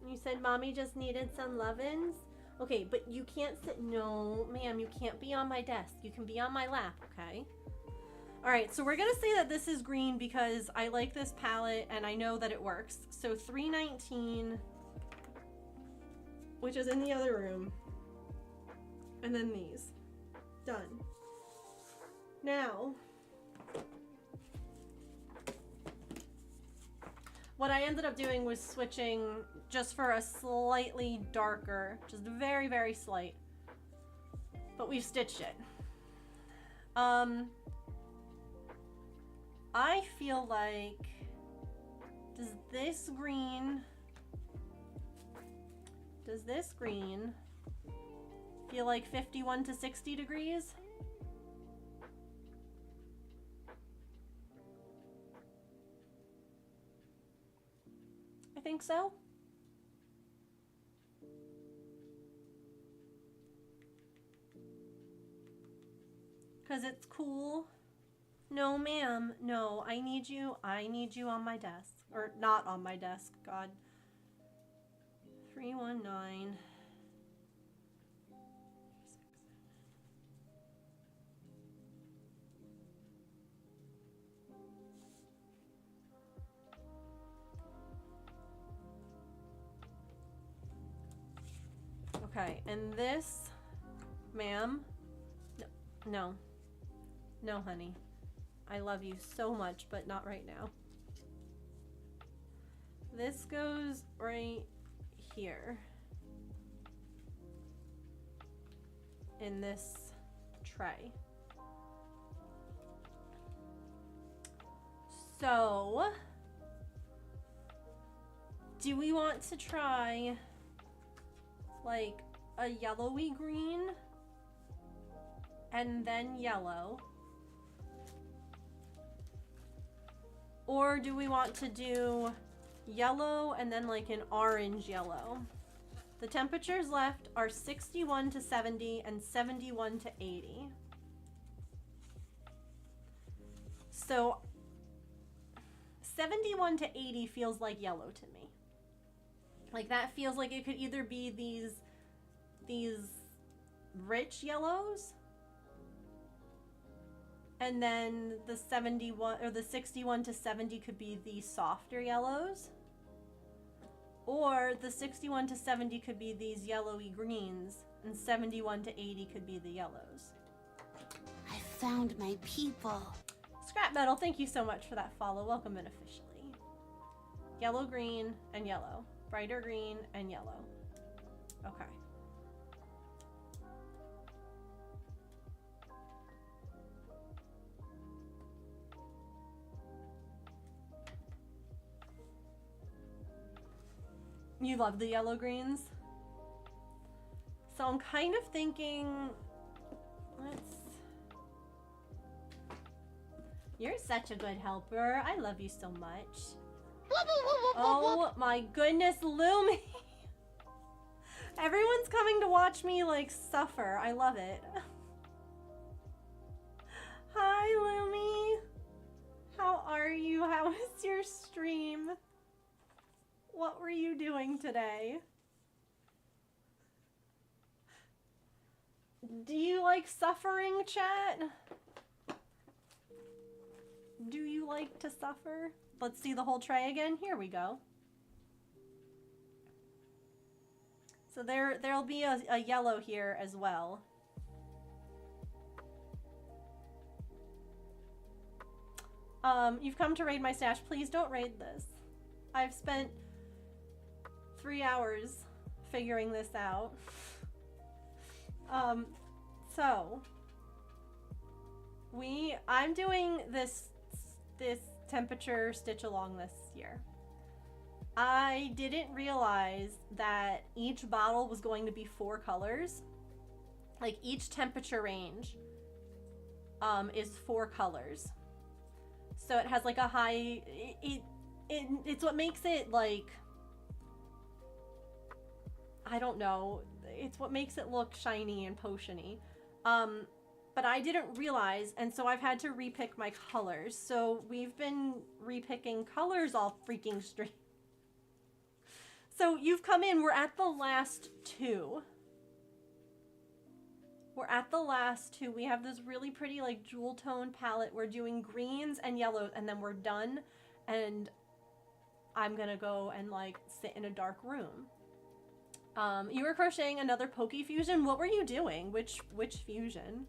You said mommy just needed some lovin's? Okay, but you can't sit. No, ma'am, you can't be on my desk. You can be on my lap, okay? Alright, so we're gonna say that this is green because I like this palette and I know that it works. So 319, which is in the other room. And then these. Done. Now, what I ended up doing was switching just for a slightly darker, just very, very slight. But we've stitched it. I feel like, does this green feel like 51 to 60 degrees? I think so. Because it's cool. No, ma'am. No, I need you on my desk. Or not on my desk, God. 319. Okay, and this, ma'am. No. No, honey. I love you so much, but not right now. This goes right here. In this tray. So, do we want to try like a yellowy green and then yellow? Or do we want to do yellow and then like an orange yellow? The temperatures left are 61 to 70 and 71 to 80. So 71 to 80 feels like yellow to me. Like that feels like it could either be these rich yellows, and then the 71 or the 61 to 70 could be the softer yellows, or the 61 to 70 could be these yellowy greens, and 71 to 80 could be the yellows. I found my people. Scrap Metal, thank you so much for that follow. Welcome in officially. Yellow, green, and yellow. Brighter green and yellow. Okay. You love the yellow greens? So I'm kind of thinking, You're such a good helper. I love you so much. Oh my goodness, Lumi! Everyone's coming to watch me like suffer. I love it. Hi, Lumi. How are you? How was your stream? What were you doing today? Do you like suffering, chat? Do you like to suffer? Let's see the whole tray again. Here we go. So there'll be a yellow here as well. You've come to raid my stash. Please don't raid this. I've spent 3 hours figuring this out. So I'm doing this temperature stitch along this year. I didn't realize that each bottle was going to be 4 colors. Like each temperature range is 4 colors. So it has like a high, it's what makes it like, I don't know, it's what makes it look shiny and potiony. But I didn't realize, and so I've had to repick my colors. So we've been repicking colors all freaking stream. So you've come in, we're at the last 2. We're at the last 2. We have this really pretty like jewel tone palette. We're doing greens and yellows, and then we're done. And I'm gonna go and like sit in a dark room. You were crocheting another Poke Fusion. What were you doing? Which fusion?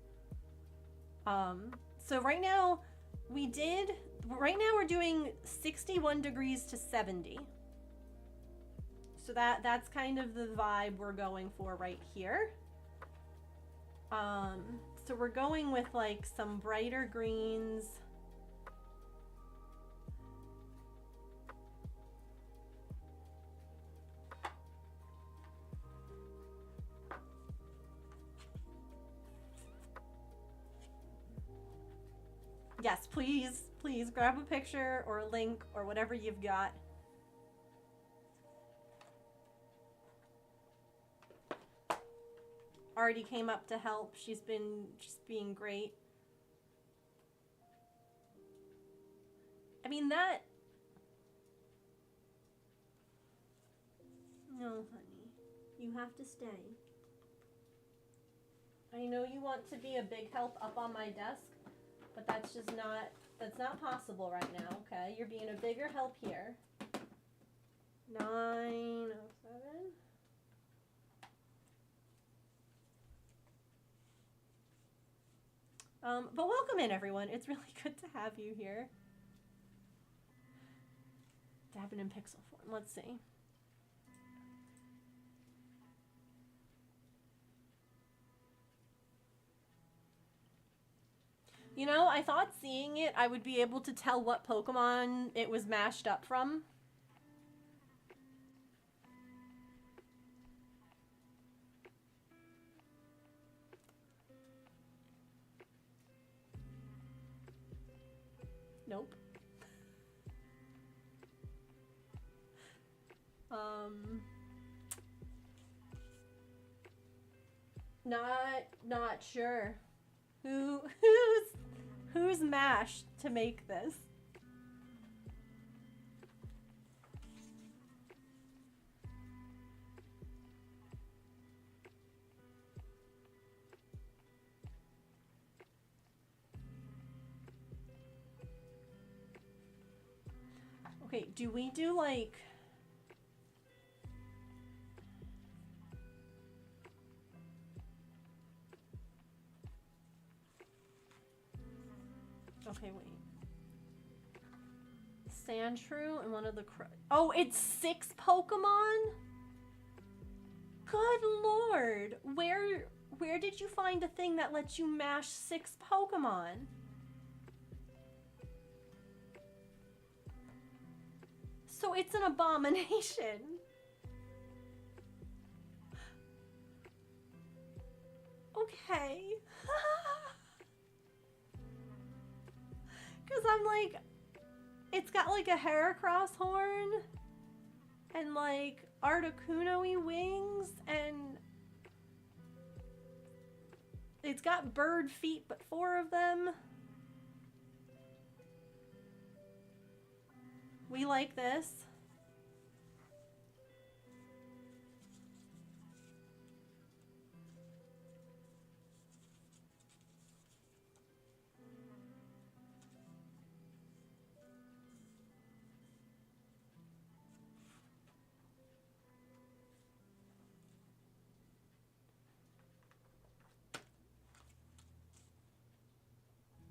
So right now we're doing 61 degrees to 70. So that's kind of the vibe we're going for right here. So we're going with like some brighter greens. Yes, please grab a picture or a link or whatever you've got. Already came up to help. She's been just being great. I mean that... No, honey. You have to stay. I know you want to be a big help up on my desk, but that's just not, that's not possible right now, okay? You're being a bigger help here. 907. But welcome in, everyone. It's really good to have you here. Dabbing in pixel form. Let's see. You know, I thought seeing it, I would be able to tell what Pokemon it was mashed up from. Nope. Not sure. Who's mashed to make this? Okay, do we do like... Okay, wait. Sandshrew and one of the oh, it's 6 Pokemon? Good lord. Where did you find a thing that lets you mash 6 Pokemon? So it's an abomination. Okay. Because I'm like, it's got like a Heracross horn and like Articuno-y wings and it's got bird feet, but 4 of them. We like this.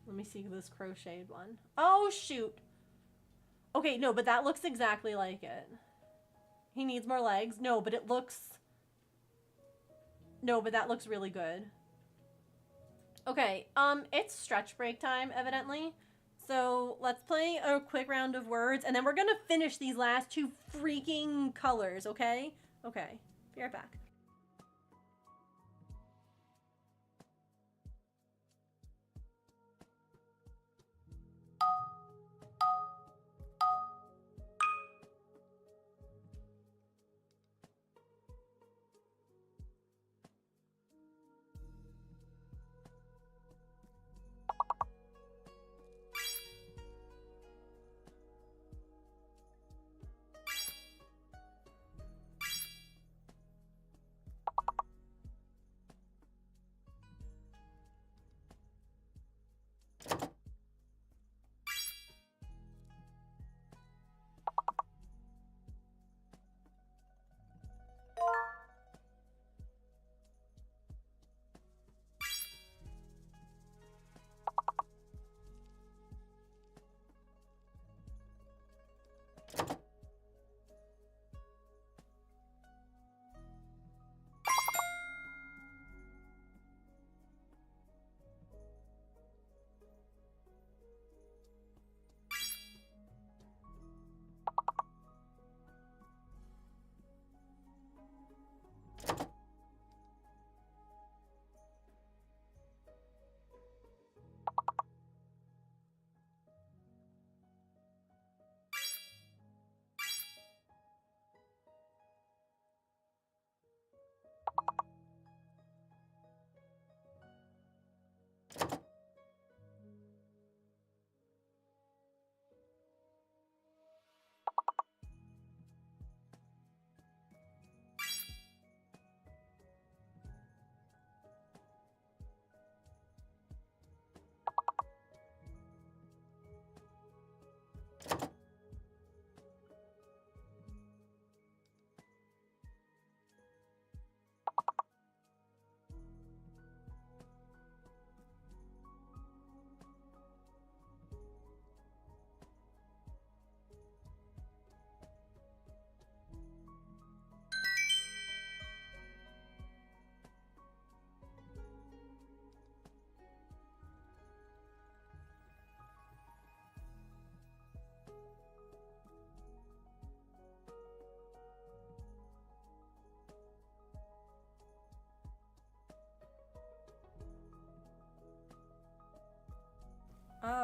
Let me see this crocheted one. Oh, shoot. Okay, no, but that looks exactly like it. He needs more legs. No, but it looks... No, but that looks really good. Okay, it's stretch break time, evidently. So let's play a quick round of words, and then we're gonna finish these last 2 freaking colors, okay? Okay, be right back.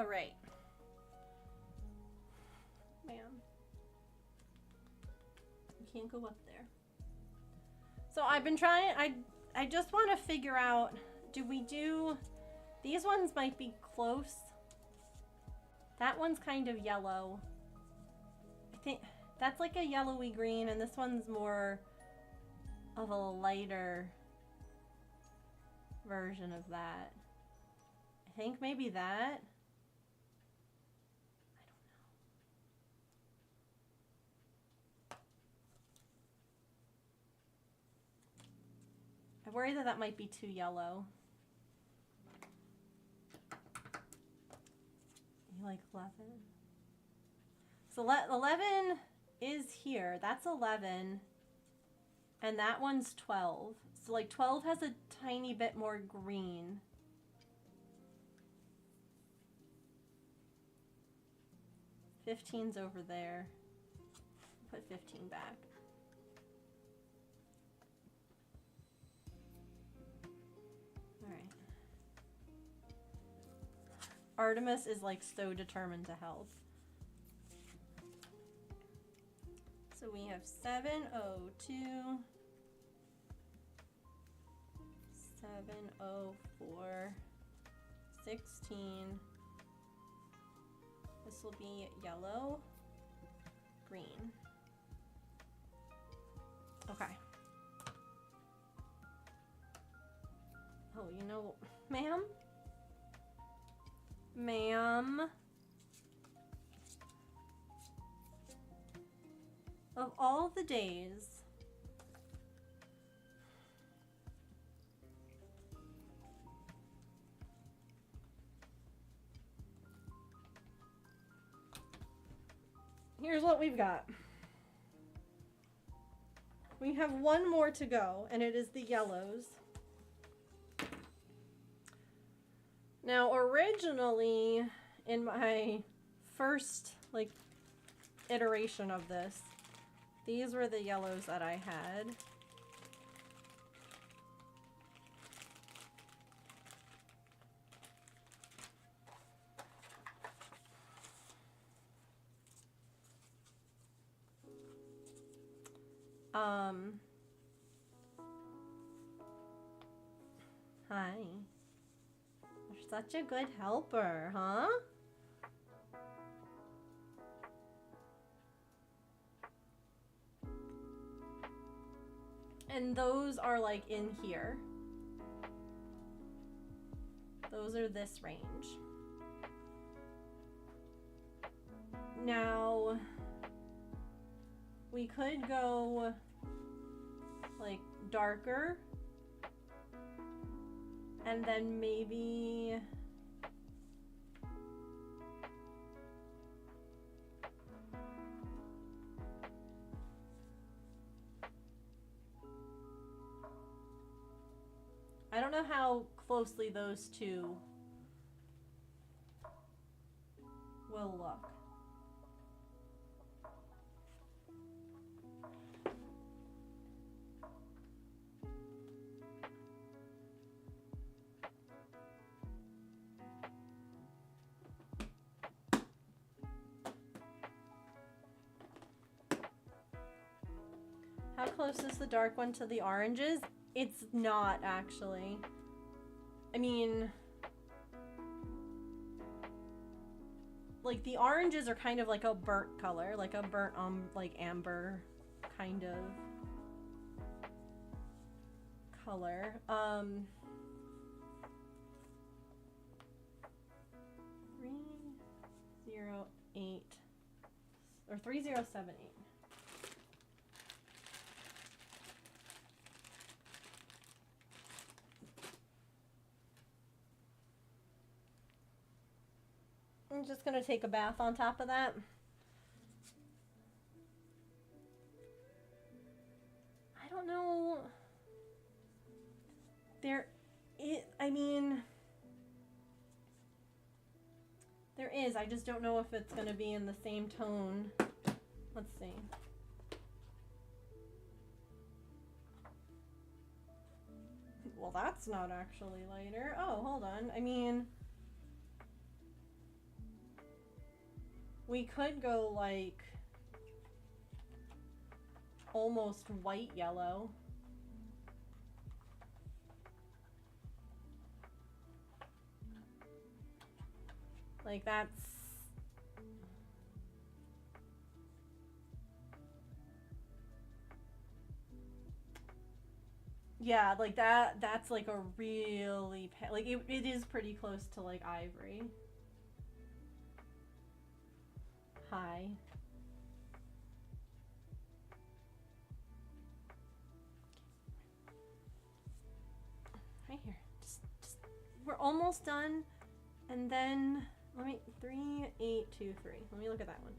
right. Man. You can't go up there. So I've been trying, I just want to figure out, do we do, these ones might be close. That one's kind of yellow. I think that's like a yellowy green, and this one's more of a lighter version of that. I think maybe that. I worry that that might be too yellow. You like 11? So 11 is here. That's 11. And that one's 12. So like 12 has a tiny bit more green. Fifteen's over there. Put 15 back. All right. Artemis is like so determined to help. So we have 702, 704, 16. This will be yellow, green. Okay. Oh, you know, ma'am? Ma'am? Of all the days, here's what we've got. We have one more to go, and it is the yellows. Now, originally, in my first, like, iteration of this, these were the yellows that I had. Hi. You're such a good helper, huh? And those are like in here. Those are this range. Now, we could go like darker, and then maybe I don't know how closely those two will look. How close is the dark one to the oranges? It's not actually. I mean, like the oranges are kind of like a burnt color, like a burnt like amber kind of color. 308 or 3078. I'm just gonna take a bath on top of that. I don't know. I mean, there is. I just don't know if it's gonna be in the same tone. Let's see. Well, that's not actually lighter. Oh, hold on. I mean, We could go like almost white yellow. Like that's, yeah, like that's like a really, like it is pretty close to like ivory. Hi. Right here. Just we're almost done. And then let me 3, 8, 2, 3. Let me look at that one.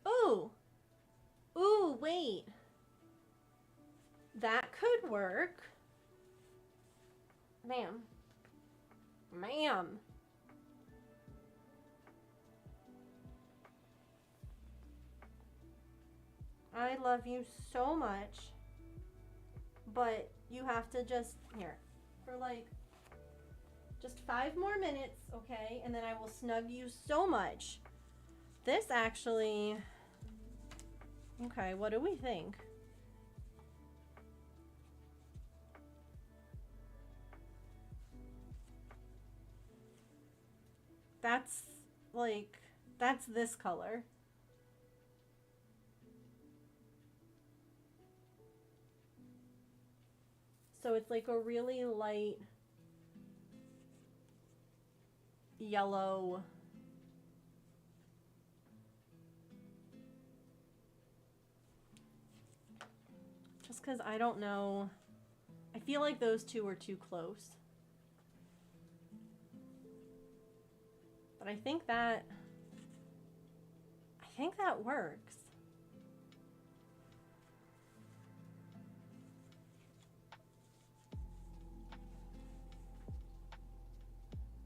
Ooh. Ooh, wait. That could work. Ma'am. Ma'am. I love you so much, but you have to just, here, for like, just 5 more minutes, okay? And then I will snug you so much. This actually, okay, what do we think? That's like, that's this color. So it's like a really light yellow. Just because I don't know. I feel like those two are too close. But I think that works.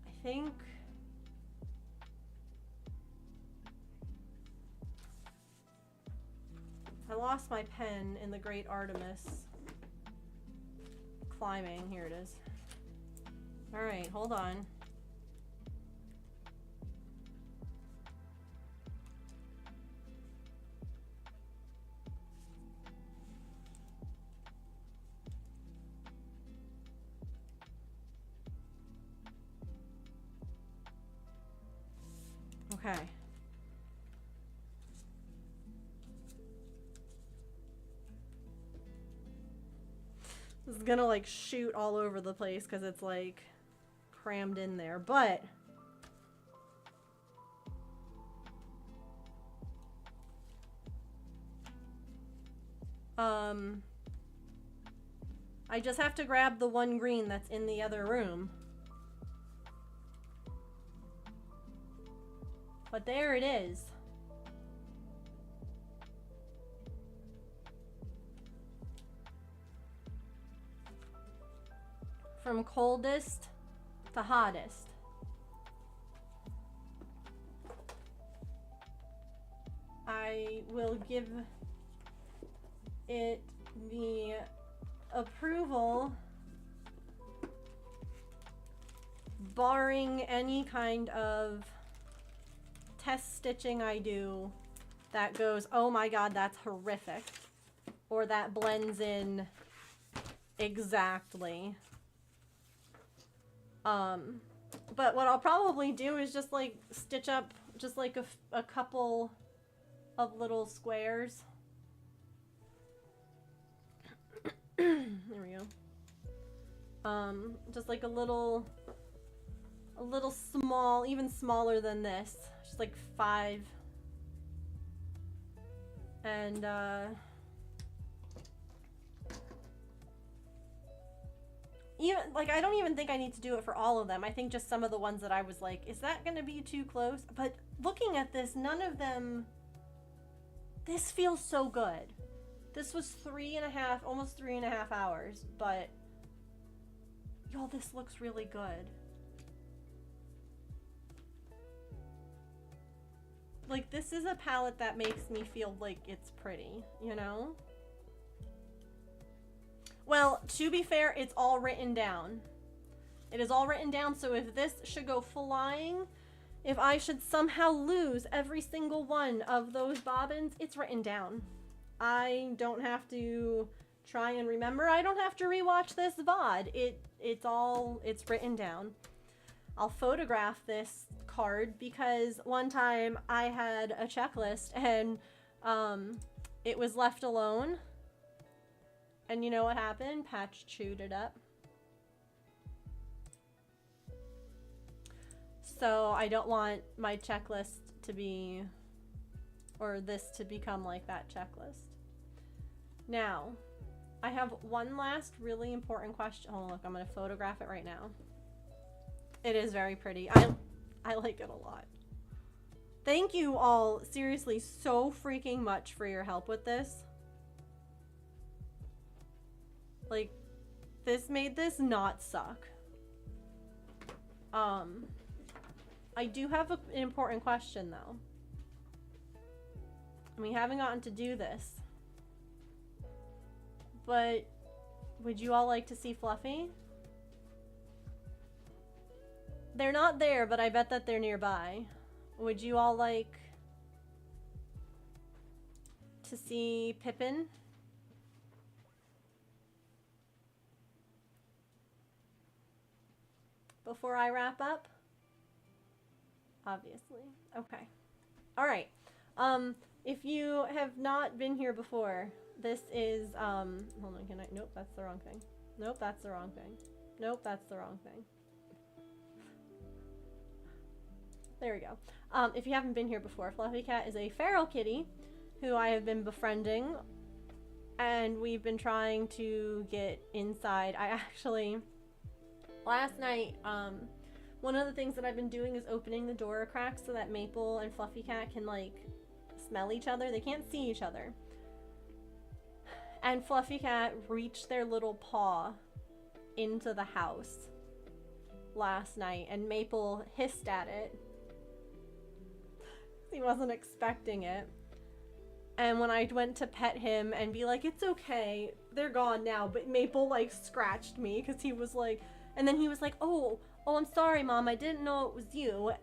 I think I lost my pen in the Great Artemis climbing. Here it is. All right, hold on. Okay. This is gonna like shoot all over the place because it's like crammed in there, but I just have to grab the one green that's in the other room. But there it is. From coldest to hottest. I will give it the approval, barring any kind of test stitching I do that goes, oh my god, that's horrific, or that blends in exactly. But what I'll probably do is just like stitch up just like a couple of little squares. There we go. Just like a little small, even smaller than this, just like 5. And even like I don't even think I need to do it for all of them. I think just some of the ones that I was like, is that gonna be too close? But looking at this, none of them, this feels so good. This was 3.5, almost 3.5 hours, but y'all, this looks really good. Like, this is a palette that makes me feel like it's pretty, you know? Well, to be fair, it's all written down. It is all written down, so if this should go flying, if I should somehow lose every single one of those bobbins, it's written down. I don't have to try and remember. I don't have to rewatch this VOD. It's written down. I'll photograph this card because one time I had a checklist and it was left alone. And you know what happened? Patch chewed it up. So I don't want my checklist to be, or this to become like that checklist. Now, I have one last really important question. Oh, look, I'm going to photograph it right now. It is very pretty. I like it a lot. Thank you all, seriously, so freaking much for your help with this. Like, this made this not suck. I do have an important question, though. And we haven't gotten to do this. But would you all like to see Fluffy? They're not there, but I bet that they're nearby. Would you all like to see Pippin? Before I wrap up? Obviously. Okay. All right. If you have not been here before, this is, hold on, nope, that's the wrong thing. Nope, that's the wrong thing. Nope, that's the wrong thing. There we go. If you haven't been here before, Fluffy Cat is a feral kitty who I have been befriending, and we've been trying to get inside. I actually, last night, one of the things that I've been doing is opening the door a crack so that Maple and Fluffy Cat can, like, smell each other. They can't see each other. And Fluffy Cat reached their little paw into the house last night, and Maple hissed at it. He wasn't expecting it. And when I went to pet him and be like, it's okay, they're gone now, but Maple, like, scratched me because he was like, and then he was like, oh, I'm sorry, Mom, I didn't know it was you.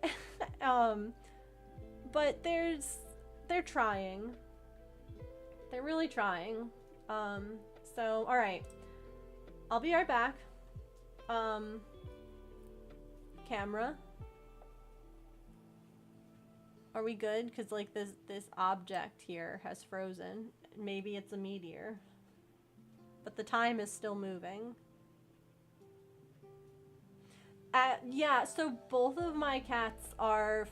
But they're trying. They're really trying. So, alright. I'll be right back. Camera. Are we good? Because, like, this object here has frozen. Maybe it's a meteor. But the time is still moving. Yeah, so both of my cats are...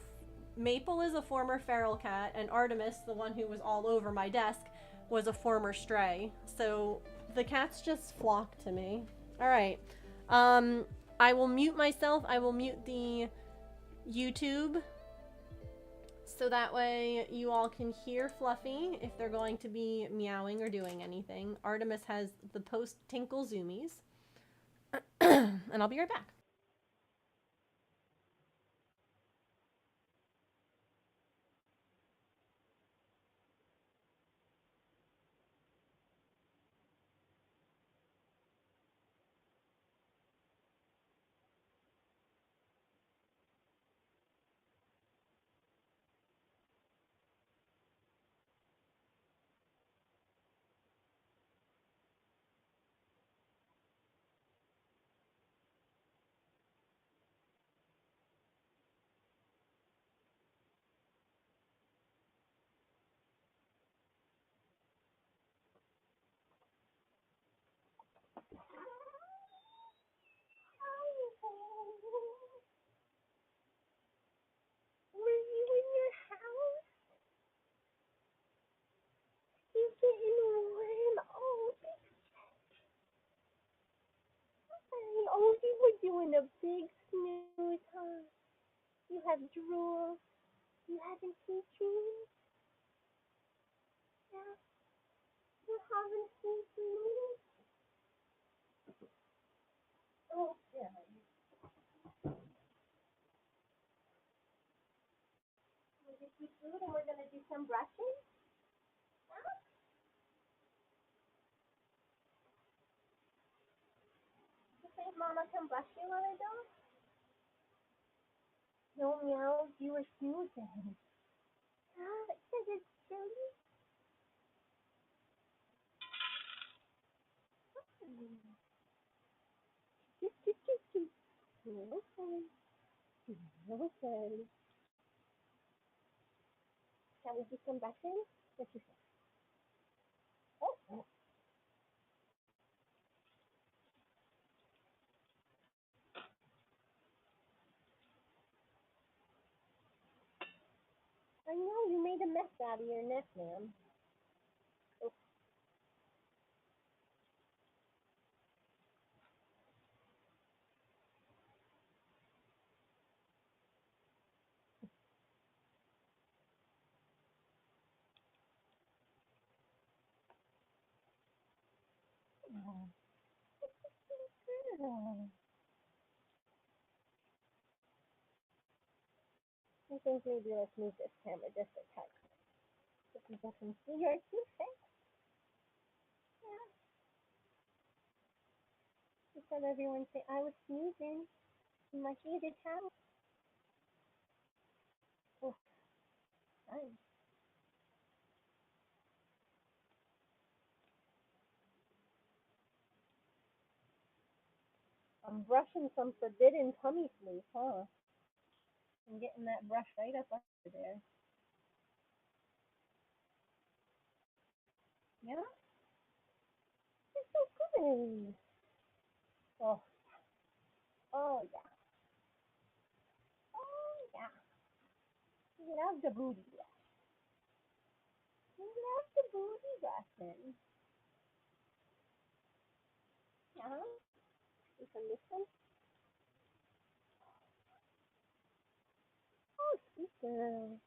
Maple is a former feral cat, and Artemis, the one who was all over my desk, was a former stray. So the cats just flock to me. Alright. I will mute myself. I will mute the YouTube. So that way you all can hear Fluffy if they're going to be meowing or doing anything. Artemis has the post-tinkle zoomies. And I'll be right back. Oh, you were doing a big snooze, huh? You have drool. You haven't seen dreams? Yeah. You haven't seen dreams? Oh, yeah. Eat food and we're gonna do some brushing? Huh? You think Mama can brush you, little dog? No meows, you were snoozing. Because it's silly. Okay. Okay. Shall we do some brushing? What you say? Oh, oh. I know you made a mess out of your neck, ma'am. Oh, girl. I think maybe let's move this camera just a touch so people can see your cute face. Yeah. Just have everyone say I was snoozing in my heated house. Oh, nice. I'm brushing some forbidden tummy sleep, huh? I'm getting that brush right up under there. Yeah? It's so good. Oh, oh yeah. Oh yeah. You love the booty brush. You love the booty brushing. Yeah? You can listen. Oh, sweet girl.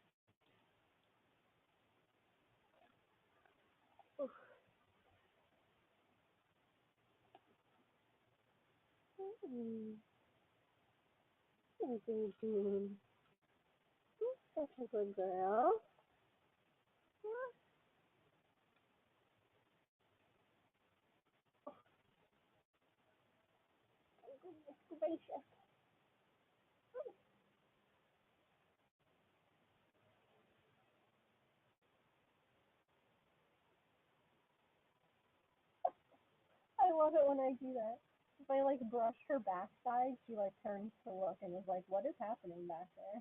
Oof. Mm. Mm. Such a good girl. Yeah. Oh, goodness gracious. I love it when I do that. If I like brush her backside, she like turns to look and is like, "What is happening back there?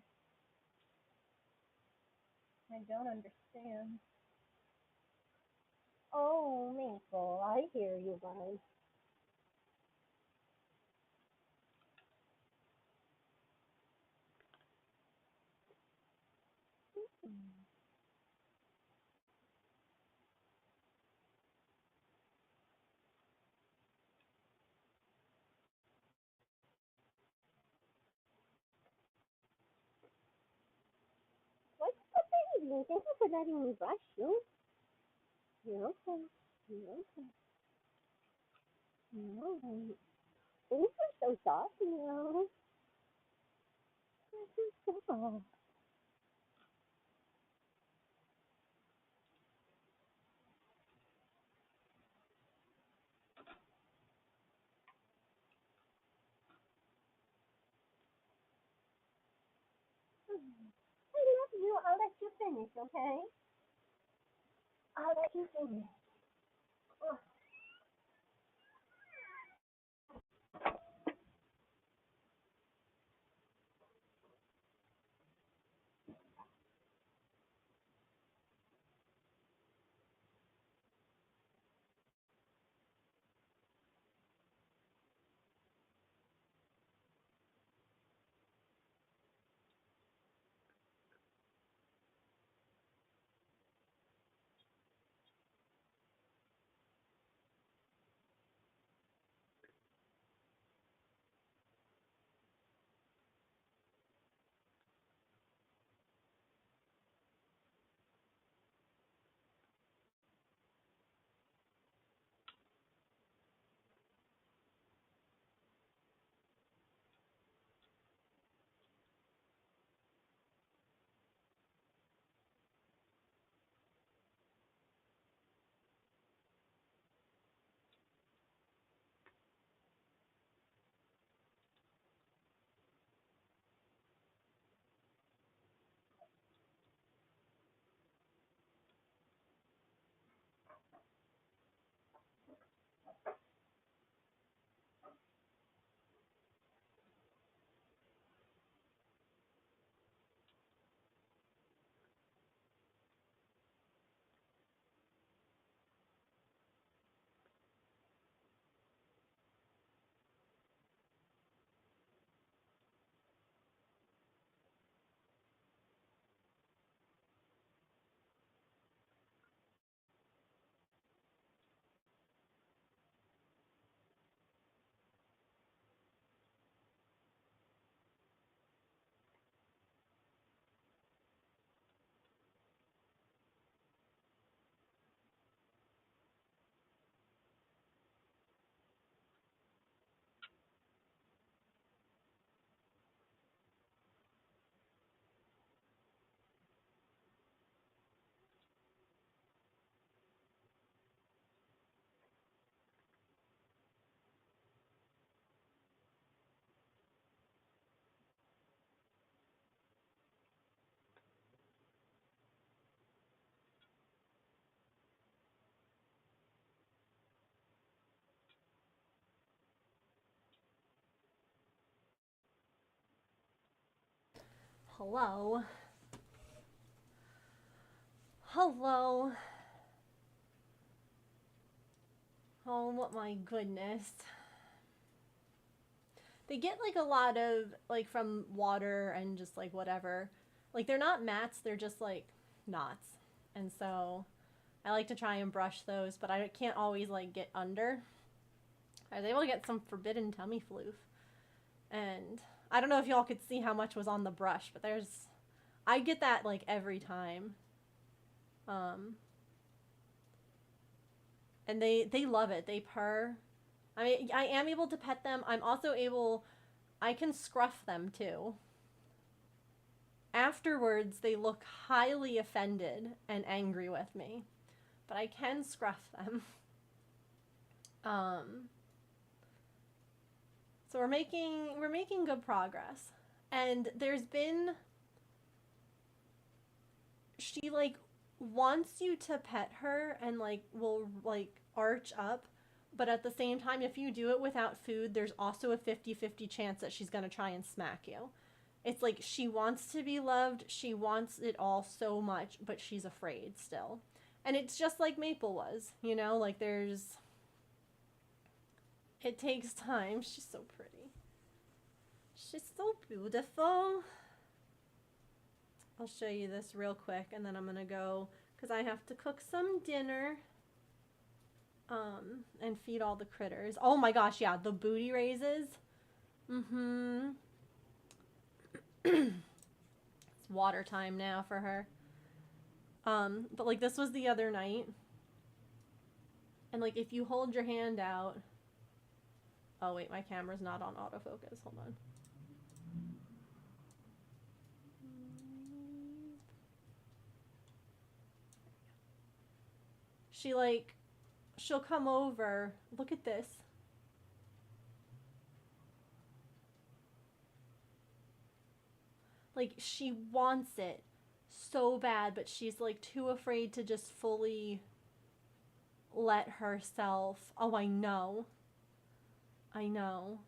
I don't understand." Oh, Maple, I hear you, bud. Mm. What's the baby? Thank you for letting me brush you. You're okay. You're okay. You're alright. Thanks for so soft, you know. You're so soft. I love you. I'll let you finish, okay? I'll let you finish. Oh, hello. Hello. Oh my goodness. They get like a lot of like from water and just like whatever. Like they're not mats, they're just like knots. And so I like to try and brush those, but I can't always like get under. I was able to get some forbidden tummy floof. And I don't know if y'all could see how much was on the brush, but I get that like every time. And they love it. They purr. I mean, I am able to pet them. I'm also able, I can scruff them too. Afterwards, they look highly offended and angry with me, but I can scruff them. So we're making good progress. And she like wants you to pet her and like will like arch up, but at the same time, if you do it without food, there's also a 50-50 chance that she's going to try and smack you. It's like she wants to be loved, she wants it all so much, but she's afraid still. And it's just like Maple was, you know, like it takes time. She's so pretty. She's so beautiful. I'll show you this real quick and then I'm gonna go because I have to cook some dinner and feed all the critters. Oh my gosh, yeah, the booty raises. It's water time now for her. But like this was the other night. And like if you hold your hand out. Oh wait, my camera's not on autofocus. Hold on. She'll come over. Look at this. Like she wants it so bad, but she's like too afraid to just fully let herself. Oh, I know. I know.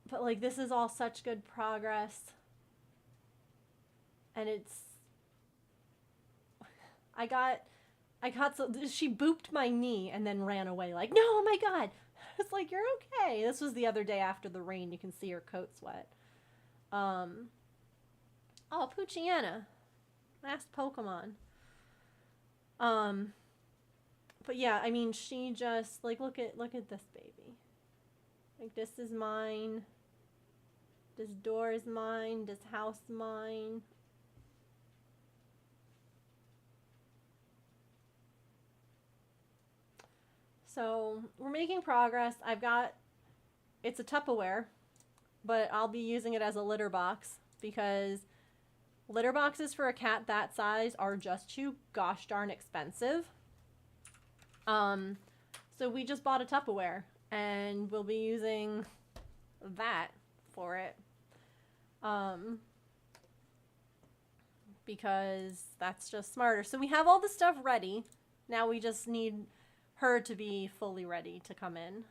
But like this is all such good progress. And I got so she booped my knee and then ran away like, no, oh my god. It's like, you're okay. This was the other day after the rain. You can see her coat's wet. Oh, Poochiana. Last Pokemon. But yeah, I mean, she just like look at this baby. Like this is mine. This door is mine. This house is mine. So we're making progress. It's a Tupperware, but I'll be using it as a litter box because litter boxes for a cat that size are just too gosh darn expensive. So we just bought a Tupperware and we'll be using that for it. Because that's just smarter. So we have all the stuff ready. Now we just need her to be fully ready to come in.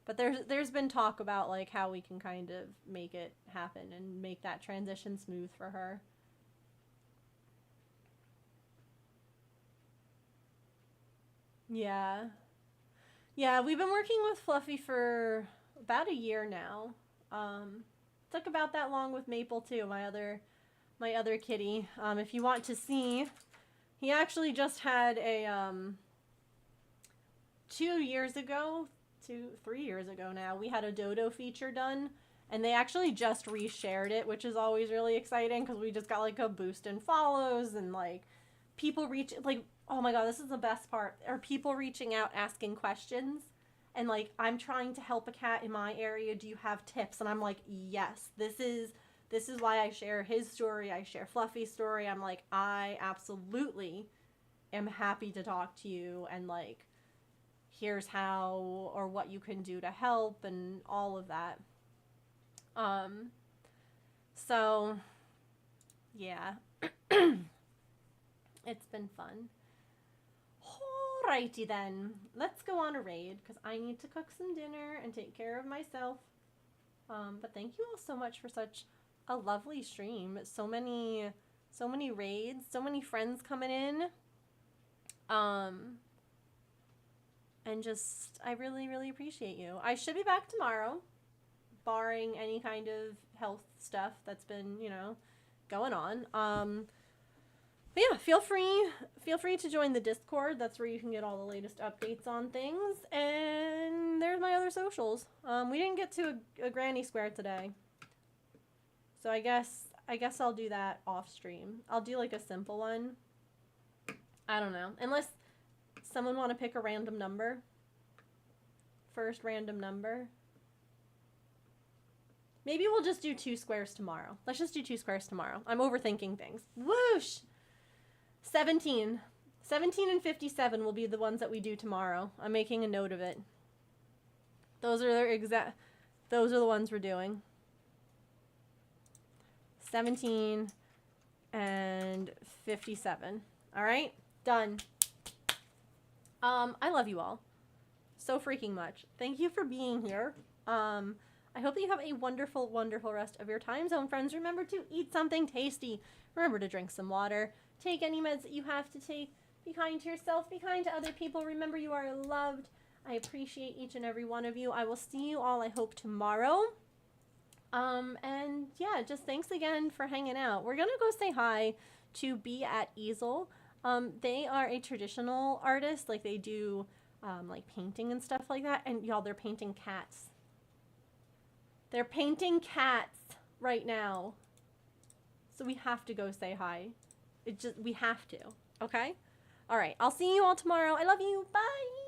But there's been talk about like how we can kind of make it happen and make that transition smooth for her. Yeah. Yeah, we've been working with Fluffy for about a year now. Took about that long with Maple too, my other kitty. If you want to see, he actually just had a 3 years ago now, we had a dodo feature done, and they actually just reshared it, which is always really exciting because we just got like a boost in follows and like people oh my god, this is the best part, are people reaching out asking questions and like, I'm trying to help a cat in my area, do you have tips? And I'm like, yes, this is why I share his story, I share Fluffy's story. I'm like, I absolutely am happy to talk to you and like, here's how or what you can do to help and all of that. So yeah. It's been fun. Alrighty then. Let's go on a raid because I need to cook some dinner and take care of myself. But thank you all so much for such a lovely stream. So many raids, so many friends coming in. And just, I really, really appreciate you. I should be back tomorrow, barring any kind of health stuff that's been, you know, going on. But yeah, feel free to join the Discord. That's where you can get all the latest updates on things. And there's my other socials. We didn't get to a Granny Square today. So I guess I'll do that off stream. I'll do like a simple one. I don't know. Unless someone want to pick a random number. First random number. Maybe we'll just do 2 squares tomorrow. Let's just do 2 squares tomorrow. I'm overthinking things. Whoosh! 17. 17 and 57 will be the ones that we do tomorrow. I'm making a note of it. Those are the ones we're doing. 17 and 57. All right? Done. I love you all so freaking much. Thank you for being here. I hope that you have a wonderful, wonderful rest of your time zone, friends. Remember to eat something tasty. Remember to drink some water. Take any meds that you have to take. Be kind to yourself. Be kind to other people. Remember you are loved. I appreciate each and every one of you. I will see you all, I hope, tomorrow. And yeah, just thanks again for hanging out. We're gonna go say hi to Be at Easel. They are a traditional artist. Like, they do like painting and stuff like that. And y'all, they're painting cats. They're painting cats right now. So we have to go say hi. We have to. Okay? All right. I'll see you all tomorrow. I love you. Bye.